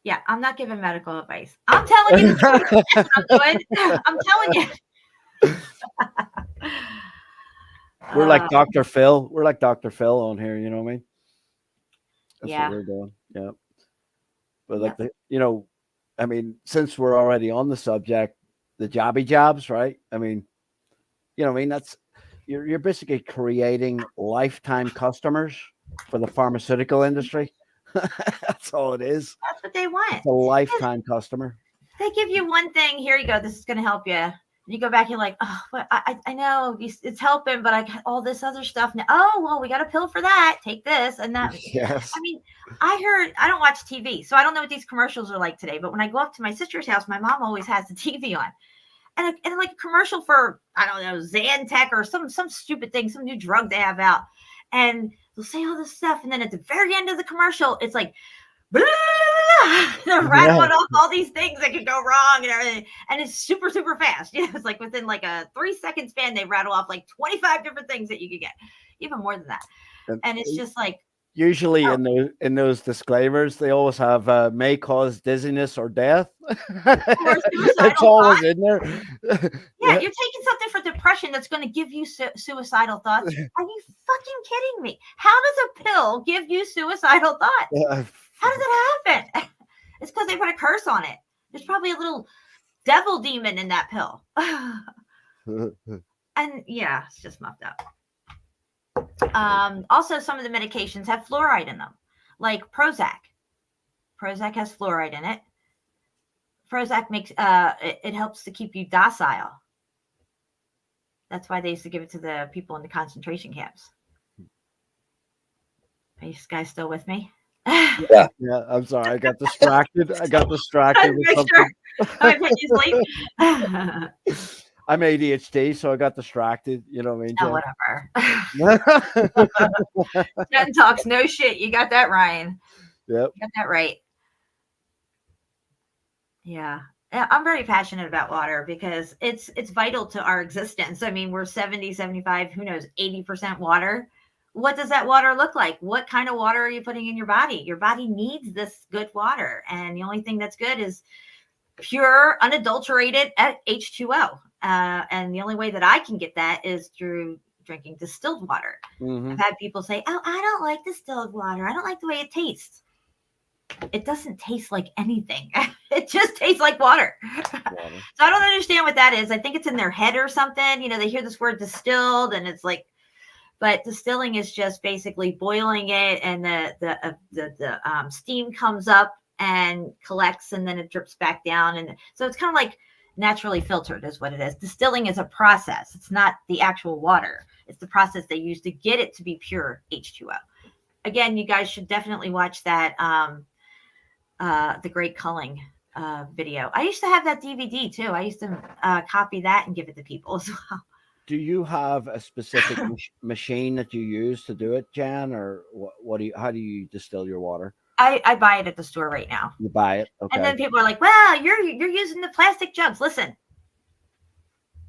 Yeah, I'm not giving medical advice. I'm telling you the truth. That's what I'm doing. I'm telling you. We're like Dr. Phil. We're like Dr. Phil on here. You know what I mean? That's what we're doing. Yeah. But like since we're already on the subject, the jobby jobs, right? That's you're basically creating lifetime customers for the pharmaceutical industry. That's all it is. That's what they want. It's a lifetime customer. They give you one thing. Here you go. This is going to help you. And you go back, you're like, oh, but I know it's helping, but I got all this other stuff now. Oh, well, we got a pill for that. Take this and that. Yes. I don't watch TV, so I don't know what these commercials are like today. But when I go up to my sister's house, my mom always has the TV on. And like a commercial for, I don't know, Zantac or some stupid thing, some new drug they have out. And they'll say all this stuff. And then at the very end of the commercial, it's like, they're rattling off all these things that could go wrong and everything, and it's super fast. It's like within like a 3-second span they rattle off like 25 different things that you could get, even more than that. And it's just like, usually in those disclaimers they always have may cause dizziness or death. It's always in there. Yeah, you're taking something for depression that's going to give you suicidal thoughts. Are you fucking kidding me? How does a pill give you suicidal thoughts? How does it happen? It's because they put a curse on it. There's probably a little devil demon in that pill. And yeah, it's just mucked up. Also, some of the medications have fluoride in them, like Prozac. Prozac has fluoride in it. Prozac makes it helps to keep you docile. That's why they used to give it to the people in the concentration camps. Are you guys still with me? Yeah. I'm sorry. I got distracted. With something. Sure. I put you sleep. I'm ADHD, so I got distracted. You know what I mean? Whatever. Jen talks no shit. You got that, Ryan. Yep. You got that right. Yeah. I'm very passionate about water because it's vital to our existence. We're 70, 75, who knows, 80% water. What does that water look like? What kind of water are you putting in your body? Your body needs this good water. And the only thing that's good is pure, unadulterated H2O. And the only way that I can get that is through drinking distilled water. Mm-hmm. I've had people say, oh, I don't like distilled water. I don't like the way it tastes. It doesn't taste like anything. It just tastes like water. So I don't understand what that is. I think it's in their head or something. They hear this word distilled and it's like, but distilling is just basically boiling it, and the steam comes up and collects, and then it drips back down, and so it's kind of like naturally filtered is what it is. Distilling is a process. It's not the actual water. It's the process they use to get it to be pure H2O. Again, you guys should definitely watch that the Great Culling video. I used to have that DVD too. I used to copy that and give it to people as well. Do you have a specific machine that you use to do it, Jan, or how do you distill your water? I buy it at the store right now. You buy it, okay. And then people are like, "Well, you're using the plastic jugs." Listen,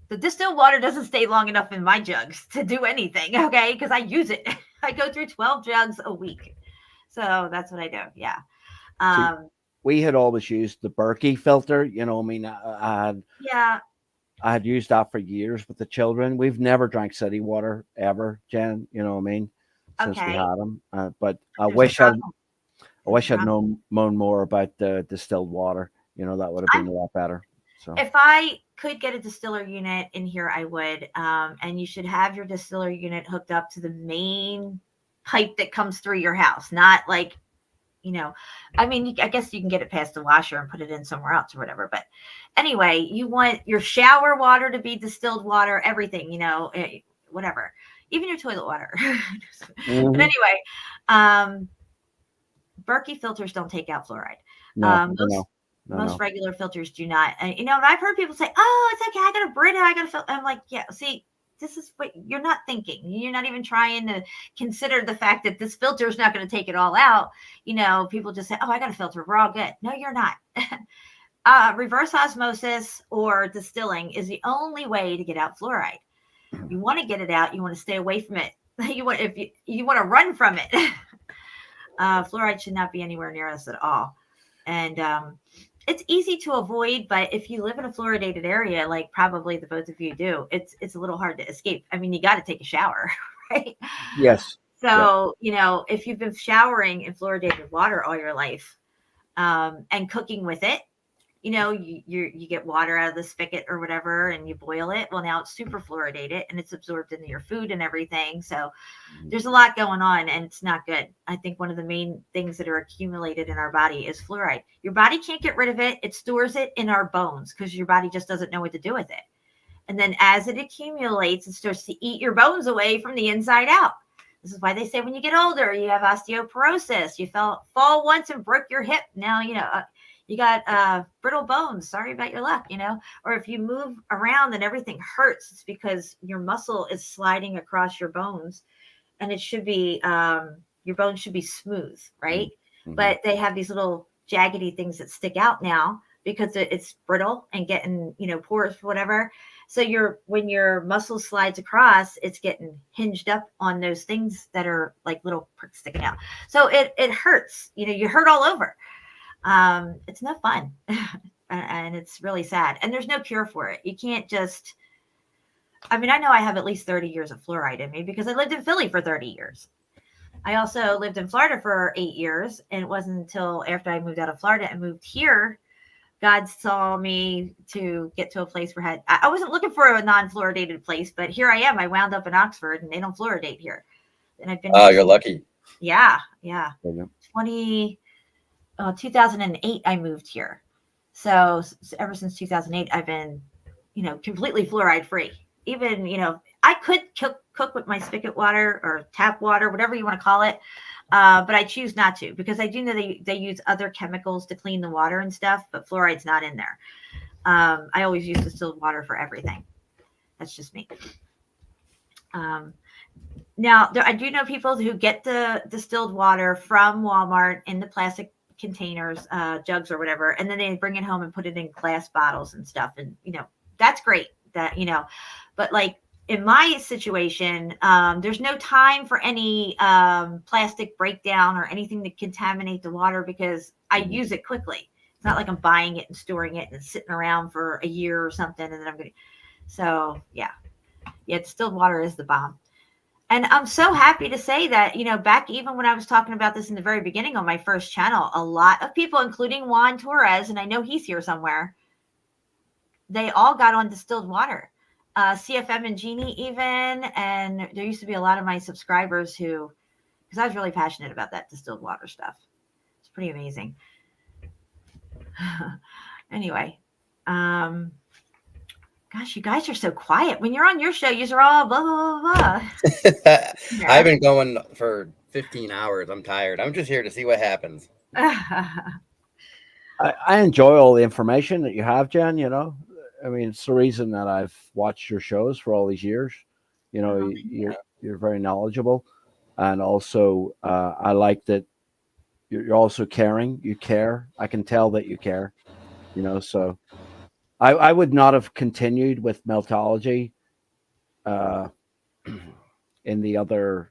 The distilled water doesn't stay long enough in my jugs to do anything, okay? Because I use it. I go through 12 jugs a week. So that's what I do. Yeah. See, we had always used the Berkey filter. I mean, Yeah. I had used that for years with the children. We've never drank city water ever, Jen. You know what I mean? Since we Okay. had them. But I There's a wish problem. I'd known more about the distilled water. That would have been a lot better. So If I could get a distiller unit in here, I would. And you should have your distiller unit hooked up to the main pipe that comes through your house, not like, I mean, I guess you can get it past the washer and put it in somewhere else or whatever. But anyway, you want your shower water to be distilled water, everything, whatever, even your toilet water. But anyway, Berkey filters don't take out fluoride. Most regular filters do not. And I've heard people say, "Oh, it's okay. I got a Brita. I got a filter." I'm like, yeah. See, this is what you're not thinking. You're not even trying to consider the fact that this filter is not going to take it all out. People just say, "Oh, I got a filter. We're all good." No, you're not. Reverse osmosis or distilling is the only way to get out fluoride. You want to get it out. You want to stay away from it. You want to run from it. Fluoride should not be anywhere near us at all. And it's easy to avoid, but if you live in a fluoridated area, like probably the both of you do, it's a little hard to escape. I mean, you got to take a shower, right? Yes. So, if you've been showering in fluoridated water all your life, and cooking with it, you get water out of the spigot or whatever, and you boil it. Well, now it's super fluoridated and it's absorbed into your food and everything. So there's a lot going on, and it's not good. I think one of the main things that are accumulated in our body is fluoride. Your body can't get rid of it. It stores it in our bones because your body just doesn't know what to do with it. And then as it accumulates, it starts to eat your bones away from the inside out. This is why they say when you get older, you have osteoporosis. You fall once and broke your hip. Now, you got brittle bones. Sorry about your luck, or if you move around and everything hurts, it's because your muscle is sliding across your bones, and it should be, your bones should be smooth, right? Mm-hmm. But they have these little jaggedy things that stick out now because it's brittle and getting, porous, whatever. So when your muscle slides across, it's getting hinged up on those things that are like little pricks sticking out. So it hurts, you hurt all over. It's no fun and it's really sad, and there's no cure for it. You can't just, I mean, I know I have at least 30 years of fluoride in me because I lived in Philly for 30 years. I also lived in Florida for 8 years, and it wasn't until after I moved out of Florida and moved here, God saw me to get to a place where I wasn't looking for a non-fluoridated place, but here I am. I wound up in Oxford, and they don't fluoridate here. And I've been. Oh, you're lucky. Yeah. 2008, I moved here. So ever since 2008, I've been, completely fluoride free. Even, I could cook with my spigot water or tap water, whatever you want to call it. But I choose not to because I do know they use other chemicals to clean the water and stuff, but fluoride's not in there. I always use distilled water for everything. That's just me. Now, I do know people who get the distilled water from Walmart in the plastic containers, jugs or whatever, and then they bring it home and put it in glass bottles and stuff. And, that's great that, but like in my situation, there's no time for any plastic breakdown or anything to contaminate the water because I use it quickly. It's not like I'm buying it and storing it and sitting around for a year or something. And then I'm going to, so yeah, distilled water is the bomb. And I'm so happy to say that, back even when I was talking about this in the very beginning on my first channel, a lot of people, including Juan Torres, and I know he's here somewhere, they all got on distilled water. CFM and Jeannie even, and there used to be a lot of my subscribers who, because I was really passionate about that distilled water stuff. It's pretty amazing. Anyway, gosh, you guys are so quiet. When you're on your show, you're all blah, blah, blah, blah. I've been going for 15 hours. I'm tired. I'm just here to see what happens. I enjoy all the information that you have, Jen. I mean, it's the reason that I've watched your shows for all these years. You're very knowledgeable, and also I like that you're also caring. You care. I can tell that you care. So I would not have continued with Meltology in the other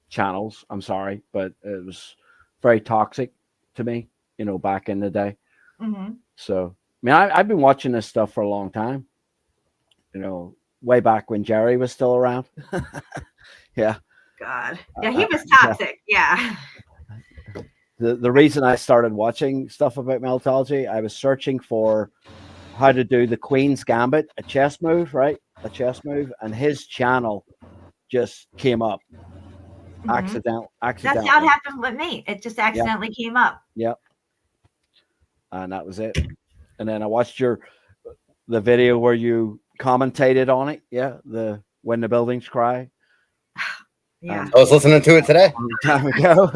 channels. I'm sorry, but it was very toxic to me, back in the day. Mm-hmm. So, I mean, I've been watching this stuff for a long time, way back when Jerry was still around. Yeah. God. Yeah, he was toxic. Yeah. The reason I started watching stuff about Meltology, I was searching for how to do the Queen's Gambit, a chess move, right? A chess move, and his channel just came up accidentally. That's how it happened with me. It just accidentally came up. Yep. And that was it. And then I watched the video where you commentated on it. Yeah, the When the Buildings Cry. Yeah. I was listening to it today. A long time ago.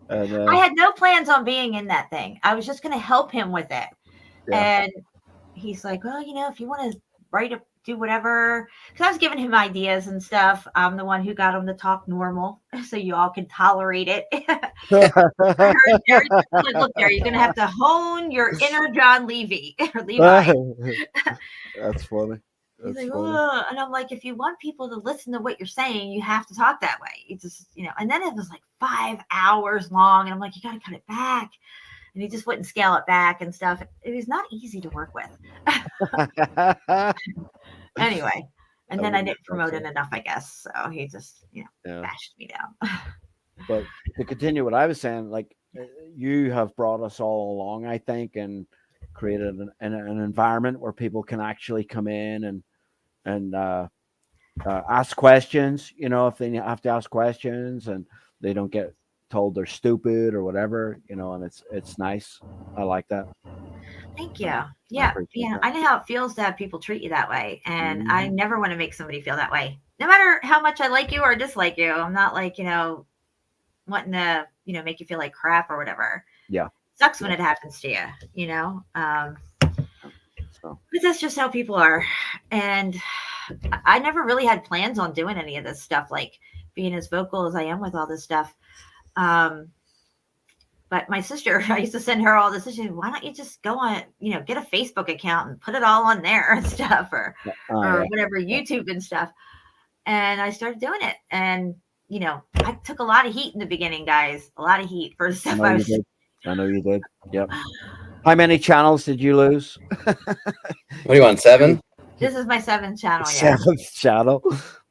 And, I had no plans on being in that thing. I was just going to help him with it. Yeah. And he's like, well, if you want to write up, do whatever. Because I was giving him ideas and stuff. I'm the one who got him to talk normal so you all can tolerate it. I heard Jerry, like, look, Jerry, you're going to have to hone your inner John Levy. Or Levi. That's funny. He's like, oh, and I'm like, if you want people to listen to what you're saying, you have to talk that way. It's just, and then it was like 5 hours long. And I'm like, you got to cut it back. And he just wouldn't scale it back and stuff. It was not easy to work with. Anyway. And then I didn't promote it enough, I guess. So he just, bashed me down. But to continue what I was saying, like, you have brought us all along, I think, and created an environment where people can actually come in and ask questions, if they have to ask questions, and they don't get told they're stupid or whatever, and it's nice. I like that. Thank you. Yeah. I know how it feels to have people treat you that way. And I never want to make somebody feel that way. No matter how much I like you or dislike you. I'm not like, wanting to, make you feel like crap or whatever. Yeah. It sucks when it happens to you, But that's just how people are. And I never really had plans on doing any of this stuff, like being as vocal as I am with all this stuff. But my sister, I used to send her all this. She said, why don't you just go on, get a Facebook account and put it all on there and stuff, or whatever, YouTube and stuff. And I started doing it. And, I took a lot of heat in the beginning, guys. A lot of heat for the stuff I was. I know you did. Yep. How many channels did you lose? What are you on, 7? This is my 7th channel. Yeah. 7th channel.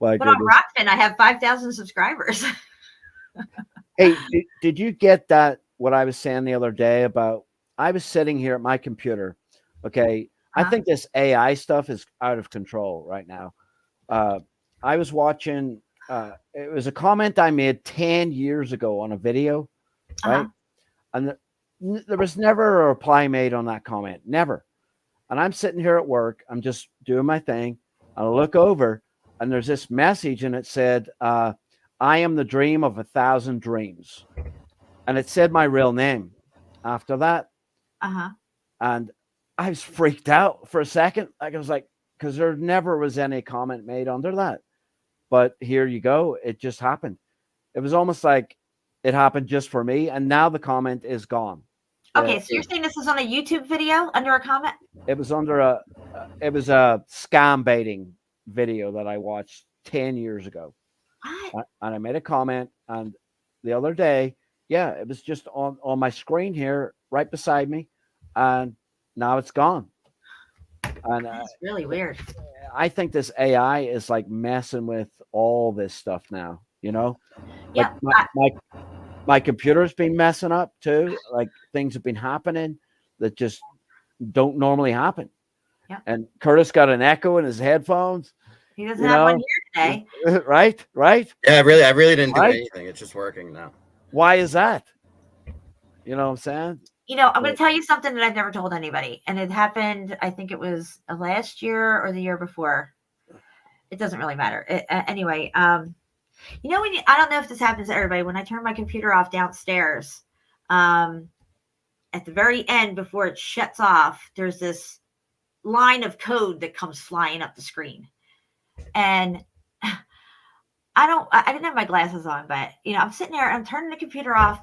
But on Rockfin, I have 5,000 subscribers. Hey, did you get that? What I was saying the other day about, I was sitting here at my computer. Okay. I think this AI stuff is out of control right now. I was watching, it was a comment I made 10 years ago on a video, right? And there was never a reply made on that comment. Never. And I'm sitting here at work. I'm just doing my thing. And I look over and there's this message and it said, I am the dream of 1,000 dreams. And it said my real name after that. And I was freaked out for a second. Like, I was like, because there never was any comment made under that. But here you go. It just happened. It was almost like it happened just for me. And now the comment is gone. Okay, so you're saying this is on a YouTube video under a comment? It was under it was a scam baiting video that I watched 10 years ago. What? And I made a comment. And the other day, it was just on my screen here, right beside me, and now it's gone. And that's really weird. I think this AI is like messing with all this stuff now. Yeah. Like my computer's been messing up too. Like things have been happening that just don't normally happen. Yeah. And Curtis got an echo in his headphones. He doesn't have one here today. Right. Yeah, I really didn't do anything. It's just working now. Why is that? You know what I'm saying? I'm going to tell you something that I've never told anybody. And it happened, I think it was last year or the year before. It doesn't really matter. Anyway, I don't know if this happens to everybody. When I turn my computer off downstairs, at the very end, before it shuts off, there's this line of code that comes flying up the screen. And I didn't have my glasses on, but I'm sitting there, I'm turning the computer off,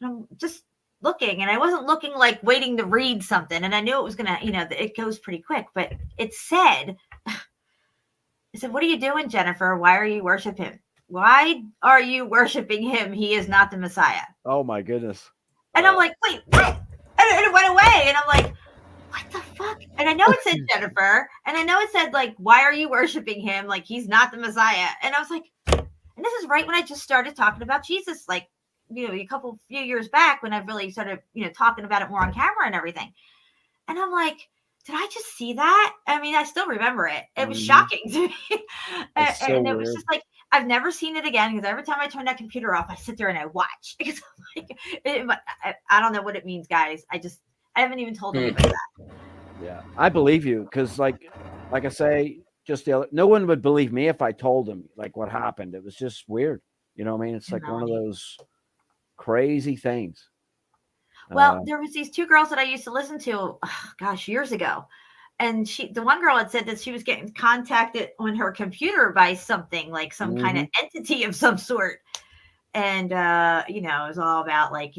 and I'm just looking, and I wasn't looking like waiting to read something, and I knew it was gonna, it goes pretty quick, but it said, I said, "What are you doing, Jennifer? Why are you worshiping him? Why are you worshiping him? He is not the Messiah." Oh my goodness. And I'm like, "Wait, what?" And it went away, and I'm like, "What the fuck?" And I know it said Jennifer, and I know it said like, "Why are you worshiping him? Like he's not the Messiah." And I was like, and this is right when I just started talking about Jesus, like, a few years back when I really started, talking about it more on camera and everything. And I'm like, did I just see that? I mean, I still remember it. It was shocking to me. And it was just like, I've never seen it again, because every time I turn that computer off, I sit there and I watch. Because I'm like, I don't know what it means, guys. I haven't even told anybody that. Yeah, I believe you, because like I say, no one would believe me if I told them like what happened. It was just weird. You know what I mean? It's like one of those crazy things. Well, there was these two girls that I used to listen to, years ago. And the one girl had said that she was getting contacted on her computer by something, like some kind of entity of some sort. And, it was all about like,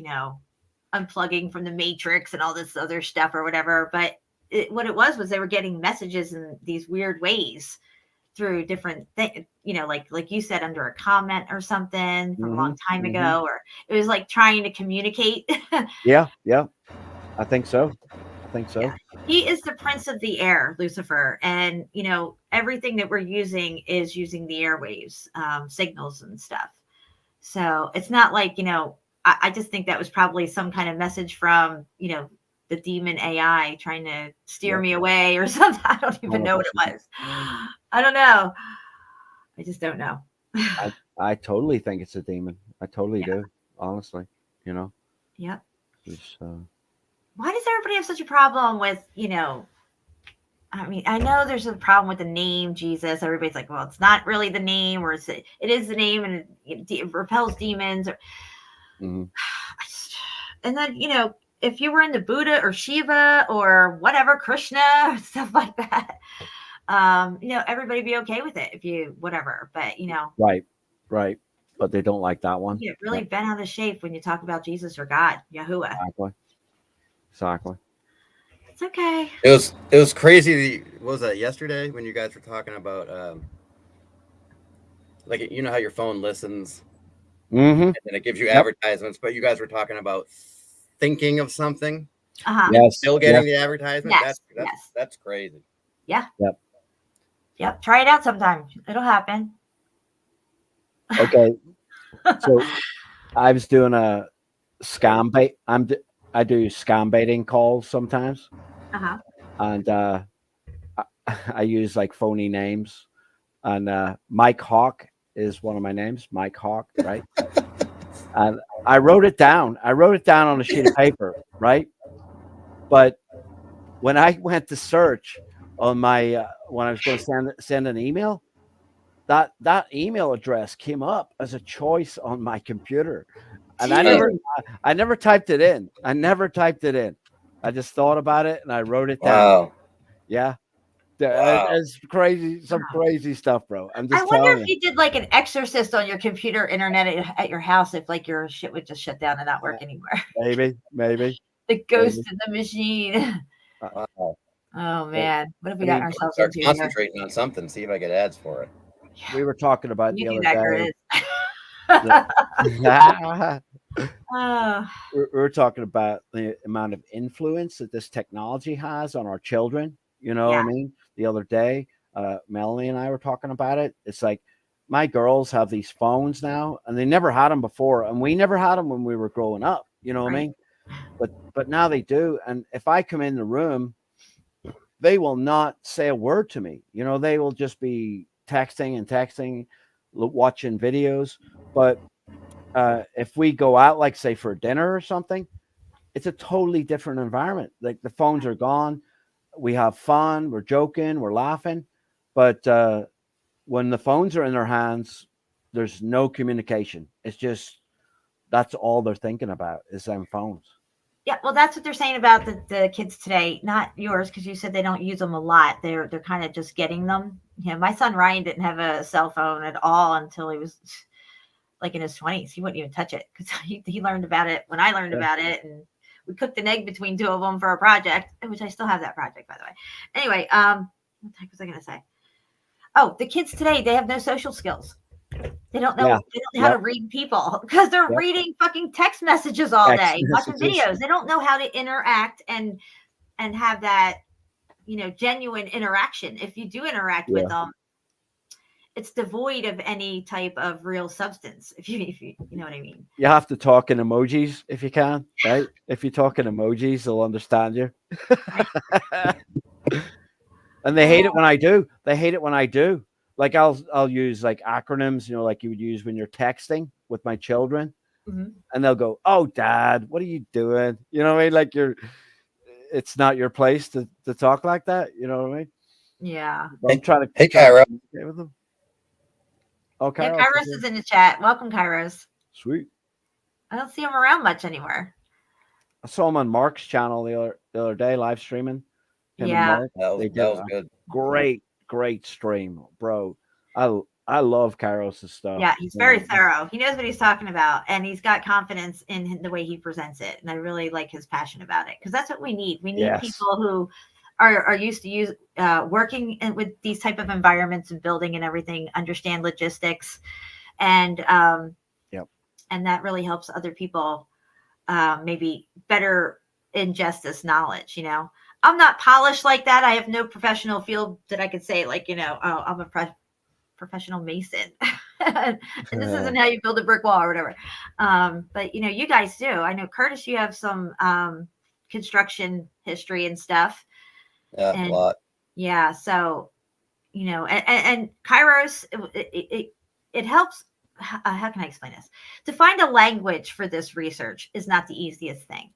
unplugging from the matrix and all this other stuff or whatever. But what it was they were getting messages in these weird ways through different things, like you said, under a comment or something from a long time ago, or it was like trying to communicate. Yeah. I think so. Yeah. He is the prince of the air, Lucifer. And, everything that we're using is using the airwaves, signals and stuff. So it's not like, I just think that was probably some kind of message from, the demon AI trying to steer me away or something. I don't even know what it was. I don't know. I just don't know. I totally think it's a demon. I totally do. Honestly, Yep. It's, why does everybody have such a problem with, I mean, I know there's a problem with the name Jesus. Everybody's like, well, it's not really the name, or it is the name, and it repels demons. And then, if you were into Buddha or Shiva or whatever, Krishna, stuff like that, everybody be okay with it if you, whatever. But, right. But they don't like that one. You get really bent out of shape when you talk about Jesus or God, Yahuwah. Exactly. It's okay. It was crazy. What was that, yesterday when you guys were talking about like, how your phone listens and then it gives you advertisements, but you guys were talking about thinking of something. Yes. Still getting the advertisement. Yes. That's crazy. Yeah. Yep. Try it out sometime. It'll happen. Okay. So I was doing a scam bait. I do scam baiting calls sometimes. And I use like phony names. And Mike Hawk is one of my names, Mike Hawk, right? And I wrote it down. On a sheet of paper, right? But when I went to search on my when I was going to send an email, that email address came up as a choice on my computer, and I never typed it in. I just thought about it and I wrote it down. Wow. Yeah. It's crazy, some crazy stuff, bro. I'm just I wonder telling if you did like an exorcist on your computer internet at your house, if like your shit would just shut down and not work anymore. Maybe. The ghost in the machine. Wow. Oh man, what have we gotten ourselves Start into concentrating on something, see if I get ads for it. We were talking about the other day. We were talking about the amount of influence that this technology has on our children. You know what I mean? The other day, Melanie and I were talking about it. It's like my girls have these phones now, and they never had them before, and we never had them when we were growing up. You know what I mean? But now they do. And if I come in the room, they will not say a word to me. They will just be texting, watching videos. But if we go out, like say for dinner or something, it's a totally different environment. Like the phones are gone. We have fun. We're joking. We're laughing. But when the phones are in their hands, there's no communication. It's just, that's all they're thinking about is them phones. Yeah, well, that's what they're saying about the kids today. Not yours, because you said they don't use them a lot. They're kind of just getting them. My son Ryan didn't have a cell phone at all until he was like in his 20s. He wouldn't even touch it because he learned about it when I learned about it, and we cooked an egg between two of them for a project, which I still have that project, by the way. Anyway, what the heck was I going to say? Oh, the kids today, they have no social skills. They don't know, they don't know how to read people because they're reading fucking text messages all day, watching videos. They don't know how to interact and have that, genuine interaction. If you do interact with them, it's devoid of any type of real substance. If you know what I mean. You have to talk in emojis if you can, right? If you talk in emojis, they'll understand you. And they hate it when I do. They hate it when I do. Like I'll use like acronyms, like you would use when you're texting with my children, and they'll go, "Oh, Dad, what are you doing?" You know what I mean? Like it's not your place to talk like that. You know what I mean? Yeah. I'm trying to. Hey, Kyra. With them. Oh, Yeah, Kairos, Kairos is in the chat. Welcome, Kairos. Sweet. I don't see him around much anymore. I saw him on Mark's channel the other day, live streaming. Him and Mark. That was good. Great stream, bro. I love Kairos' stuff. Yeah, he's very thorough. He knows what he's talking about, and he's got confidence in the way he presents it. And I really like his passion about it because that's what we need. We need people who are used to working with these type of environments and building and everything, understand logistics, and and that really helps other people maybe better ingest this knowledge. I'm not polished like that. I have no professional field that I could say like, oh, I'm a professional mason. And this isn't how you build a brick wall or whatever. But you guys do. I know, Curtis, you have some construction history and stuff. Yeah, a lot. Yeah. So, and Kairos, it helps. How can I explain this? To find a language for this research is not the easiest thing.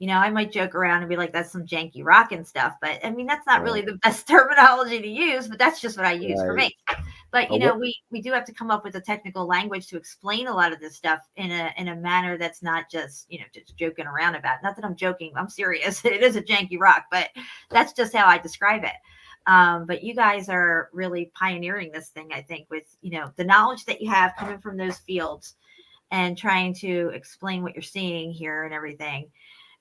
I might joke around and be like, that's some janky rock and stuff, but I mean, that's not really the best terminology to use, but that's just what I use for me. But, we do have to come up with a technical language to explain a lot of this stuff in a manner that's not just, just joking around about it. Not that I'm joking. I'm serious. It is a janky rock, but that's just how I describe it. But you guys are really pioneering this thing, I think, with, the knowledge that you have coming from those fields and trying to explain what you're seeing here and everything.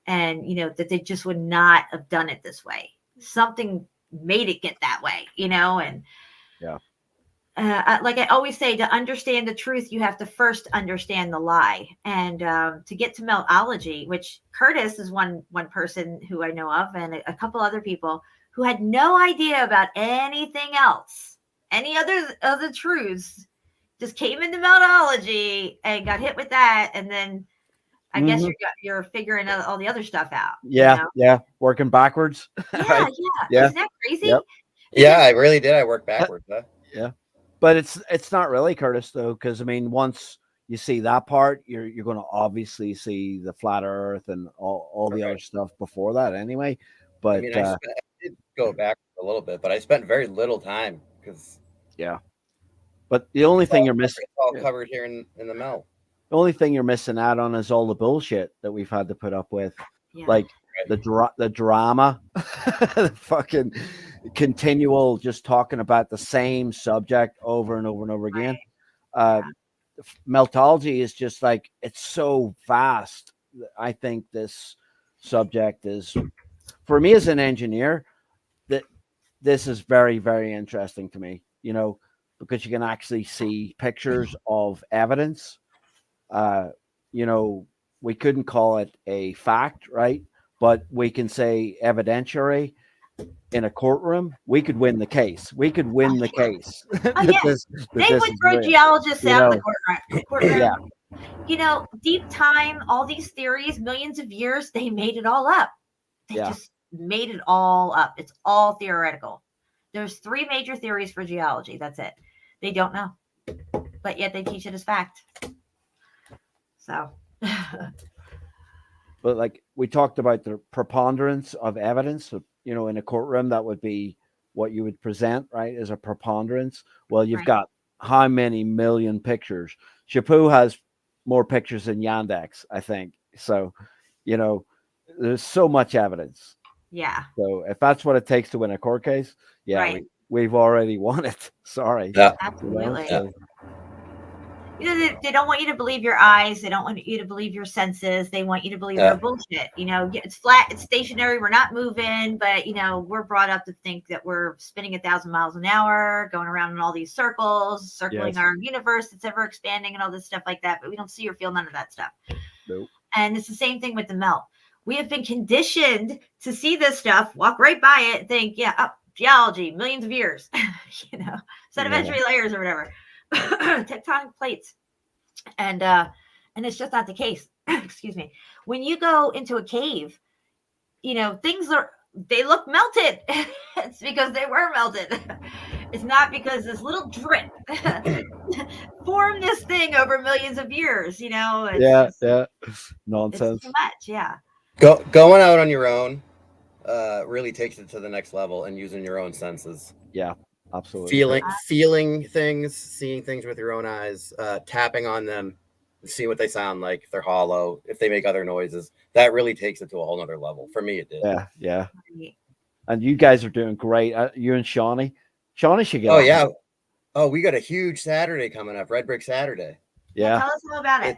And, that they just would not have done it this way. Something made it get that way, and like I always say, to understand the truth, you have to first understand the lie. And to get to Meltology, which Curtis is one person who I know of, and a couple other people who had no idea about anything else, any other truths, just came into Meltology and got hit with that. And then I guess you're figuring all the other stuff out. Yeah. Working backwards. Yeah. Isn't that crazy? Yep. Yeah, I really did. I worked backwards. Huh? Yeah. But it's not really, Curtis, though, because I mean, once you see that part, you're going to obviously see the flat Earth and all the other stuff before that, anyway. But I mean, I did go back a little bit, but I spent very little time because But the only thing you're missing, it's all covered here in the Melt. The only thing you're missing out on is all the bullshit that we've had to put up with, like the drama, the fucking continual just talking about the same subject over and over and over again. Meltology is just like, it's so vast. I think this subject is, for me as an engineer, that this is very, very interesting to me, because you can actually see pictures of evidence. We couldn't call it a fact, right? But we can say evidentiary in a courtroom. We could win the case. We could win the case. They would throw geologists out of the courtroom. Yeah. Deep time, all these theories, millions of years, they made it all up. They just made it all up. It's all theoretical. There's 3 major theories for geology. That's it. They don't know, but yet they teach it as fact. So, but like we talked about the preponderance of evidence, in a courtroom, that would be what you would present, right? As a preponderance. Well, you've got how many million pictures? Chapu has more pictures than Yandex, I think. So, there's so much evidence. Yeah. So if that's what it takes to win a court case, we've already won it. Sorry. Yeah. Absolutely. You know, they don't want you to believe your eyes. They don't want you to believe your senses. They want you to believe their bullshit. You know, it's flat, it's stationary. We're not moving, but you know, we're brought up to think that we're spinning 1,000 miles an hour, going around in all these circles, circling our universe that's ever expanding and all this stuff like that. But we don't see or feel none of that stuff. Nope. And it's the same thing with the melt. We have been conditioned to see this stuff, walk right by it, think, geology, millions of years, you know, sedimentary layers or whatever. Tectonic plates, and it's just not the case. Excuse me. When you go into a cave, you know, they look melted. It's because they were melted. It's not because this little drip formed this thing over millions of years, you know. Nonsense. It's too much. Yeah. Going out on your own really takes it to the next level, and using your own senses. Yeah, absolutely. Feeling things, seeing things with your own eyes, tapping on them, see what they sound like, if they're hollow, if they make other noises. That really takes it to a whole nother level. For me, it did. Yeah. And you guys are doing great. You and Shawnee. Shawnee should get Oh, yeah. Oh, we got a huge Saturday coming up, Red Brick Saturday. Yeah. Tell us all about it.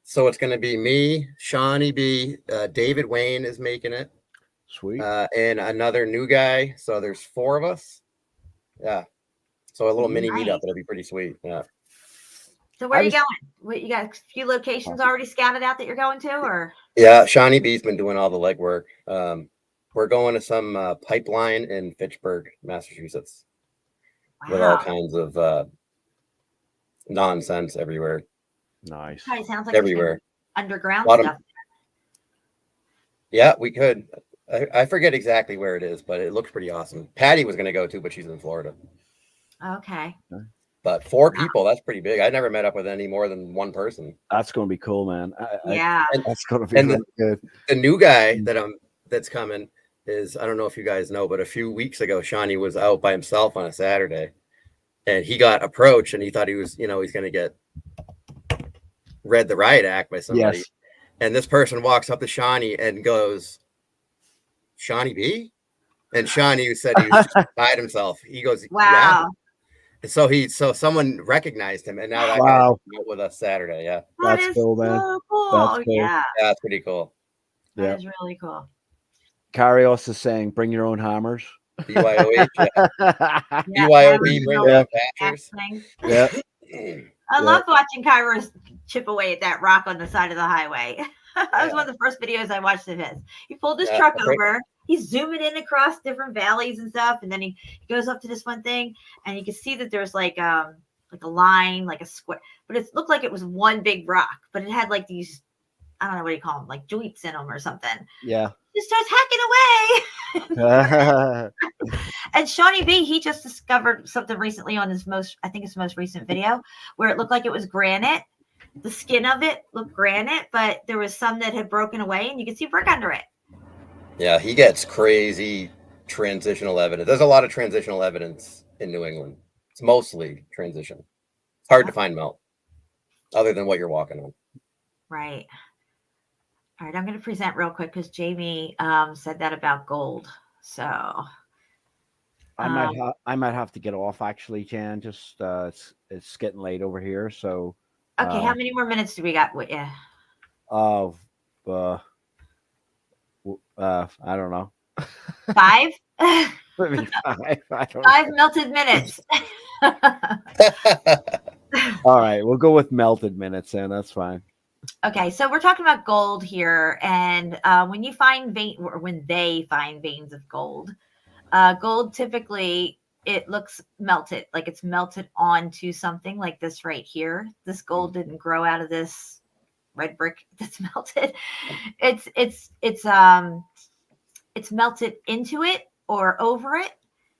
So it's going to be me, Shawnee B, David Wayne is making it. Sweet. And another new guy. So there's 4 of us. Yeah. So a little mini meetup. It'll be pretty sweet. Yeah. So where are you going? You got a few locations already scouted out that you're going to, or? Yeah, Shawnee B's been doing all the legwork. We're going to some pipeline in Fitchburg, Massachusetts, with all kinds of nonsense everywhere. Nice. Probably sounds like everywhere. Underground stuff. Yeah, we could. I forget exactly where it is, but it looks pretty awesome. Patty was going to go too, but she's in Florida. Okay. But 4 people, that's pretty big. I never met up with any more than 1 person. That's going to be cool, man. That's going to be really good. The new guy that's coming is, I don't know if you guys know, but a few weeks ago, Shawnee was out by himself on a Saturday, and he got approached, and he thought he was, he's going to get read the riot act by somebody. Yes. And this person walks up to Shawnee and goes, "Shawnee B?" And Shawnee said he was just beside himself. He goes, "Wow." Yeah. So someone recognized him, and now that guy's out with us Saturday. Yeah, that's cool, man. So cool. That's cool. Yeah, that's pretty cool. That is really cool. Carios is saying, "Bring your own hammers." BYOH. BYOB. Bring your own patchers. Yeah. I love watching Kairos chip away at that rock on the side of the highway. That was one of the first videos I watched of his. He pulled his truck over. He's zooming in across different valleys and stuff, and then he goes up to this one thing, and you can see that there's like a line, like a square, but it looked like it was one big rock, but it had like these, I don't know what do you call them, like joints in them or something. Yeah. He starts hacking away. And Shawnee B, he just discovered something recently on his most recent video, where it looked like it was granite. The skin of it looked granite, but there was some that had broken away, and you could see brick under it. Yeah, he gets crazy transitional evidence. There's a lot of transitional evidence in New England. It's mostly transition. It's hard to find melt, other than what you're walking on. Right. All right, I'm going to present real quick because Jamie said that about gold. So I might have to get off actually, Jan. Just it's getting late over here. So okay, how many more minutes do we got with you? I don't know. 5? Maybe 5. I don't 5 know. melted minutes. All right, we'll go with melted minutes, and that's fine. Okay, so we're talking about gold here, and when you find when they find veins of gold, gold typically it looks melted, like it's melted onto something like this right here. This gold didn't grow out of this red brick that's melted. It's melted into it or over it,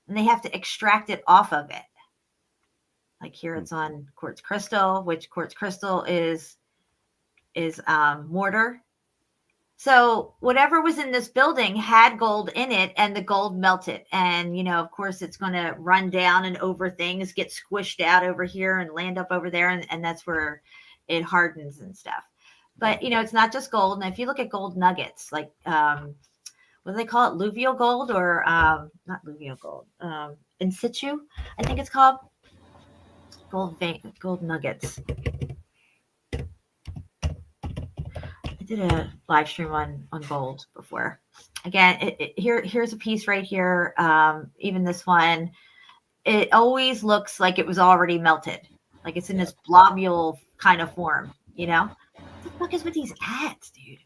and they have to extract it off of it. Like here, it's on quartz crystal, which quartz crystal is mortar. So whatever was in this building had gold in it, and the gold melted. And, of course, it's going to run down and over things, get squished out over here and land up over there. And that's where it hardens and stuff. But, it's not just gold. And if you look at gold nuggets, like, what do they call it? Luvial gold or not luvial gold, in situ, I think it's called. gold nuggets. I did a live stream on gold before. Again, here's a piece right here. Even this one, it always looks like it was already melted, like it's in this blobule kind of form. You know, what the fuck is with these ads, dude?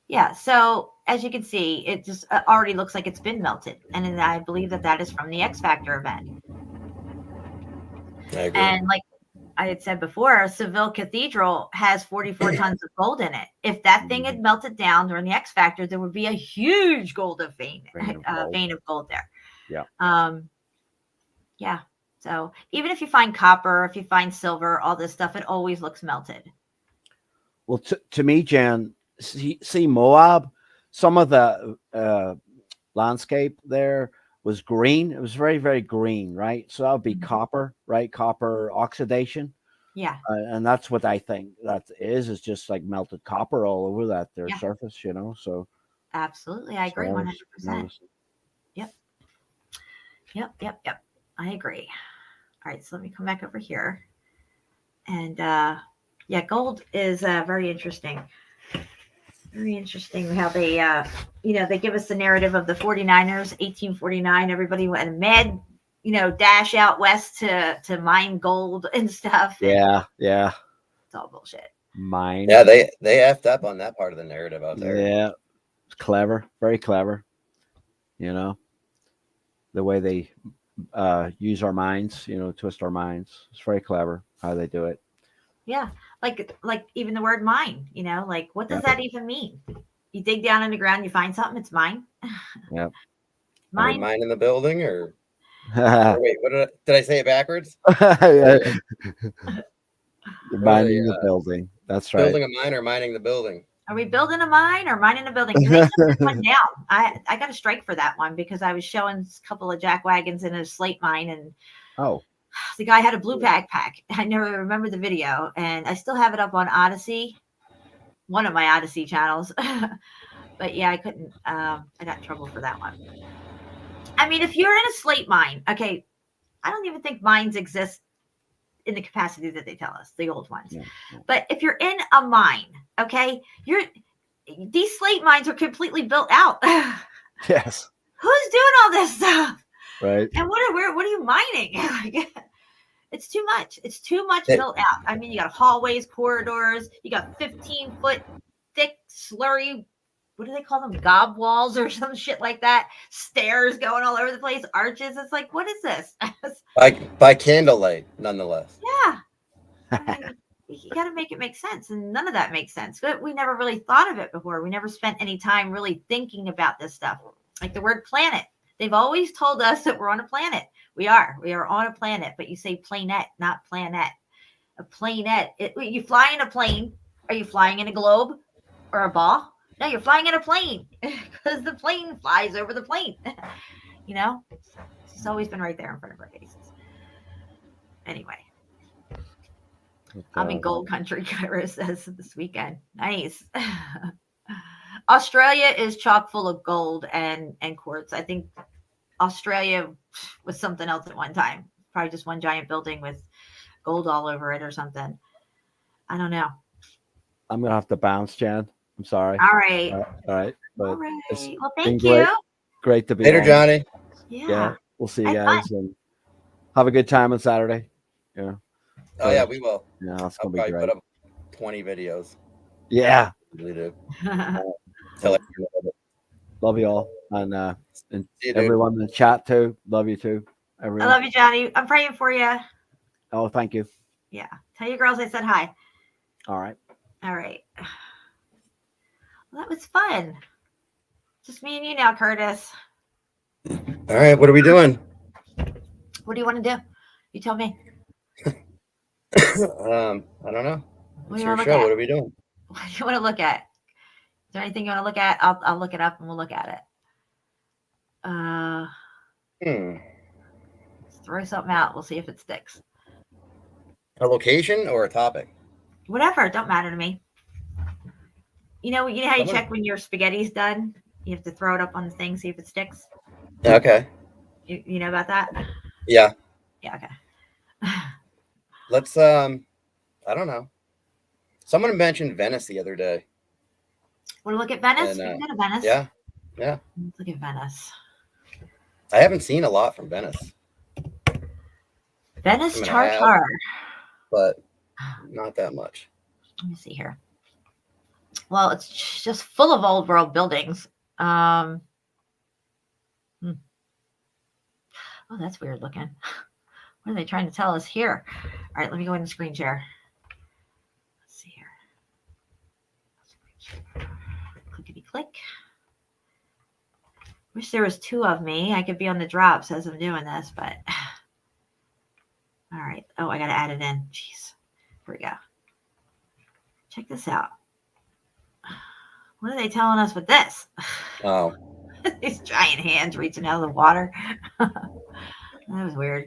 Yeah. So as you can see, it just already looks like it's been melted, and then I believe that is from the X Factor event. I agree. And like I had said before, Seville Cathedral has 44 tons of gold in it. If that thing had melted down during the X Factor, there would be a huge vein of gold there. Yeah. Yeah. So even if you find copper, if you find silver, all this stuff, it always looks melted. Well, to me, Jan, see Moab, some of the landscape there was green. It was very, very green, right? So that would be copper, right? Copper oxidation. Yeah. And that's what I think that is just like melted copper all over that their surface, you know? So absolutely. I agree 100%. Yep. I agree. All right. So let me come back over here. And gold is very interesting. Very interesting how they, they give us the narrative of the 49ers, 1849. Everybody went mad, dash out west to mine gold and stuff. Yeah. It's all bullshit. Mine. Yeah, they effed up on that part of the narrative out there. Yeah. It's clever. Very clever. You know, the way they use our minds, twist our minds. It's very clever how they do it. Yeah. Like even the word mine, like what does that even mean? You dig down in the ground, you find something, it's mine. Yep. Mine. Mine in the building, or wait, what did I say it backwards? Mining the building. That's right. Building a mine or mining the building? Are we building a mine or mining a building? They took this one down. I got a strike for that one because I was showing a couple of jack wagons in a slate mine, and the guy had a blue backpack. I never remember the video, and I still have it up on Odyssey, one of my Odyssey channels. But yeah, I couldn't. I got in trouble for that one. I mean, if you're in a slate mine, okay, I don't even think mines exist in the capacity that they tell us, the old ones. Yeah. But if you're in a mine, okay, these slate mines are completely built out. Yes. Who's doing all this stuff? Right. And what are you mining? It's too much. It's too much built out. I mean, you got hallways, corridors, you got 15-foot thick slurry, what do they call them? Gob walls or some shit like that. Stairs going all over the place, arches. It's like, what is this? by candlelight, nonetheless. Yeah. I mean, you got to make it make sense. And none of that makes sense. But we never really thought of it before. We never spent any time really thinking about this stuff. Like the word planet. They've always told us that we're on a planet. We are on a planet, but you say planet, not planet. A planet. You fly in a plane. Are you flying in a globe or a ball? No, you're flying in a plane because the plane flies over the plane. It's always been right there in front of our faces. Anyway, I'm in gold country, Kyra says this weekend. Nice. Australia is chock full of gold and quartz. I think Australia was something else at one time. Probably just one giant building with gold all over it or something. I don't know. I'm going to have to bounce, Jan. I'm sorry. All right. All right. But all right. Well, thank you. Great to be later, on. Johnny. Yeah. We'll see you guys and have a good time on Saturday. Yeah. Oh yeah, we will. Yeah, that's I'll gonna be great. Put up 20 videos. Yeah. We do. Love you all, and you, everyone in the chat too. Love you too. Everyone. I love you, Johnny. I'm praying for you. Oh, thank you. Yeah. Tell your girls I said hi. All right. All right. Well, that was fun. Just me and you now, Curtis. All right. What are we doing? What do you want to do? You tell me. I don't know. It's your show. What are we doing? What do you want to look at? Is there anything you want to look at? I'll look it up and we'll look at it. Let's throw something out. We'll see if it sticks. A location or a topic? Whatever. It don't matter to me. You know how you check when your spaghetti's done? You have to throw it up on the thing, see if it sticks. Okay. You know about that? Yeah. Yeah, okay. let's I don't know. Someone mentioned Venice the other day. Want to look at Venice? And, We can go to Venice. Yeah. Let's look at Venice. I haven't seen a lot from Venice. Venice I mean, I Tartar. have, but not that much. Let me see here. Well, it's just full of old world buildings. Oh, that's weird looking. What are they trying to tell us here? All right, let me go in the screen share. Let's see here. Clickety click. Wish there was two of me. I could be on the drops as I'm doing this, but all right. Oh, I got to add it in. Jeez. Here we go. Check this out. What are they telling us with this? Oh. These giant hands reaching out of the water. That was weird.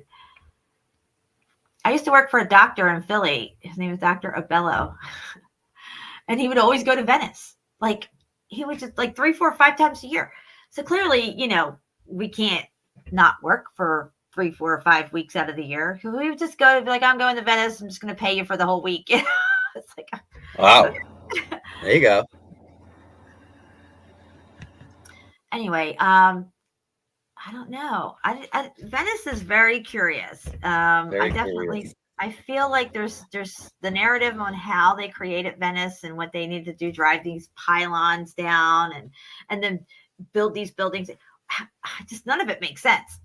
I used to work for a doctor in Philly. His name was Dr. Abello. And he would always go to Venice. Like, he would just, like, 3, 4, 5 times a year. So clearly, we can't not work for 3, 4, or 5 weeks out of the year. We would just go, be like, I'm going to Venice. I'm just going to pay you for the whole week. It's like, wow. There you go. Anyway, I don't know. Venice is very curious. I feel like there's the narrative on how they created Venice and what they need to do, drive these pylons down and then build these buildings. Just none of it makes sense.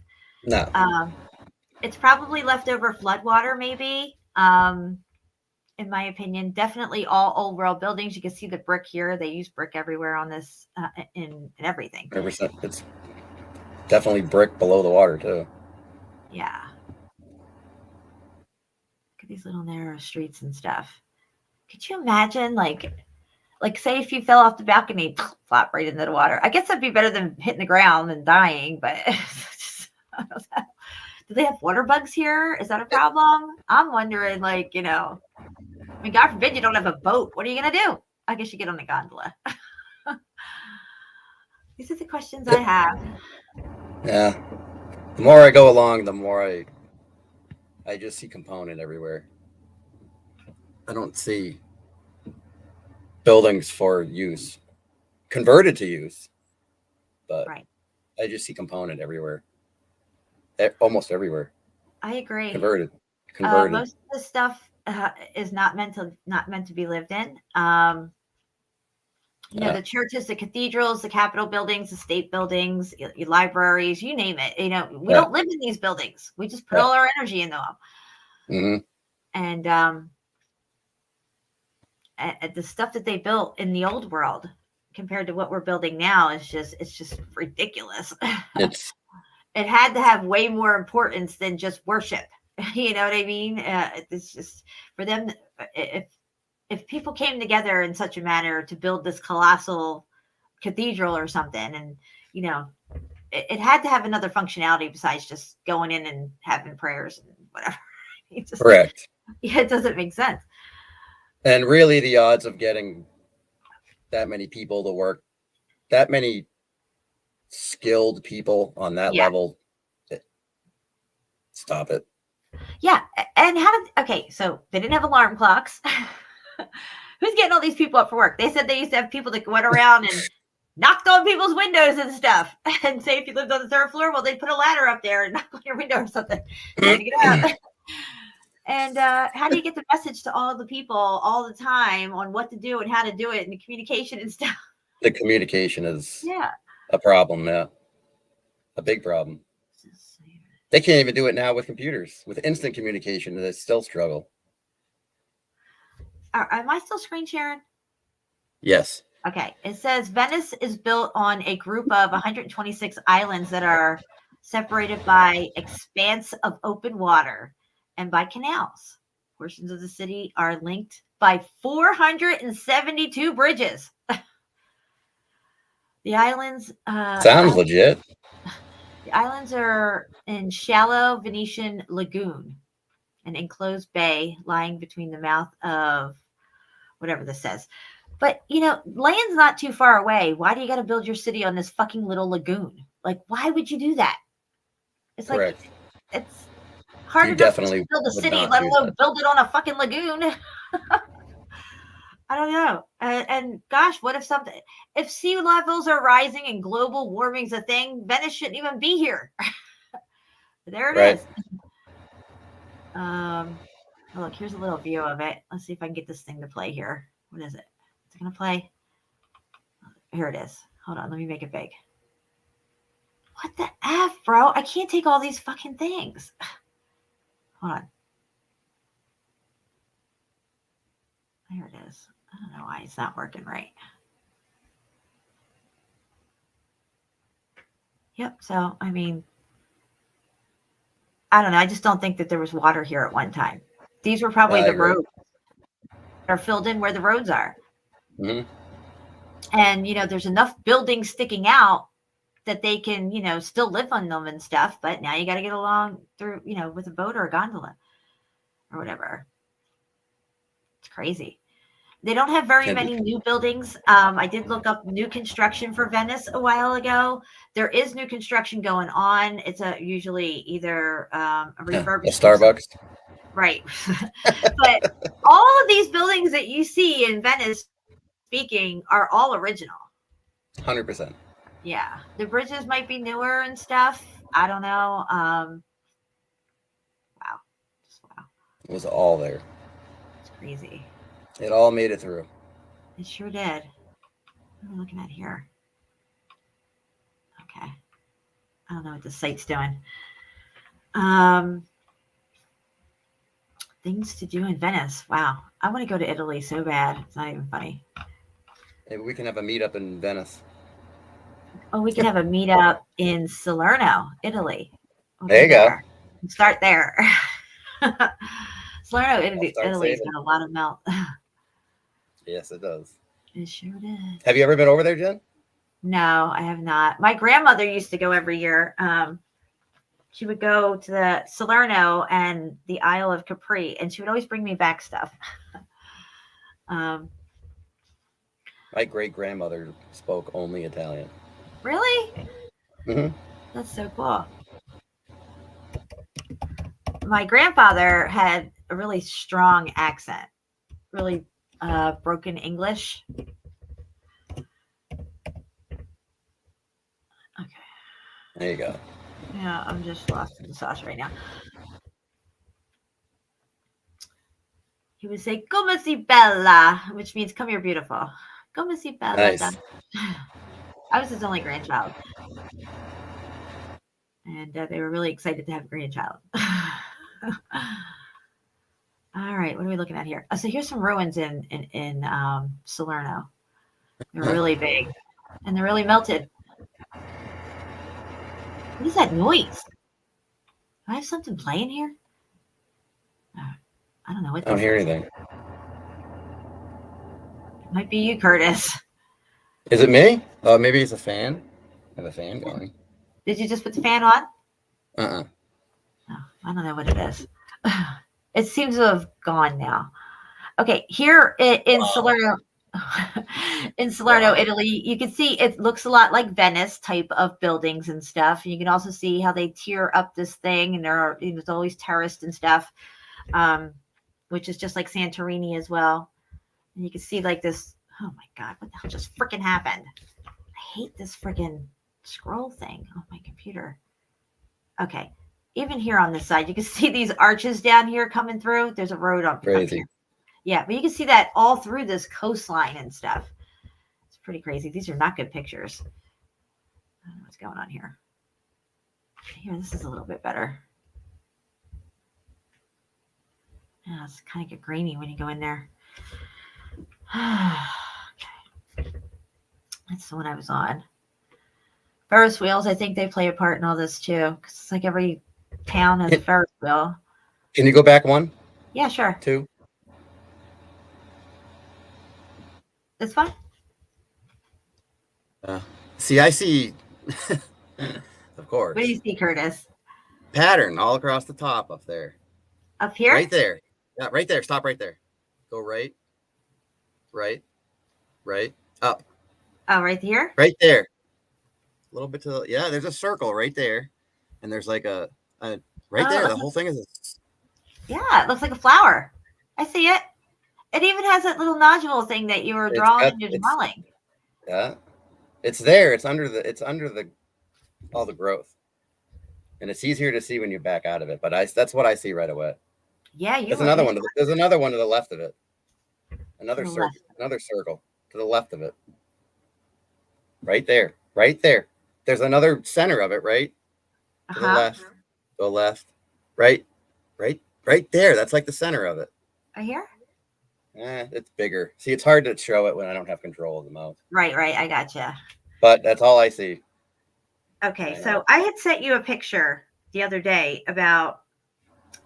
No. It's probably leftover floodwater, maybe. In my opinion, definitely all old world buildings. You can see the brick here. They use brick everywhere on this in everything. It's definitely brick below the water too. Yeah. Look at these little narrow streets and stuff. Could you imagine, like say if you fell off the balcony, flop right into the water? I guess that'd be better than hitting the ground and dying, but do they have water bugs here? Is that a problem? I'm wondering, I mean, God forbid you don't have a boat. What are you going to do? I guess you get on a gondola. These are the questions I have. Yeah. The more I go along, the more I just see component everywhere. I don't see buildings for use, converted to use, but right. I just see component everywhere. Almost everywhere. I agree. Converted. Most of the stuff is not meant to be lived in. The churches, the cathedrals, the Capitol buildings, the state buildings, your libraries, you name it. We don't live in these buildings. We just put all our energy into them. Mm-hmm. And the stuff that they built in the old world compared to what we're building now it's just ridiculous. It had to have way more importance than just worship. You know what I mean? It's just for them. If people came together in such a manner to build this colossal cathedral or something, and it had to have another functionality besides just going in and having prayers and whatever. Correct. Yeah, it doesn't make sense. And really, the odds of getting that many people to work, that many skilled people on that level, stop it. Yeah. And so they didn't have alarm clocks. Who's getting all these people up for work? They said they used to have people that went around and knocked on people's windows and stuff. And say if you lived on the 3rd floor, well, they'd put a ladder up there and knock on your window or something. To get out. And how do you get the message to all the people all the time on what to do and how to do it and the communication and stuff? The communication is a problem now. A big problem. They can't even do it now with computers. With instant communication, they still struggle. Am I still screen sharing? Yes. Okay. It says Venice is built on a group of 126 islands that are separated by expanse of open water and by canals. Portions of the city are linked by 472 bridges. The islands sounds legit. The islands are in shallow Venetian lagoon, an enclosed bay lying between the mouth of whatever this says. But land's not too far away. Why do you got to build your city on this fucking little lagoon? Like, why would you do that? It's correct. It's Hard You enough definitely to build a would city, not let do alone that. build it on a fucking lagoon. I don't know. And gosh, what if sea levels are rising and global warming's a thing, Venice shouldn't even be here. There it Right. is. Oh, look, here's a little view of it. Let's see if I can get this thing to play here. What is it? Is it going to play? Here it is. Hold on. Let me make it big. What the F, bro? I can't take all these fucking things. Hold on. There it is. I don't know why it's not working right. Yep. So, I mean, I don't know. I just don't think that there was water here at one time. These were probably the roads that are filled in where the roads are. Mm-hmm. And, there's enough buildings sticking out that they can, still live on them and stuff. But now you got to get along through, with a boat or a gondola or whatever. It's crazy. They don't have very many new buildings. I did look up new construction for Venice a while ago. There is new construction going on. It's usually either a refurbishment. A Starbucks. Right. But all of these buildings that you see in Venice, speaking, are all original. 100%. Yeah. The bridges might be newer and stuff. I don't know. Wow. Just wow. It was all there. It's crazy. It all made it through. It sure did. What are we looking at here? Okay. I don't know what the site's doing. Things to do in Venice. Wow. I want to go to Italy so bad. It's not even funny. Maybe we can have a meetup in Venice. Oh, we can have a meetup in Salerno, Italy. There you go. Start there. Salerno, Italy's saving. got a lot of melt. Yes, it does. It sure does. Have you ever been over there, Jen? No, I have not. My grandmother used to go every year. She would go to the Salerno and the Isle of Capri, and she would always bring me back stuff. My great-grandmother spoke only Italian. Really? Mm-hmm. That's so cool. My grandfather had a really strong accent, really broken English. Okay. There you go. Yeah, I'm just lost in the sauce right now. He would say, "Come si bella," which means "come here, beautiful." Come si bella. Nice. I was his only grandchild. And they were really excited to have a grandchild. All right, what are we looking at here? So here's some ruins in Salerno. They're really big, and they're really melted. What is that noise? Do I have something playing here? I don't know what. I don't hear anything. It might be you, Curtis. Is it me? Oh, maybe it's a fan. I have a fan going. Did you just put the fan on? Uh-uh. Oh, I don't know what it is. It seems to have gone now. Okay, here in Salerno, Italy, you can see it looks a lot like Venice type of buildings and stuff. You can also see how they tier up this thing, and there's always terraced and stuff, which is just like Santorini as well. And you can see like this. Oh my God, what the hell just freaking happened? I hate this freaking scroll thing on my computer. Okay, even here on this side, you can see these arches down here coming through. There's a road up Crazy. here. Yeah, but you can see that all through this coastline and stuff. It's pretty crazy. These are not good pictures. I don't know what's going on here. Here, this is a little bit better. Yeah, it's kind of get grainy when you go in there. Okay. That's the one I was on. Ferris wheels, I think they play a part in all this too. Because it's like every town has a Ferris wheel. Can you go back one? Yeah, sure. 2? That's fine. See, I see, of course. What do you see, Curtis? Pattern all across the top up there. Up here? Right there. Yeah, right there. Stop right there. Go right. Right. Right. Up. Oh, right here? Right there. A little bit to the, yeah, there's a circle right there. And there's like a right there. The whole thing is a Yeah, it looks like a flower. I see it. It even has that little nodule thing that you were drawing in your drawing. Yeah, it's there. It's under the all the growth, and it's easier to see when you back out of it. But that's what I see right away. Yeah, There's another one. There's another one to the left of it. Another circle. Another circle to the left of it. Right there. Right there. There's another center of it. Right to the left. To the left. Right. Right there. That's like the center of it. Right here. It's bigger. See, it's hard to show it when I don't have control of the mouse. Right. I gotcha. But that's all I see. Okay, so I had sent you a picture the other day about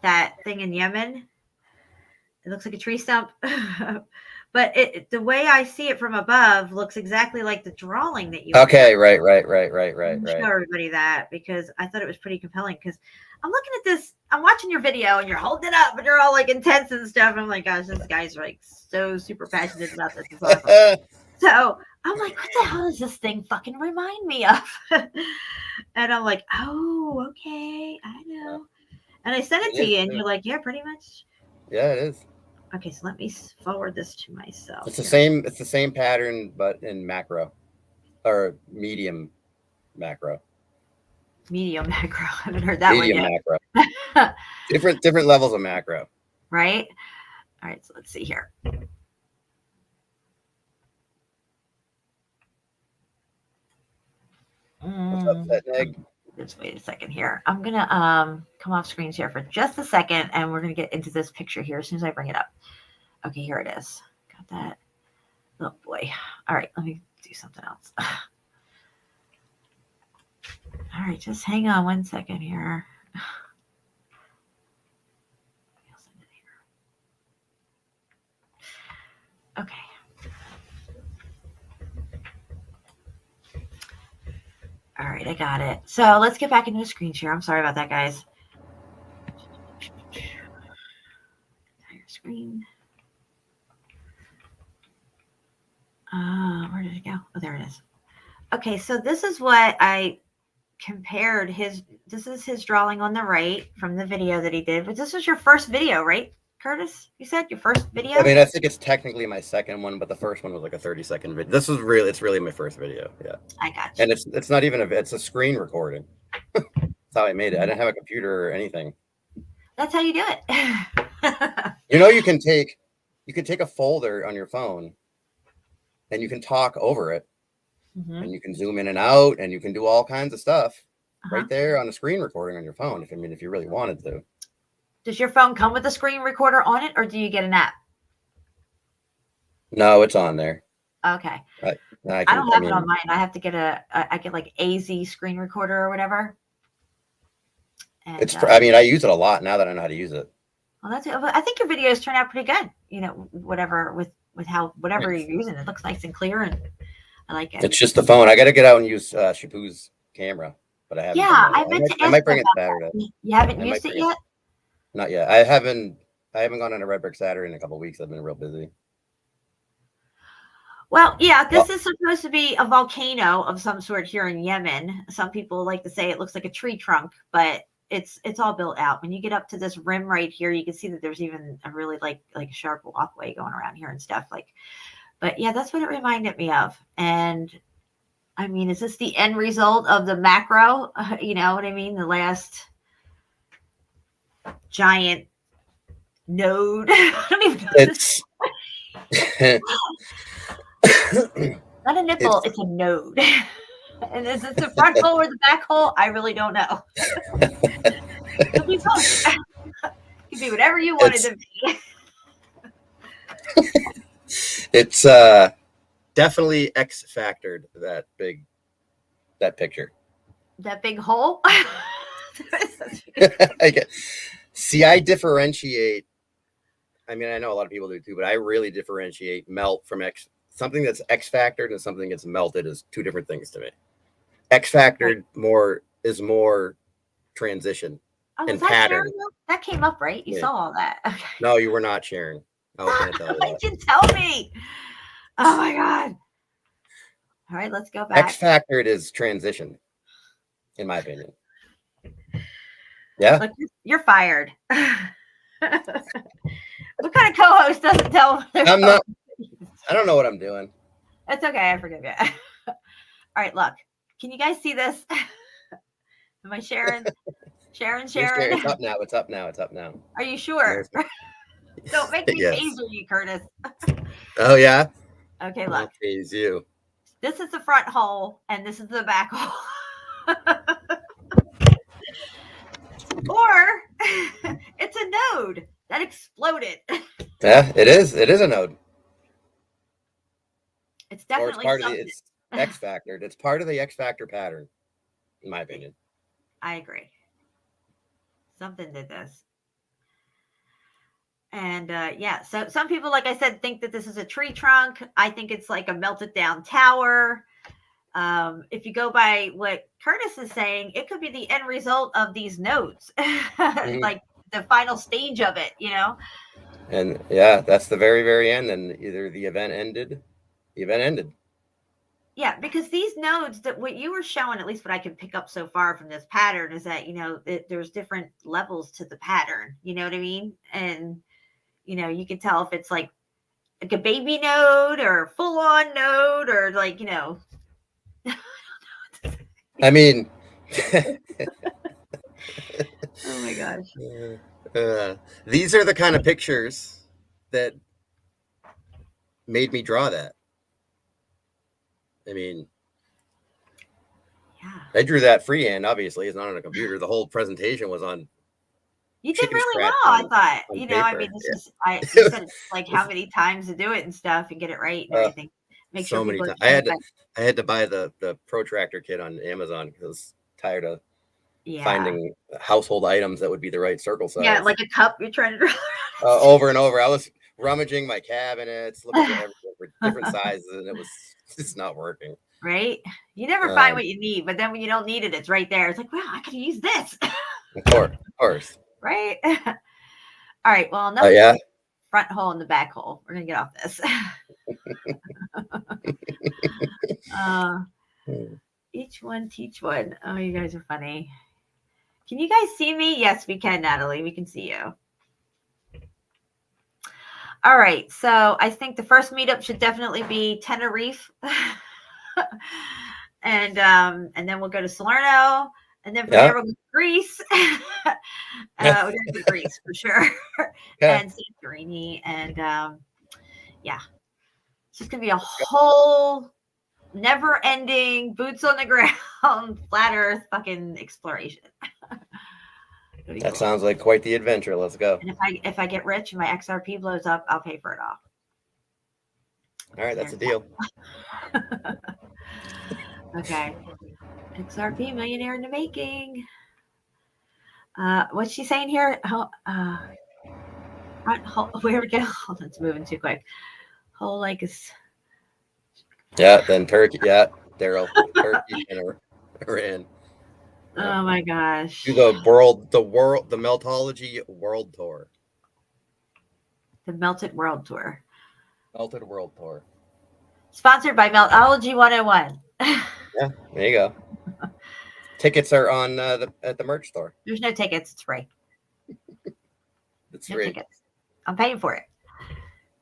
that thing in Yemen. It looks like a tree stump, but the way I see it from above looks exactly like the drawing that you. Okay, right. Show everybody that because I thought it was pretty compelling. Because I'm looking at this, I'm watching your video, and you're holding it up, and you're all like intense and stuff. And I'm like, gosh, this guy's like so super passionate about this. It's awesome. So I'm like, what the hell does this thing fucking remind me of? And I'm like, oh, okay, I know. And I sent it to you, and you're like, yeah, pretty much. Yeah, it is. Okay, so let me forward this to myself. It's the same. It's the same pattern, but in macro, or medium macro. Medium macro. I haven't heard that medium one yet. Macro. different levels of macro. Right. All right. So let's see here. What's up, Fat Egg? Just wait a second here. I'm gonna come off screens here for just a second, and we're gonna get into this picture here as soon as I bring it up. Okay, here it is. Got that. Oh boy. All right, let me do something else. All right, just hang on one second here. Okay. All right, I got it. So let's get back into the screen share. I'm sorry about that, guys. Entire screen. Where did it go? Oh, there it is. Okay, so this is what I compared his. This is his drawing on the right from the video that he did. But this was your first video, right, Curtis? You said your first video? I mean, I think it's technically my second one, but the first one was like a 30-second video. This was really, it's really my first video. Yeah. I got you. And it's not even it's a screen recording. That's how I made it. I didn't have a computer or anything. That's how you do it. You know, you can take a folder on your phone and you can talk over it. And you can zoom in and out and you can do all kinds of stuff right there on a screen recording on your phone. If you really wanted to. Does your phone come with a screen recorder on it, or do you get an app? No, it's on there. Okay. I don't have it on mine. I have to get I get like AZ screen recorder or whatever. And, I use it a lot now that I know how to use it. Well, that's it. I think your videos turn out pretty good. You know, whatever whatever you're using, it looks nice and clear, and I like it. It's just the phone. I got to get out and use Shapu's camera, but I haven't. Yeah, I meant to ask. I might bring it Saturday. You haven't used it yet? Not yet. I haven't gone on a Red Brick Saturday in a couple of weeks. I've been real busy. Well, yeah, this is supposed to be a volcano of some sort here in Yemen. Some people like to say it looks like a tree trunk, but it's all built out. When you get up to this rim right here, you can see that there's even a really like a sharp walkway going around here and stuff like. But yeah, that's what it reminded me of. And I mean, is this the end result of the macro? You know what I mean? The last giant node. I don't even know. It's not a nipple, it's a node. And is it the front hole or the back hole? I really don't know. Could be both. Could be whatever you want it to be. It's definitely X-factored that picture. That big hole? See, I differentiate. I mean, I know a lot of people do too, but I really differentiate melt from X. Something that's X-factored and something that's melted is two different things to me. X-factored is more transition and pattern. That came up, right? You saw all that. Okay. No, you were not sharing. I was going to tell you that. You can tell me. Oh my God. All right, let's go back. X-factored is transition, in my opinion. Yeah. Look, you're fired. co-host doesn't tell. I'm not. I don't know what I'm doing. It's okay. I forgive you. All right, look. Can you guys see this? Am I sharing? Sharon. It's up now. It's up now. It's up now. Are you sure? Don't make me Yes. taser you, Curtis. Oh yeah. Okay, look. Tease you. This is the front hole, and this is the back hole. Or it's a node that exploded. Yeah, it is. It is a node. It's Or it's definitely part something. of the. It's X factor. It's part of the X factor pattern, in my opinion. I agree. Something did this. And yeah, so some people, like I said, think that this is a tree trunk. I think it's like a melted down tower. If you go by what Curtis is saying, it could be the end result of these nodes, like the final stage of it, you know? And yeah, that's the very, very end. And either the event ended. Yeah, because these nodes, that what you were showing, at least what I can pick up so far from this pattern, is that, you know, there's different levels to the pattern. You know what I mean? And, you know, you can tell if it's like a baby node or a full on node or like, you know. I mean, oh my gosh. These are the kind of pictures that made me draw that. I mean, yeah, I drew that freehand. Obviously, it's not on a computer. The whole presentation was on. You did really well, I thought. You know, I mean, this is you said like how many times to do it and stuff and get it right and everything. Make so sure many people times. I had to buy the protractor kit on Amazon because I was tired of finding household items that would be the right circle size. Yeah, like a cup you're trying to draw over and over. I was rummaging my cabinets, looking at everything for different sizes, and it was just not working. Right? You never find what you need, but then when you don't need it, it's right there. It's like, wow, I could use this. Of course. Right? All right. Well, enough front hole and the back hole. We're gonna get off this. Each one teach one. Oh, you guys are funny. Can you guys see me? Yes, we can, Natalie. We can see you. All right. So I think the first meetup should definitely be Tenerife. and then we'll go to Salerno. And then from there we'll go to Greece. We're going to go to Greece for sure. And Santorini. And yeah. It's just going to be a whole never-ending, boots on the ground, flat earth fucking exploration. That sounds like quite the adventure. Let's go. And if I get rich and my XRP blows up, I'll pay for it all. All right, that's a deal. Okay. XRP millionaire in the making. What's she saying here? Where we go? Hold on, it's moving too quick. Whole like is. Yeah, then Turkey. Yeah, Daryl. Turkey and Iran. Oh my gosh. Do the Meltology World Tour. The Melted World Tour. Melted World Tour. Sponsored by Meltology 101. Yeah, there you go. Tickets are on at the merch store. There's no tickets. It's free. It's free. No tickets. I'm paying for it.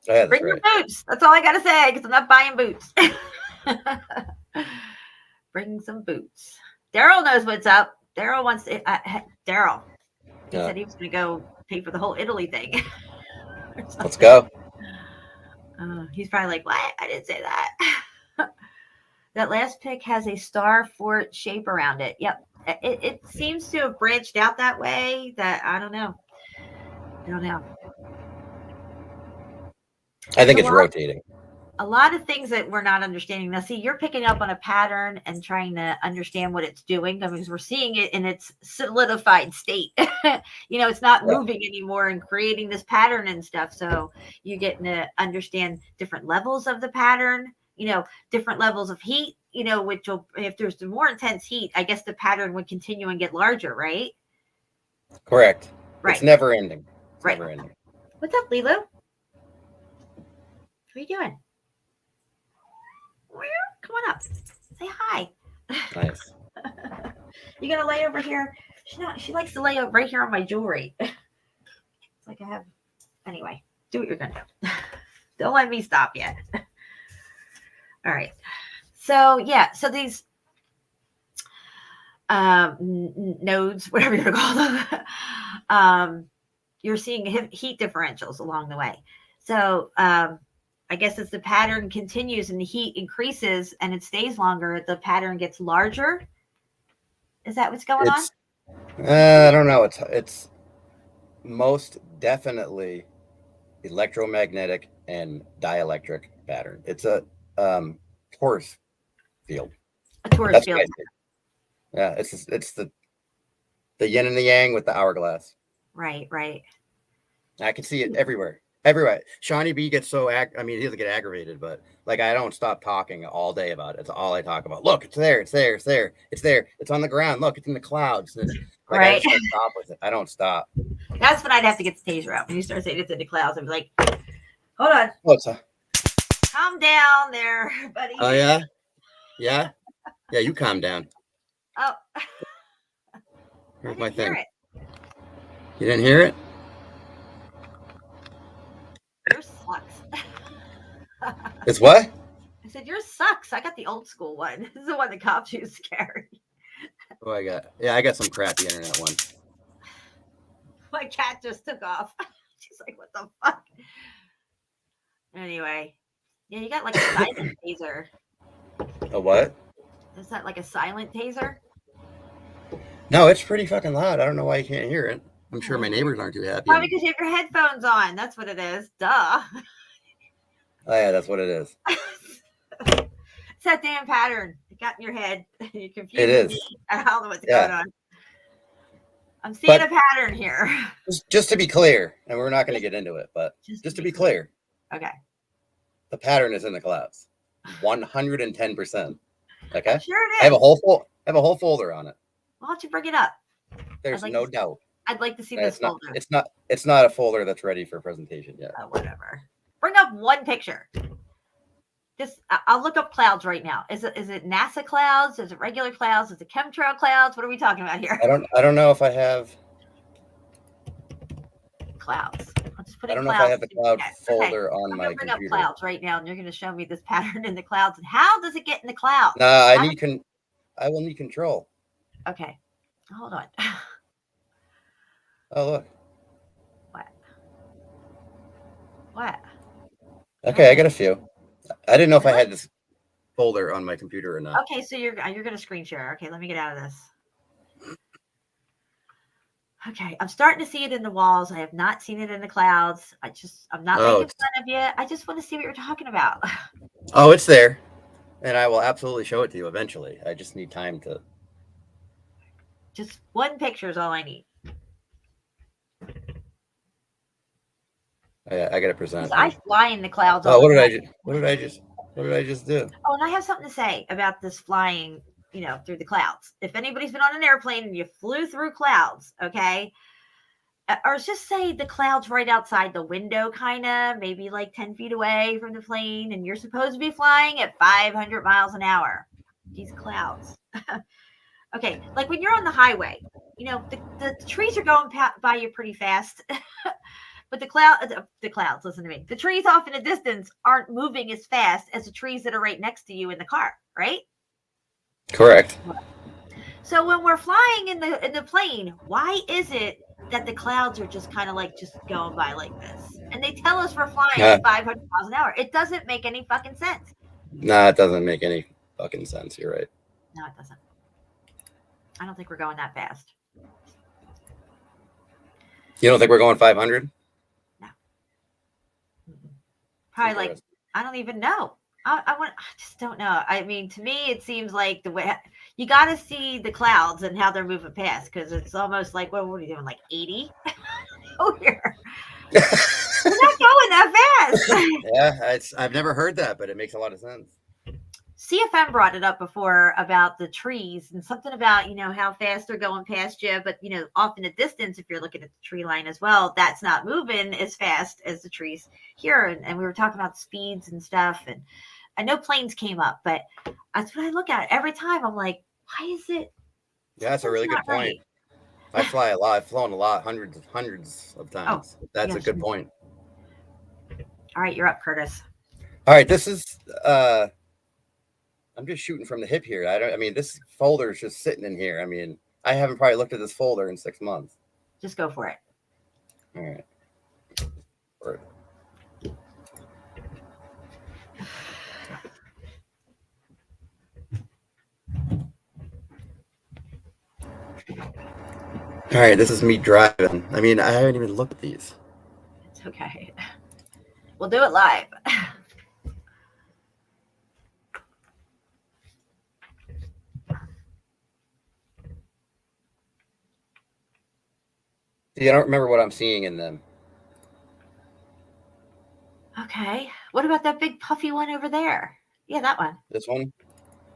Oh, yeah, bring your boots. That's all I gotta say because I'm not buying boots. Bring some boots. Daryl knows what's up. Daryl wants to. Daryl. He said he was going to go pay for the whole Italy thing. Let's go. He's probably like, "What? I didn't say that." That last pic has a star fort shape around it. Yep. It seems to have branched out that way. That I don't know. I think it's rotating. A lot of things that we're not understanding. Now, see, you're picking up on a pattern and trying to understand what it's doing because we're seeing it in its solidified state. It's not moving anymore and creating this pattern and stuff. So you're getting to understand different levels of the pattern, different levels of heat, which will, if there's more intense heat, I guess the pattern would continue and get larger, right? Correct. Right. It's never ending. Right. Never ending. What's up, Lilo? What are you doing? Come on up. Say hi. Nice. You gonna lay over here? She likes to lay right here on my jewelry. It's like I have. Anyway, Do what you're gonna do. Don't let me stop yet. All right. So yeah, so these nodes, whatever you're gonna call them, you're seeing heat differentials along the way. So I guess as the pattern continues and the heat increases and it stays longer, the pattern gets larger. Is that what's going on? I don't know. It's most definitely electromagnetic and dielectric pattern. It's a torus field. A torus field. Yeah, it's the yin and the yang with the hourglass. Right. I can see it everywhere. Shawnee B gets so he doesn't get aggravated, but like I don't stop talking all day about it. It's all I talk about. Look, it's there. It's on the ground. Look, it's in the clouds. Like, right. I just don't stop with it. I don't stop. That's when I'd have to get the taser out. When you start saying it's in the clouds, I'd be like, hold on. Calm down there, buddy. Oh yeah? Yeah, you calm down. Oh. Here's my thing. It. You didn't hear it? Yours sucks. It's what? I said yours sucks. I got the old school one. This is the one the cops used to carry. Oh, I got some crappy internet one. My cat just took off. She's like, what the fuck? Anyway. Yeah, you got like a silent taser. A what? Is that like a silent taser? No, it's pretty fucking loud. I don't know why you can't hear it. I'm sure my neighbors aren't too happy. Probably because you have your headphones on. That's what it is. Duh. Oh yeah, that's what it is. It's that damn pattern. It got in your head. You're confused. It is. I don't know what's going on. I'm seeing a pattern here. Just to be clear, and we're not going to get into it, but just to be clear. Okay. The pattern is in the clouds. 110%. Okay. Sure it is. I have a whole folder on it. Why don't you bring it up? There's no doubt. I'd like to see this folder. It's not a folder that's ready for presentation yet. Oh, whatever. Bring up one picture. I'll look up clouds right now. Is it NASA clouds? Is it regular clouds? Is it chemtrail clouds? What are we talking about here? I don't know if I have clouds. I'll just put I in don't know clouds. if I have the cloud folder on my bring computer. up clouds right now, and you're going to show me this pattern in the clouds. And how does it get in the clouds? No, I will need control. Okay, hold on. Oh look. What? Okay, I got a few. I didn't know if I had this folder on my computer or not. Okay, so you're going to screen share. Okay, let me get out of this. Okay, I'm starting to see it in the walls. I have not seen it in the clouds. I'm not making fun of you. I just want to see what you're talking about. Oh, it's there. And I will absolutely show it to you eventually. I just need time to. Just one picture is all I need. I got to present. I fly in the clouds. Oh, what did I just do? Oh, and I have something to say about this flying, through the clouds. If anybody's been on an airplane and you flew through clouds, okay, or just say the clouds right outside the window, kind of, maybe like 10 feet away from the plane, and you're supposed to be flying at 500 miles an hour. These clouds. Okay, like when you're on the highway, the trees are going by you pretty fast. But the clouds, listen to me. The trees off in the distance aren't moving as fast as the trees that are right next to you in the car, right? Correct. So when we're flying in the plane, why is it that the clouds are just kind of like just going by like this? And they tell us we're flying at 500 miles an hour. It doesn't make any fucking sense. No, it doesn't make any fucking sense. You're right. No, it doesn't. I don't think we're going that fast. You don't think we're going 500? Probably like, I don't even know. I just don't know. I mean, to me, it seems like the way you got to see the clouds and how they're moving past, because it's almost like, what are you doing? Like 80? Oh, here. We're not going that fast. Yeah, I've never heard that, but it makes a lot of sense. CFM brought it up before about the trees and something about, how fast they're going past you. But, off in the distance, if you're looking at the tree line as well, that's not moving as fast as the trees here. And we were talking about speeds and stuff. And I know planes came up, but that's what I look at every time. I'm like, why is it? Yeah, that's a really good point. Right. I fly a lot. I've flown a lot, hundreds of times. That's a good point. All right, you're up, Curtis. All right, this is I'm just shooting from the hip here. I mean, this folder is just sitting in here. I mean, I haven't probably looked at this folder in 6 months. Just go for it. All right. All right, this is me driving. I mean, I haven't even looked at these. It's okay. We'll do it live. See, I don't remember what I'm seeing in them. Okay. What about that big puffy one over there? Yeah, that one. This one?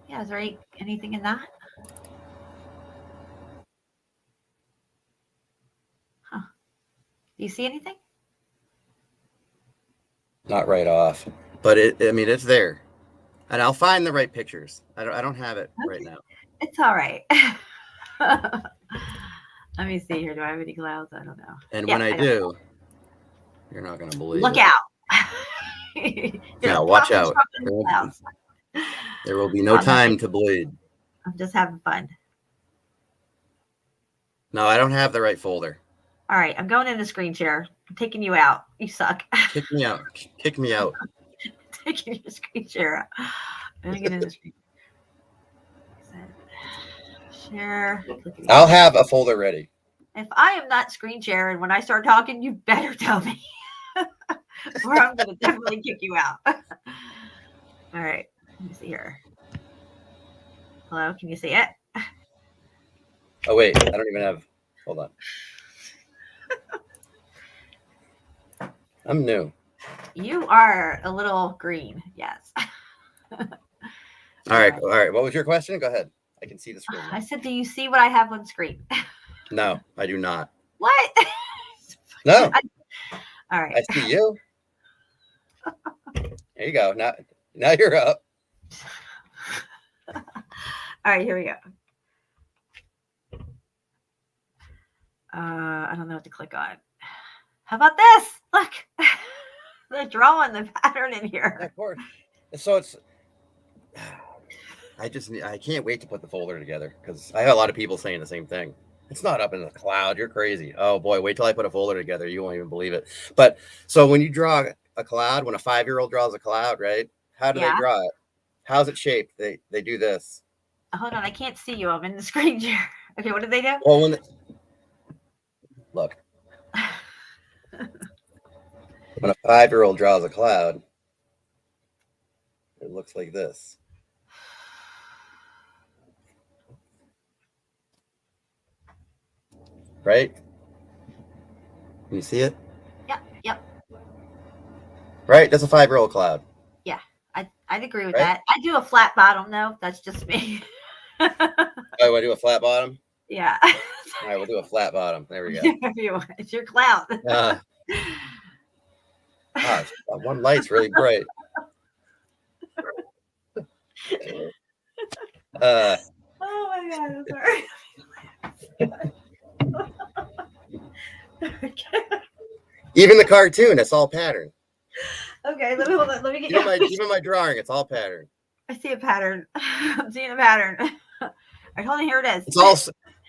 Yeah, is there anything in that? Huh. Do you see anything? Not right off, but I mean, it's there, and I'll find the right pictures. I don't have it right now. It's all right. Let me see here. Do I have any clouds? I don't know. And when I do, you're not going to believe Look it. out. Yeah, watch out. There will be no time to bleed. I'm just having fun. No, I don't have the right folder. All right, I'm going in the screen share. I'm taking you out. You suck. Kick me out. Kick me out. Taking your screen share out. I'm going to get in the screen share. I'll have a folder ready. If I am not screen sharing when I start talking, you better tell me. Or I'm going to definitely kick you out. All right. Let me see here. Hello, can you see it? Oh, wait. I don't even have. Hold on. I'm new. You are a little green. Yes. All right. All right. What was your question? Go ahead. I can see the screen. I said, do you see what I have on screen? No, I do not. What? No. All right. I see you. There you go. Now you're up. All right, here we go. I don't know what to click on. How about this? Look, they're drawing the pattern in here. Of course. So it's. I can't wait to put the folder together because I have a lot of people saying the same thing. It's not up in the cloud. You're crazy. Oh boy, wait till I put a folder together. You won't even believe it. But so when you draw a cloud, when a 5-year-old draws a cloud, right? How do they draw it? How's it shaped? They do this. Hold on, I can't see you. I'm in the screen share. Okay, what did they do? Well, look. When a 5-year-old draws a cloud, it looks like this. Right? Can you see it? Yep. Right? That's a 5-year-old cloud. Yeah, I'd agree with that. I do a flat bottom though. That's just me. Oh, I do a flat bottom? Yeah. All right, we'll do a flat bottom. There we go. It's your cloud. Gosh, one light's really bright. Oh my God, I'm sorry. Even the cartoon, it's all pattern. Okay, hold on. Let me get Even my drawing, it's all pattern. I see a pattern. I'm seeing a pattern. All right, hold on. Here it is.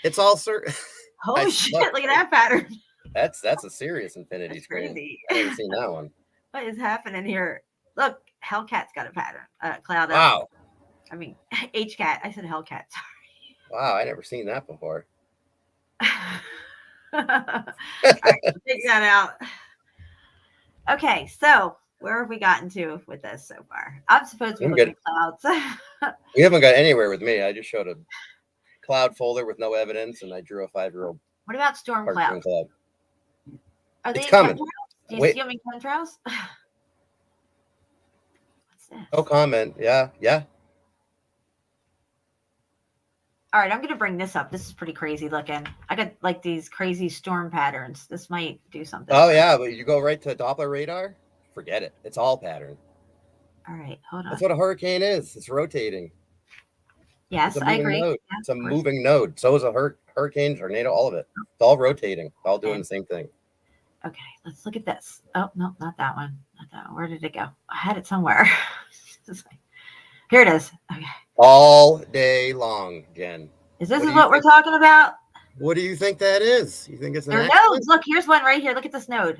It's all certain. Holy shit! Look at that pattern. That's a serious infinity screen. Crazy. I haven't seen that one. What is happening here? Look, Hellcat's got a pattern. Cloud. Wow. I mean, HCat. I said Hellcat. Sorry. Wow, I never seen that before. All right, take that out. Okay, so where have we gotten to with this so far? I'm supposed to be looking at clouds. We haven't got anywhere with me. I just showed a cloud folder with no evidence, and I drew a 5-year-old. What about storm clouds? Cloud. Are they it's coming. Do you see them in chemtrails? What's this? No comment. Yeah. All right, I'm going to bring this up. This is pretty crazy looking. I got like these crazy storm patterns. This might do something. Oh, yeah, but you go right to Doppler radar, forget it. It's all pattern. All right, hold on. That's what a hurricane is. It's rotating. Yes, I agree. Yeah, it's a moving node. So is a hurricane, tornado, all of it. It's all rotating, all doing the same thing. Okay, let's look at this. Oh, no, not that one. Not that one. Where did it go? I had it somewhere. Here it is. Okay. All day long, Jen. Is this what we're talking about? What do you think that is? You think it's an They're accident? nodes. Look, here's one right here. Look at this node.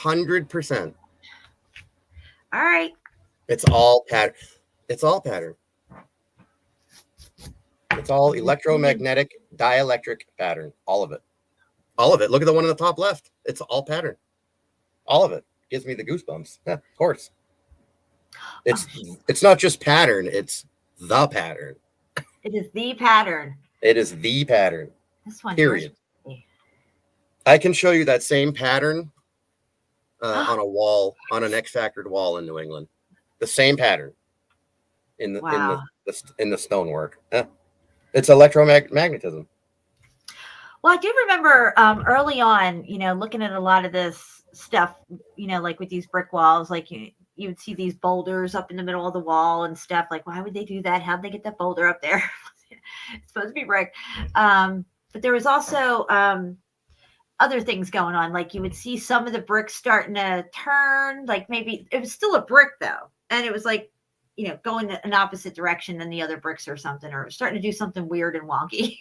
100%. All right. It's all pattern. It's all pattern. It's all electromagnetic dielectric pattern. All of it. All of it. Look at the one on the top left. It's all pattern. All of it. Gives me the goosebumps. Yeah, of course. It's not just pattern. It's the pattern. It is the pattern. It is the pattern. This one. Period. I can show you that same pattern on a wall, on an X-factored wall in New England. The same pattern in the stonework. It's electromagnetism. Well, I do remember early on, looking at a lot of this stuff, like with these brick walls, like you would see these boulders up in the middle of the wall and stuff. Like, why would they do that? How'd they get that boulder up there? It's supposed to be brick. But there was also other things going on. Like you would see some of the bricks starting to turn, like maybe it was still a brick though. And it was like, going an opposite direction than the other bricks or something, or starting to do something weird and wonky.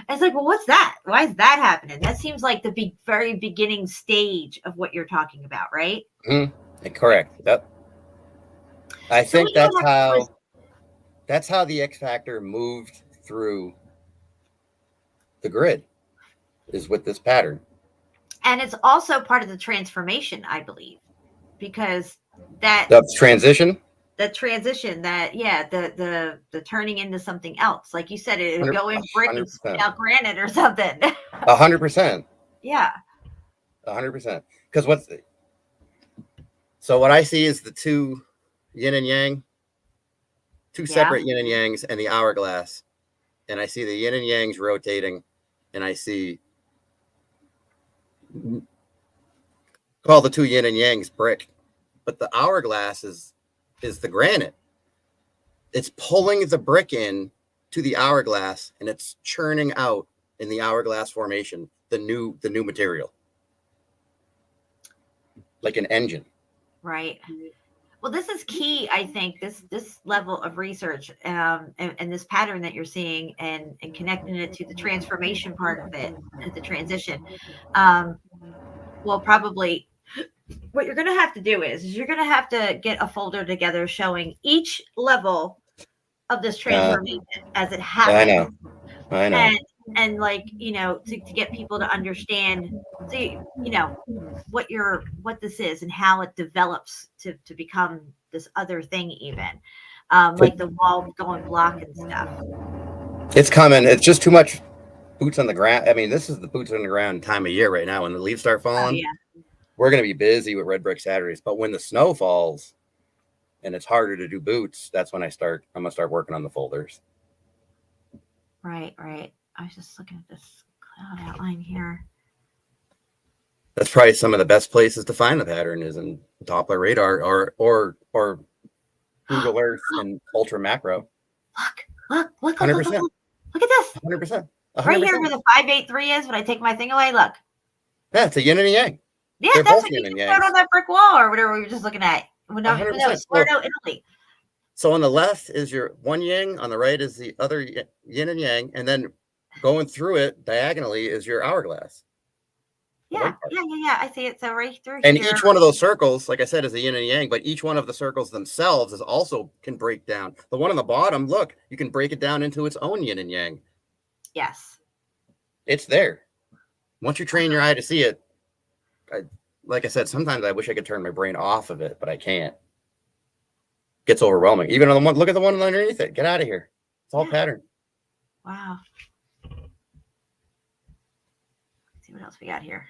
It's like, well, what's that? Why is that happening? That seems like the very beginning stage of what you're talking about, right? Mm-hmm. Correct. Yep. I think that's how the X Factor moved through the grid, is with this pattern. And it's also part of the transformation, I believe, because the transition. The transition, the turning into something else, like you said, it would go in brick and spit out granite or something. 100%. Yeah. 100%. Because so what I see is the two yin and yang, two separate yin and yangs, and the hourglass, and I see the yin and yangs rotating, and I see call the two yin and yangs brick, but the hourglass is the granite. It's pulling the brick in to the hourglass, and it's churning out in the hourglass formation the new material, like an engine. Right. Well, this is key, I think, this level of research and this pattern that you're seeing and connecting it to the transformation part of it, the transition. Well, probably what you're going to have to do is you're going to have to get a folder together showing each level of this transformation as it happens. I know. And like, to get people to understand, what this is and how it develops to become this other thing, even like the wall going block and stuff. It's coming. It's just too much boots on the ground. I mean, this is the boots on the ground time of year right now. When the leaves start falling, we're going to be busy with Red Brick Saturdays. But when the snow falls and it's harder to do boots, that's when I'm going to start working on the folders. Right. I was just looking at this cloud outline here. That's probably some of the best places to find the pattern is in Doppler radar or Google Earth and ultra macro. Look, 100%. Look at this. 100%. Right here where the 583 is, when I take my thing away, look. Yeah, it's a yin and a yang. Yeah, that's what you just showed on that brick wall or whatever we were just looking at. When I was Italy. So on the left is your one yang, on the right is the other yin and yang, and then going through it diagonally is your hourglass. Yeah. I see it. So right through and here. Each one of those circles, like I said, is a yin and yang, but each one of the circles themselves is also can break down. The one on the bottom, look, you can break it down into its own yin and yang. Yes. It's there. Once you train your eye to see it, like I said, sometimes I wish I could turn my brain off of it, but I can't. It gets overwhelming. Even on the one, look at the one underneath it. Get out of here. It's all pattern. Wow. Let's see what else we got here.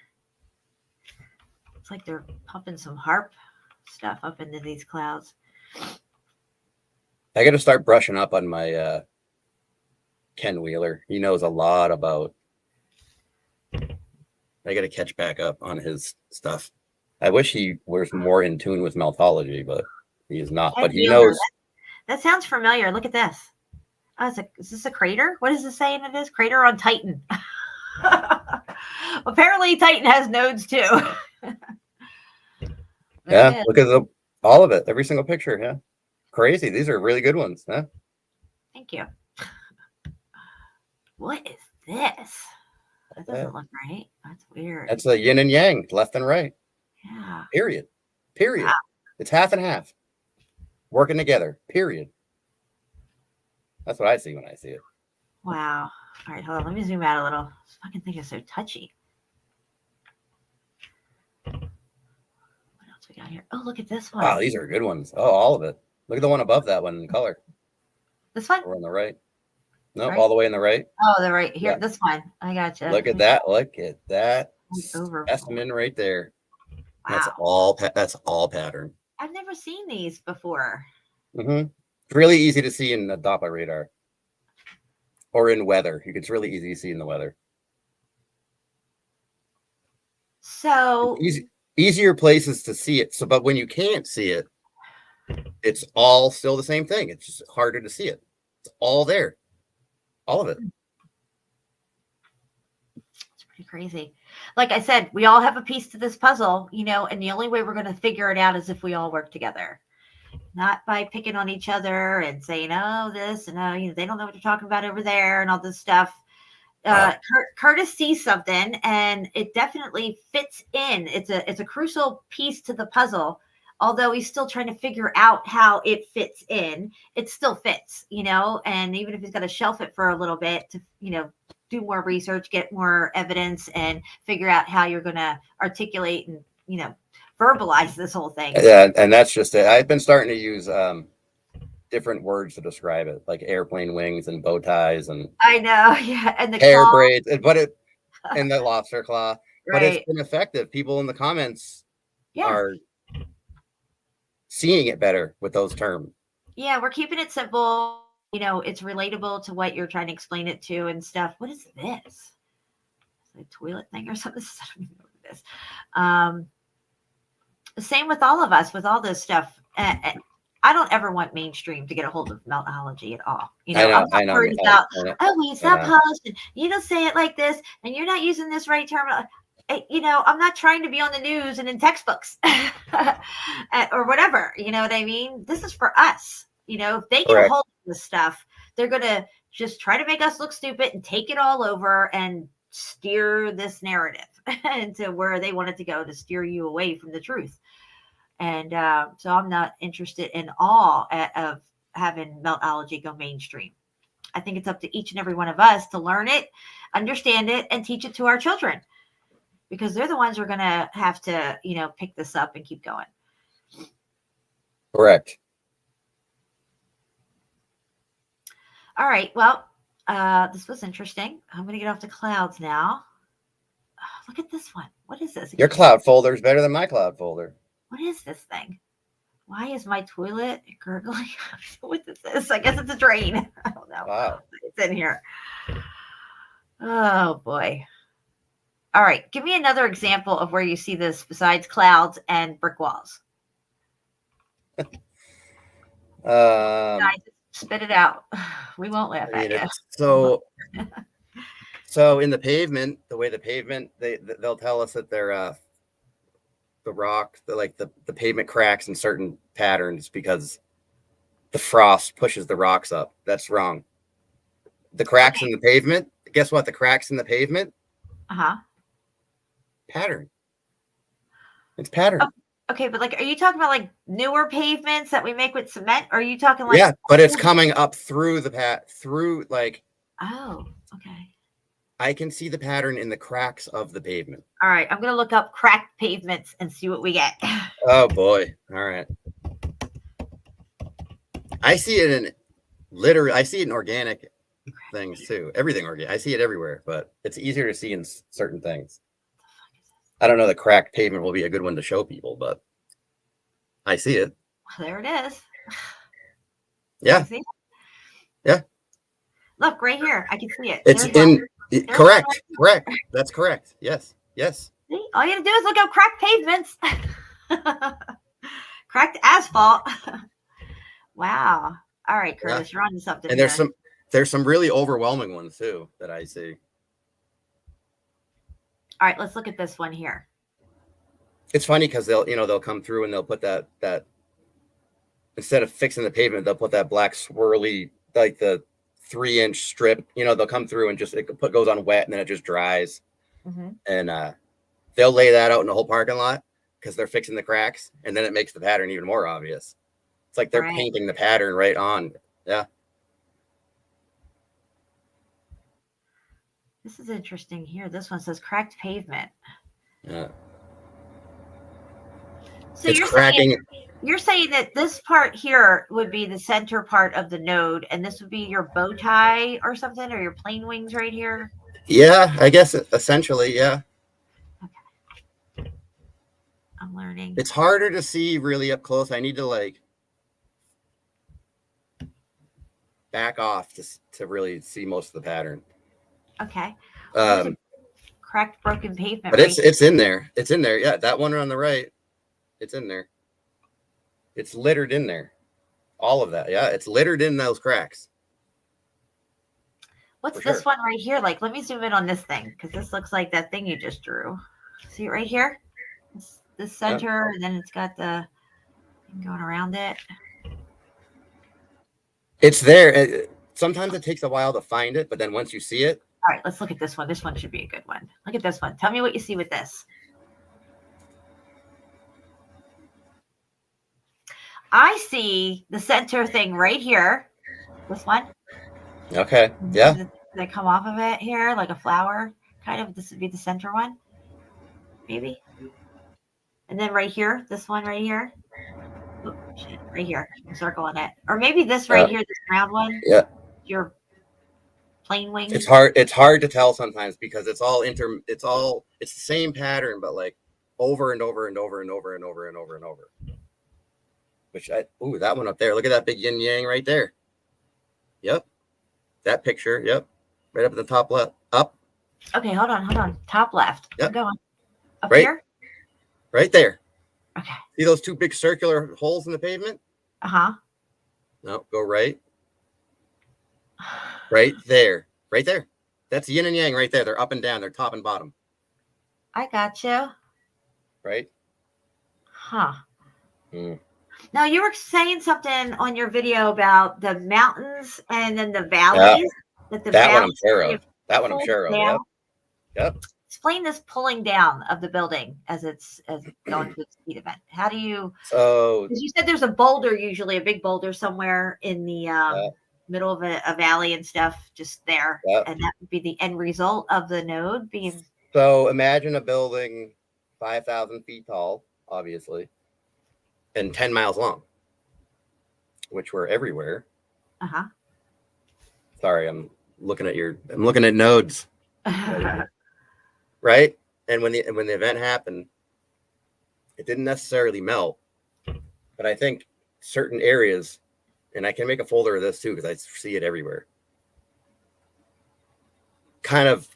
It's like they're pumping some harp stuff up into these clouds. I got to start brushing up on my Ken Wheeler. He knows a lot about. I got to catch back up on his stuff. I wish he was more in tune with Meltology, but he is not. But he knows. That sounds familiar. Look at this. Oh, is this a crater? What is this saying it is? Crater on Titan. Apparently Titan has nodes too. Very Yeah, good. look at all of it, every single picture. Yeah, crazy. These are really good ones. Huh? Thank you. What is this? That Yeah. doesn't look right. That's weird. That's a yin and yang, left and right. Yeah. Period. Period. Wow. It's half and half working together. Period. That's what I see when I see it. Wow. All right, hold on. Let me zoom out a little. This fucking thing is so touchy. What else we got here? Oh, look at this one. Wow, these are good ones. Oh, all of it. Look at the one above that one in color. This one? Or on the right. No, Right? all the way in the right. Oh, the right here. Yeah. This one. I gotcha. Look at that. Look at that Over. specimen right there. That's Wow. all. That's all pattern. I've never seen these before. It's really easy to see in the Doppler radar or in weather. It's really easy to see in the weather. So Easier places to see it. So, but when you can't see it, it's all still the same thing. It's just harder to see it. It's all there, all of it. It's pretty crazy. Like I said, we all have a piece to this puzzle, you know, and the only way we're going to figure it out is if we all work together. Not by picking on each other and saying, oh, this and oh, you know, they don't know what you're talking about over there and all this stuff. Curtis sees something and it definitely fits in. It's a crucial piece to the puzzle. Although he's still trying to figure out how it fits in, it still fits, you know, and even if he's got to shelf it for a little bit to, you know, do more research, get more evidence and figure out how you're going to articulate and, you know, verbalize this whole thing. Yeah, and that's just it. I've been starting to use different words to describe it, like airplane wings and bow ties and I know, yeah, and the hair claw. braids, and the lobster claw. But Right. it's been effective. People in the comments Yeah. are seeing it better with those terms. Yeah, we're keeping it simple. You know, it's relatable to what you're trying to explain it to and stuff. What is this? Is it a toilet thing or something? I don't even know what it is. Same with all of us, with all this stuff. I don't ever want mainstream to get a hold of Meltology at all. You know, I'm not worried about, oh, well, it's not polished, and you don't say it like this, and you're not using this right term. You know, I'm not trying to be on the news and in textbooks or whatever. You know what I mean? This is for us. You know, if they get a hold of this stuff, they're going to just try to make us look stupid and take it all over and steer this narrative into where they want it to go, to steer you away from the truth. And so I'm not interested in all of having Meltology go mainstream. I think it's up to each and every one of us to learn it, understand it, and teach it to our children, because they're the ones who are going to have to, you know, pick this up and keep going. Correct. All right. Well, this was interesting. I'm going to get off the clouds now. Oh, look at this one. What is this? Your cloud folder is better than my cloud folder. What is this thing? Why is my toilet gurgling? I don't know what this is. I guess it's a drain. I don't know. Wow. It's in here. Oh, boy. All right. Give me another example of where you see this besides clouds and brick walls. Guys, spit it out. We won't laugh at you. So in the pavement, the way the pavement, they'll tell us that they're the rock, the pavement cracks in certain patterns because the frost pushes the rocks up. That's wrong. The cracks in the pavement, guess what? The cracks in the pavement? Pattern. It's pattern. Okay, but like, are you talking about like newer pavements that we make with cement? Or are you talking like? Yeah, but it's coming up through the through like. Oh, okay. I can see the pattern in the cracks of the pavement. All right, I'm gonna look up cracked pavements and see what we get. Oh boy! All right. I see it in literally. I see it in organic things too. Everything organic. I see it everywhere, but it's easier to see in certain things. I don't know. The cracked pavement will be a good one to show people, but I see it. There it is. Yeah. See it? Yeah. Look right here. I can see it. It's in. Correct. Correct. That's correct. Yes. Yes. See? All you gotta do is look up cracked pavements. Cracked asphalt. Wow. All right, Curtis, you're on to something. And there's some really overwhelming ones too that I see. All right, let's look at this one here. It's funny because they'll come through and they'll put that instead of fixing the pavement, they'll put that black swirly, like the 3-inch strip. They'll come through and just goes on wet and then it just dries. Mm-hmm. And they'll lay that out in the whole parking lot because they're fixing the cracks, and then it makes the pattern even more obvious. It's like they're painting the pattern right on. Yeah. This is interesting here. This one says cracked pavement. Yeah. So It's cracking. You're saying that this part here would be the center part of the node, and this would be your bow tie or something, or your plane wings right here? Yeah, I guess essentially, yeah. Okay. I'm learning. It's harder to see really up close. I need to back off to really see most of the pattern. Okay. Cracked broken pavement. But it's in there. It's in there. Yeah, that one on the right. It's in there. It's littered in there. All of that. Yeah, it's littered in those cracks. What's this one right here? Let me zoom in on this thing, because this looks like that thing you just drew. See it right here? This center, and then it's got the thing going around it. It's there. Sometimes it takes a while to find it, but then once you see it. All right, let's look at this one. This one should be a good one. Look at this one. Tell me what you see with this. I see the center thing right here. This one. Okay. Yeah. They come off of it here like a flower, kind of. This would be the center one, maybe. And then right here, this one right here. Oh, shit, right here. I'm circling it. Or maybe this right here, this round one. Yeah. Your plane wing. It's hard to tell sometimes because it's the same pattern, but over and over and over and over and over and over and over. That one up there. Look at that big yin yang right there. Yep. That picture. Yep. Right up at the top left. Up. Okay, hold on. Top left. Yep. I'm going. Up right here? Right there. Okay. See those two big circular holes in the pavement? Uh-huh. No, go right. Right there. Right there. That's yin and yang right there. They're up and down. They're top and bottom. I got you. Right? Huh. Mm. Now, you were saying something on your video about the mountains and then the valleys. That one I'm sure of. Yep. Yep. Explain this pulling down of the building as it's going to its speed event. How do you? So, because you said there's a boulder, usually a big boulder somewhere in the middle of a valley and stuff, just there, and that would be the end result of the node being. So imagine a building 5,000 feet tall, obviously, and 10 miles long, which were everywhere. Uh-huh. Sorry, I'm looking at nodes. Right? And when the event happened, it didn't necessarily melt, but I think certain areas, and I can make a folder of this too because I see it everywhere, kind of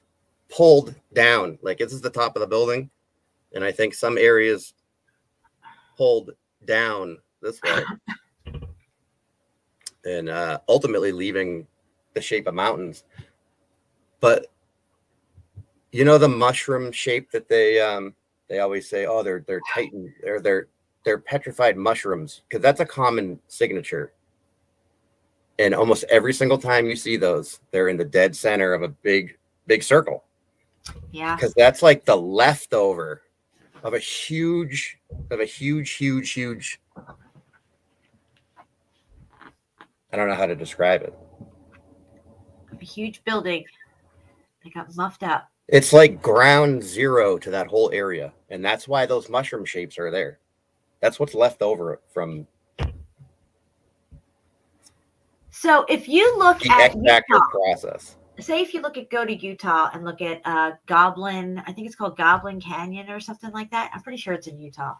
pulled down. This is the top of the building, and I think some areas pulled down this way, and ultimately leaving the shape of mountains. But the mushroom shape that they always say, oh, they're tightened, they're petrified mushrooms, because that's a common signature. And almost every single time you see those, they're in the dead center of a big circle. Yeah. Because that's like the leftover of a huge. I don't know how to describe it. A huge building. They got muffed up. It's like ground zero to that whole area. And that's why those mushroom shapes are there. That's what's left over from. So if you look the at X-factor process. Say if you go to Utah and look at Goblin, I think it's called Goblin Canyon or something like that. I'm pretty sure it's in Utah.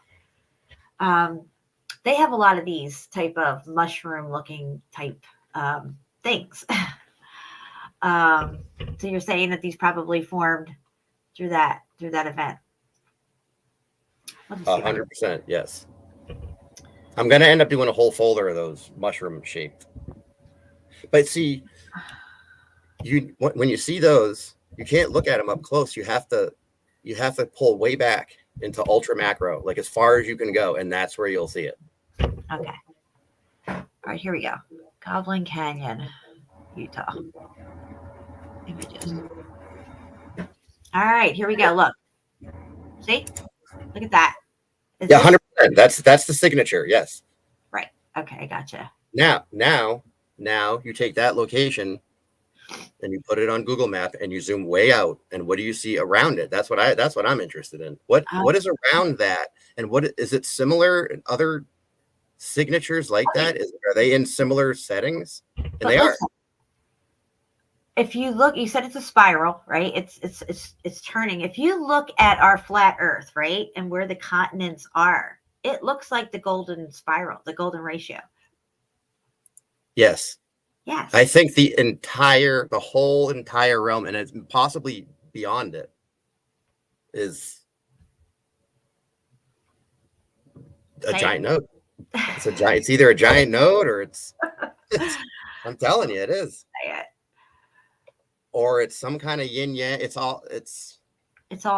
They have a lot of these type of mushroom looking type things. So you're saying that these probably formed through that event. 100%, yes. I'm going to end up doing a whole folder of those mushroom shaped. But see, when you see those, you can't look at them up close. You have to you have to pull way back into ultra macro, like as far as you can go, and that's where you'll see it. Okay. All right, here we go. Goblin Canyon, Utah. Images. All right, here we go. Look. See? Look at that. Is Yeah, this... 100%. That's the signature. Yes. Right. Okay, I gotcha. Now you take that location and you put it on Google Map and you zoom way out, and what do you see around it? That's what I'm interested in. What is around that, and what is it similar in other signatures like that? Are they in similar settings? And but they listen, are. If you look, you said it's a spiral, right? It's turning. If you look at our flat Earth, right, and where the continents are, it looks like the golden spiral, the golden ratio. Yes. Yes. I think the whole entire realm, and it's possibly beyond it, is a giant node. It's either a giant node or it's I'm telling you, it is. Or it's some kind of yin yang. It's all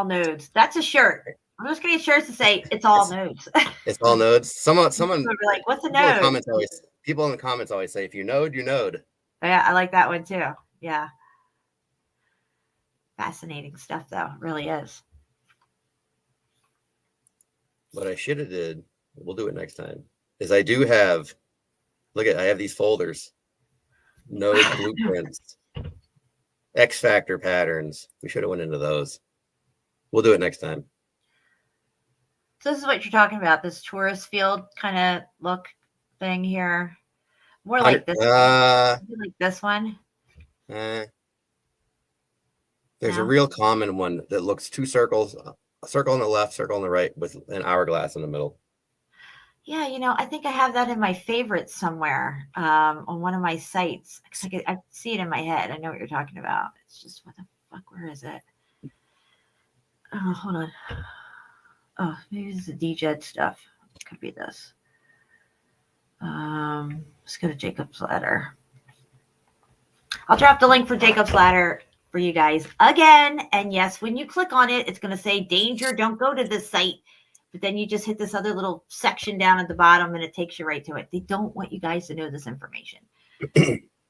nodes. That's a shirt. I'm just gonna get shirts to say it's all nodes. It's all nodes. Someone be like, what's a people in node? People in the comments always say, if you node, you node. Yeah, I like that one too. Yeah. Fascinating stuff though. It really is. What I should have did, we'll do it next time, is I do have, I have these folders. Node blueprints. X factor patterns. We should have went into those. We'll do it next time. So this is what you're talking about, this tourist field kind of look thing here. More like this like this one. There's a real common one that looks two circles, a circle on the left, circle on the right, with an hourglass in the middle. Yeah, I think I have that in my favorites somewhere on one of my sites. I see it in my head. I know what you're talking about. It's just, what the fuck, where is it? Oh, hold on. Oh, maybe this is the DJed stuff. It could be this. Let's go to Jacob's Ladder. I'll drop the link for Jacob's Ladder for you guys again. And yes, when you click on it, it's going to say danger, don't go to this site. But then you just hit this other little section down at the bottom and it takes you right to it. They don't want you guys to know this information.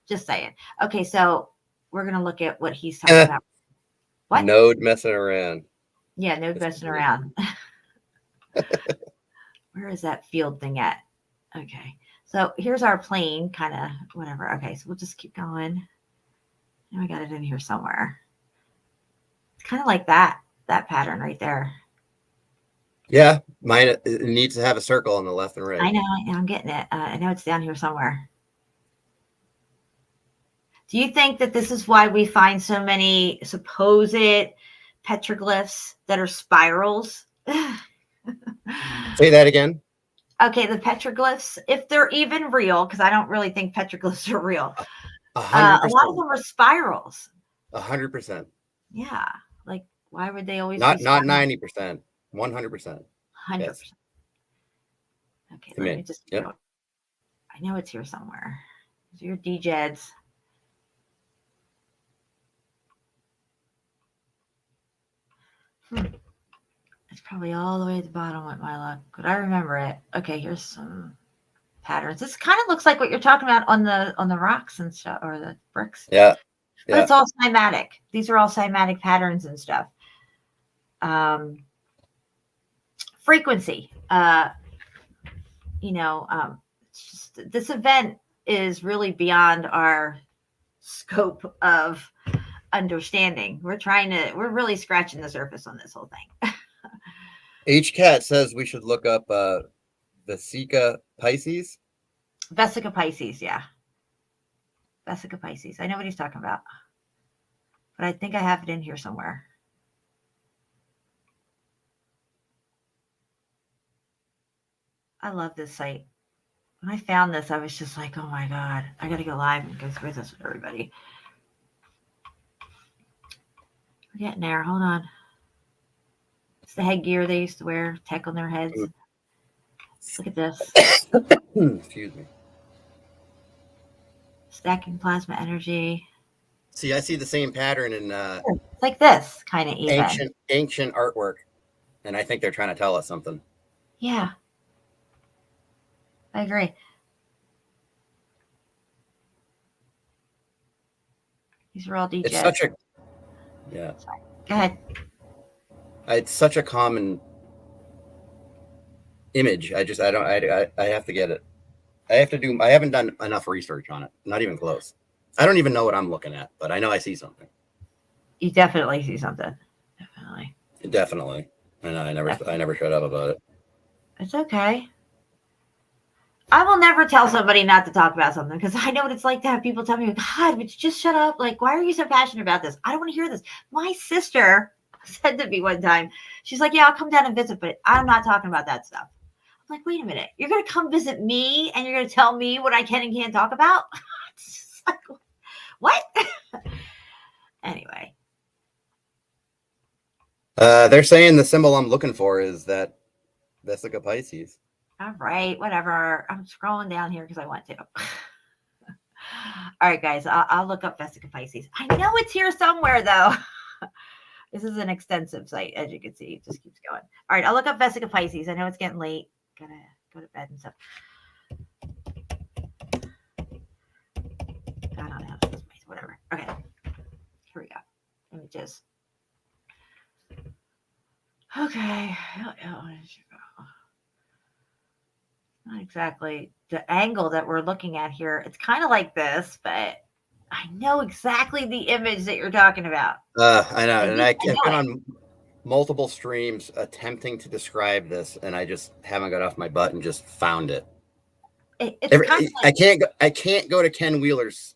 Just saying. Okay, so we're going to look at what he's talking about. What? Node messing around. Yeah, node messing around. Where is that field thing at? Okay, so here's our plane, kind of whatever. Okay, so we'll just keep going. Now I got it in here somewhere. It's kind of like that pattern right there. Yeah, mine it needs to have a circle on the left and right. I know, I'm getting it. I know it's down here somewhere. Do you think that this is why we find so many supposed petroglyphs that are spirals? Say that again. Okay, the petroglyphs, if they're even real, because I don't really think petroglyphs are real. 100%. A lot of them are spirals. 100%. Yeah, like why would they always not be 90%? 100%. 100%. Yes. Okay, let me just go. I know it's here somewhere. These are your DJeds. It's probably all the way at the bottom with my luck, but I remember it. Okay, here's some patterns. This kind of looks like what you're talking about on the rocks and stuff, or the bricks. Yeah. But it's all cymatic. These are all cymatic patterns and stuff. Frequency. It's just, this event is really beyond our scope of understanding. We're really scratching the surface on this whole thing. HCAT says we should look up Vesica Pisces. Vesica Pisces, yeah. Vesica Pisces. I know what he's talking about. But I think I have it in here somewhere. I love this site. When I found this, I was just like, oh my God, I got to go live and go through this with everybody. We're getting there. Hold on. It's the headgear they used to wear, tech on their heads. Look at this. Excuse me. Stacking plasma energy. See, I see the same pattern in like this kind of even. Ancient artwork, and I think they're trying to tell us something. Yeah, I agree. These are all DJs. It's such a yeah. Sorry. Go ahead. It's such a common image. I have to get it. I haven't done enough research on it. Not even close. I don't even know what I'm looking at, but I know I see something. You definitely see something. Definitely. And I never shut up about it. It's okay. I will never tell somebody not to talk about something because I know what it's like to have people tell me, God, would you just shut up? Like, why are you so passionate about this? I don't want to hear this. My sister said to me one time, she's like, yeah, I'll come down and visit, but I'm not talking about that stuff. I'm like, wait a minute. You're going to come visit me and you're going to tell me what I can and can't talk about? It's like, what? Anyway. They're saying the symbol I'm looking for is that Vesica Pisces. All right, whatever. I'm scrolling down here because I want to. All right, guys, I'll look up Vesica Pisces. I know it's here somewhere, though. This is an extensive site, as you can see. It just keeps going. All right, I'll look up Vesica Pisces. I know it's getting late. Gotta go to bed and stuff. I don't know. Whatever. Okay, here we go. Images. Okay. Not exactly the angle that we're looking at here. It's kind of like this, but I know exactly the image that you're talking about. I know. And I've been on multiple streams attempting to describe this, and I just haven't got off my butt and just found it. I can't go to Ken Wheeler's.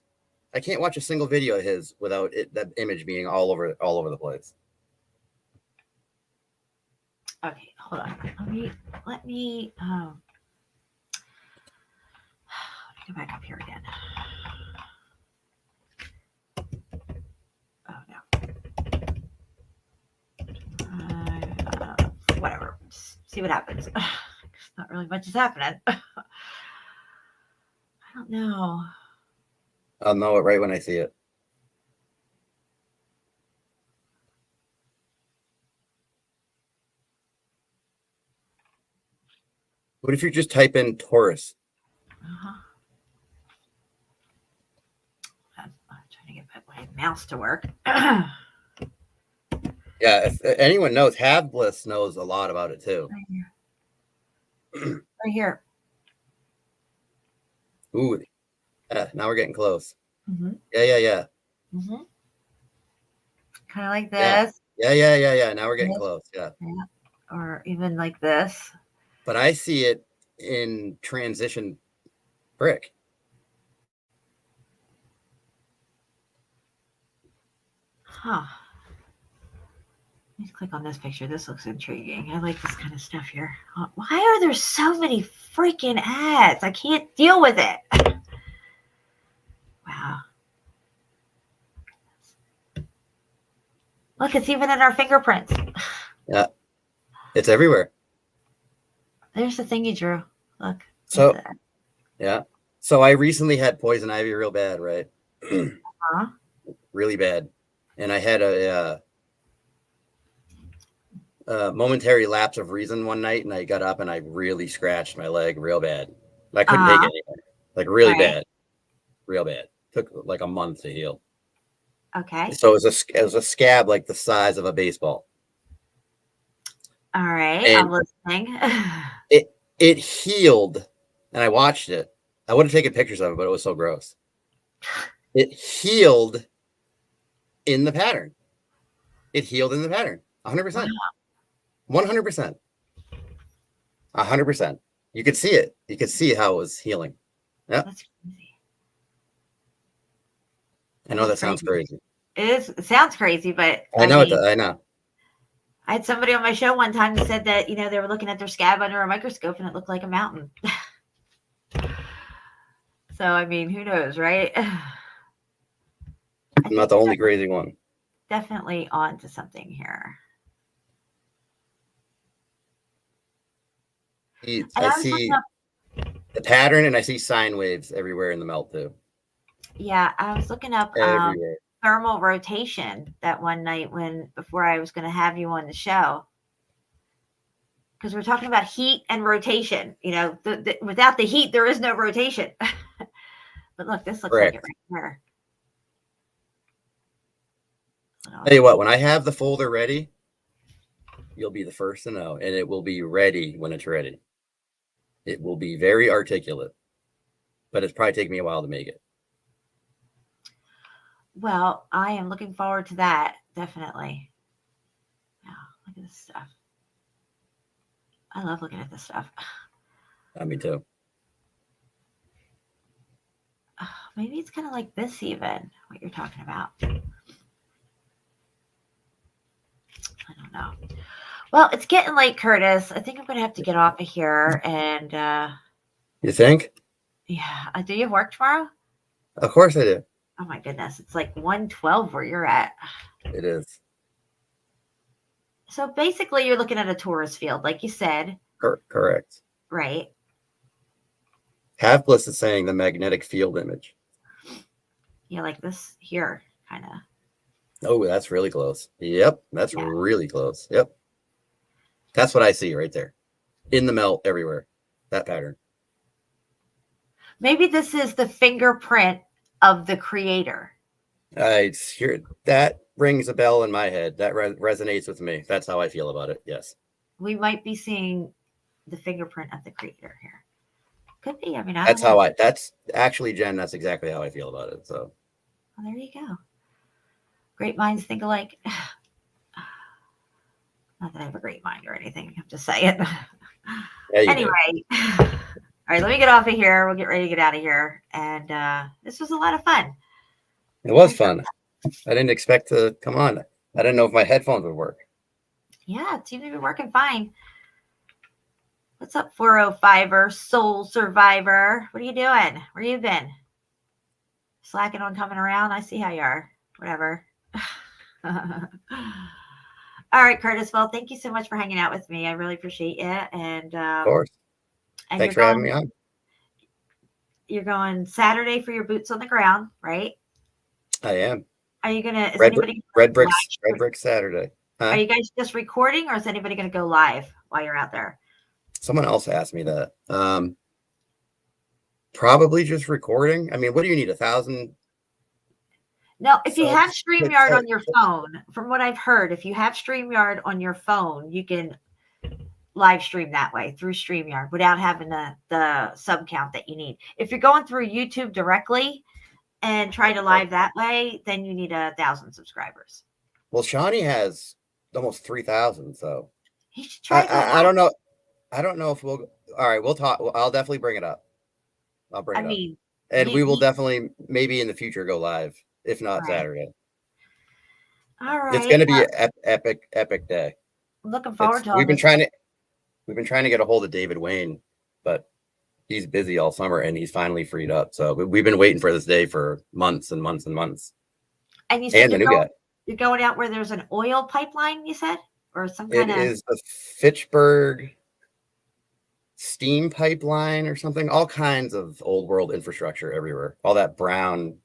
I can't watch a single video of his without that image being all over the place. Okay, hold on. Let me go back up here again. Oh no. Whatever. Just see what happens. Not really much is happening. I don't know. I'll know it right when I see it. What if you just type in Taurus? I'm trying to get my mouse to work. Yeah, if anyone knows, Havbliss knows a lot about it too. Right here. Ooh, now we're getting close. Mm-hmm. Yeah. Mm-hmm. Kind of like this. Yeah. Now we're getting close. Yeah. Or even like this. But I see it in transition brick. Huh. Let's click on this picture. This looks intriguing. I like this kind of stuff here. Why are there so many freaking ads? I can't deal with it. Wow. Look, it's even in our fingerprints. Yeah. It's everywhere. There's the thing you drew. Look. So, yeah. So I recently had poison ivy real bad, right? Really bad. And I had a momentary lapse of reason one night, and I got up and I really scratched my leg real bad. I couldn't take it anymore. Like really bad. Real bad. Took like a month to heal. Okay. So it was a scab like the size of a baseball. All right. And I'm listening. it healed, and I watched it. I would have taken pictures of it, but it was so gross. It healed in the pattern. It healed in the pattern. 100%. 100%. 100%. You could see it. You could see how it was healing. Yeah. That's crazy. I know that sounds crazy. It sounds crazy, but I know mean, it. I know. I had somebody on my show one time that said that, they were looking at their scab under a microscope and it looked like a mountain. So, I mean, who knows, right? I'm not the only crazy one. Definitely on to something here. I see the pattern, and I see sine waves everywhere in the melt too. Yeah, I was looking up everywhere. thermal rotation that one night before I was going to have you on the show. Because we're talking about heat and rotation. You know, without the heat, there is no rotation. But look, this looks like it right here. Tell you what, when I have the folder ready, you'll be the first to know, and it will be ready when it's ready. It will be very articulate, but it's probably taken me a while to make it. Well, I am looking forward to that, definitely. Wow, look at this stuff. I love looking at this stuff. Me too. Maybe it's kind of like this even, what you're talking about. I don't know. Well, it's getting late, Curtis. I think I'm going to have to get off of here. And you think? Yeah. Do you have work tomorrow? Of course I do. Oh my goodness. It's like 1:12 where you're at. It is. So basically you're looking at a tourist field, like you said. Correct. Right. Havbliss is saying the magnetic field image. Yeah, like this here, kind of. Oh, that's really close. Yep, that's really close. Yep. That's what I see right there. In the melt everywhere. That pattern. Maybe this is the fingerprint of the creator. It's here. That rings a bell in my head. That resonates with me. That's how I feel about it. Yes. We might be seeing the fingerprint of the creator here. Could be. I mean, that's actually, Jen, that's exactly how I feel about it. So. Well, there you go. Great minds think alike. Not that I have a great mind or anything. I'm just saying. Anyway. All right, let me get off of here. We'll get ready to get out of here. And this was a lot of fun. It was fun. I didn't expect to come on. I didn't know if my headphones would work. Yeah, it seemed to be working fine. What's up, 405er, Soul Survivor? What are you doing? Where you been? Slacking on coming around? I see how you are. Whatever. All right, Curtis. Well, thank you so much for hanging out with me. I really appreciate you. And of course. And thanks for having me on. You're going Saturday for your boots on the ground, right? I am. Are you gonna? Is Red Brick Saturday? Huh? Are you guys just recording, or is anybody gonna go live while you're out there? Someone else asked me that. Probably just recording. I mean, what do you need? 1,000? No, if you have StreamYard on your phone, from what I've heard, if you have StreamYard on your phone, you can live stream that way through StreamYard without having the sub count that you need. If you're going through YouTube directly and try to live that way, then you need 1,000 subscribers. Well, Shawnee has almost 3,000, so he should try I don't know. I don't know if we'll. All right, we'll talk. I'll definitely bring it up. I'll bring it up. And we will definitely, maybe in the future, go live. If not Saturday. All right. It's going to be an epic day. Looking forward to it. We've been trying to get a hold of David Wayne, but he's busy all summer and he's finally freed up. So we've been waiting for this day for months and months and months. And you said you're going out where there's an oil pipeline, you said? Or some kind of... It is the Fitchburg steam pipeline or something. All kinds of old world infrastructure everywhere. All that brown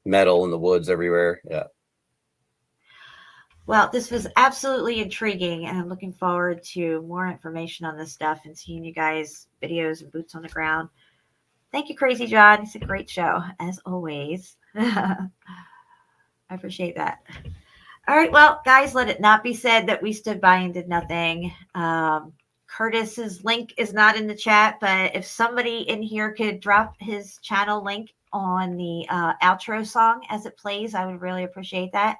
metal in the woods everywhere. Yeah. Well, this was absolutely intriguing, and I'm looking forward to more information on this stuff and seeing you guys' videos and boots on the ground. Thank you, Crazy John. It's a great show, as always. I appreciate that. All right, well, guys, let it not be said that we stood by and did nothing. Curtis's link is not in the chat, but if somebody in here could drop his channel link on the outro song as it plays, I would really appreciate that.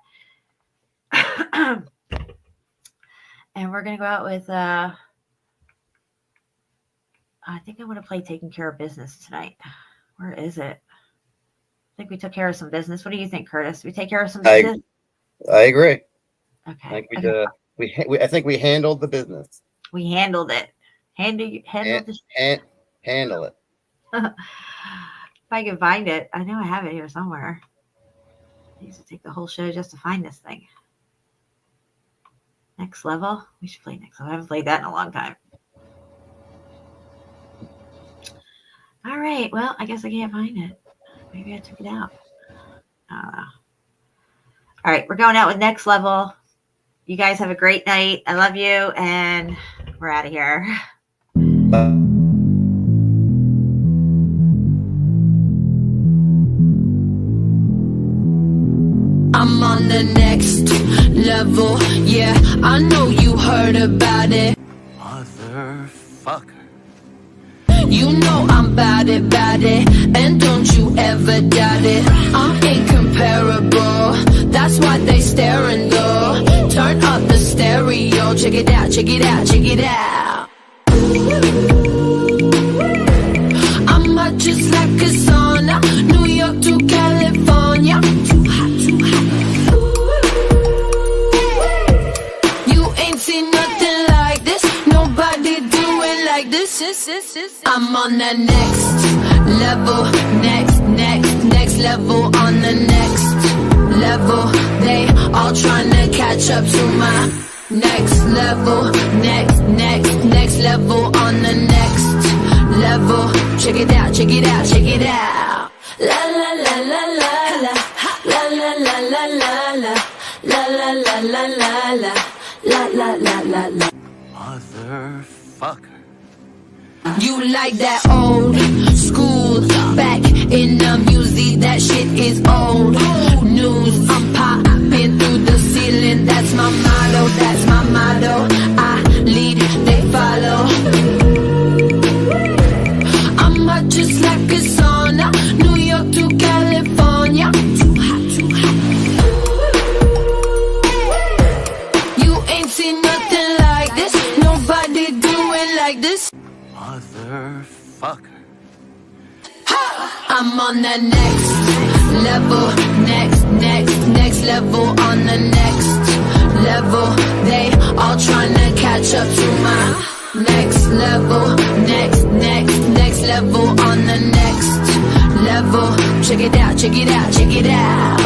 And we're going to go out with, I think I want to play Taking Care of Business tonight. Where is it? I think we took care of some business. What do you think, Curtis? We take care of some business? I agree. Okay. I think I think we handled the business. We handled it. Handle it. If I can find it. I know I have it here somewhere. I used to take the whole show just to find this thing. Next Level. We should play Next Level. I haven't played that in a long time. All right. Well, I guess I can't find it. Maybe I took it out. I don't know. All right, we're going out with Next Level. You guys have a great night. I love you, and we're out of here. I'm on the next level. Yeah, I know you heard about it. Motherfucker. You know I'm bout it, and don't you ever doubt it. I'm incomparable, that's why they staring though. Turn up the stereo, check it out, check it out, check it out. I'm hot just like a sauna, New York to California. Too hot, too hot. You ain't seen nothing like this, nobody do it like this. I'm on the next level, next level, on the next level. They all trying to catch up to my next level, next level, on the next level. Check it out, check it out, check it out. La la la la la la, la la la la la la, la la la la la la, la la la la la. Motherfucker. You like that old school, back in the music, that shit is old news. I'm popping through the ceiling, that's my motto, that's my motto. I lead, they follow. I'm hot just like a sauna, New York to California. Too hot, too hot. You ain't seen nothing like this, nobody do it like this. Motherfucker. I'm on the next level, next level, on the next level. They all trying to catch up to my next level, next level, on the next level. Check it out, check it out, check it out.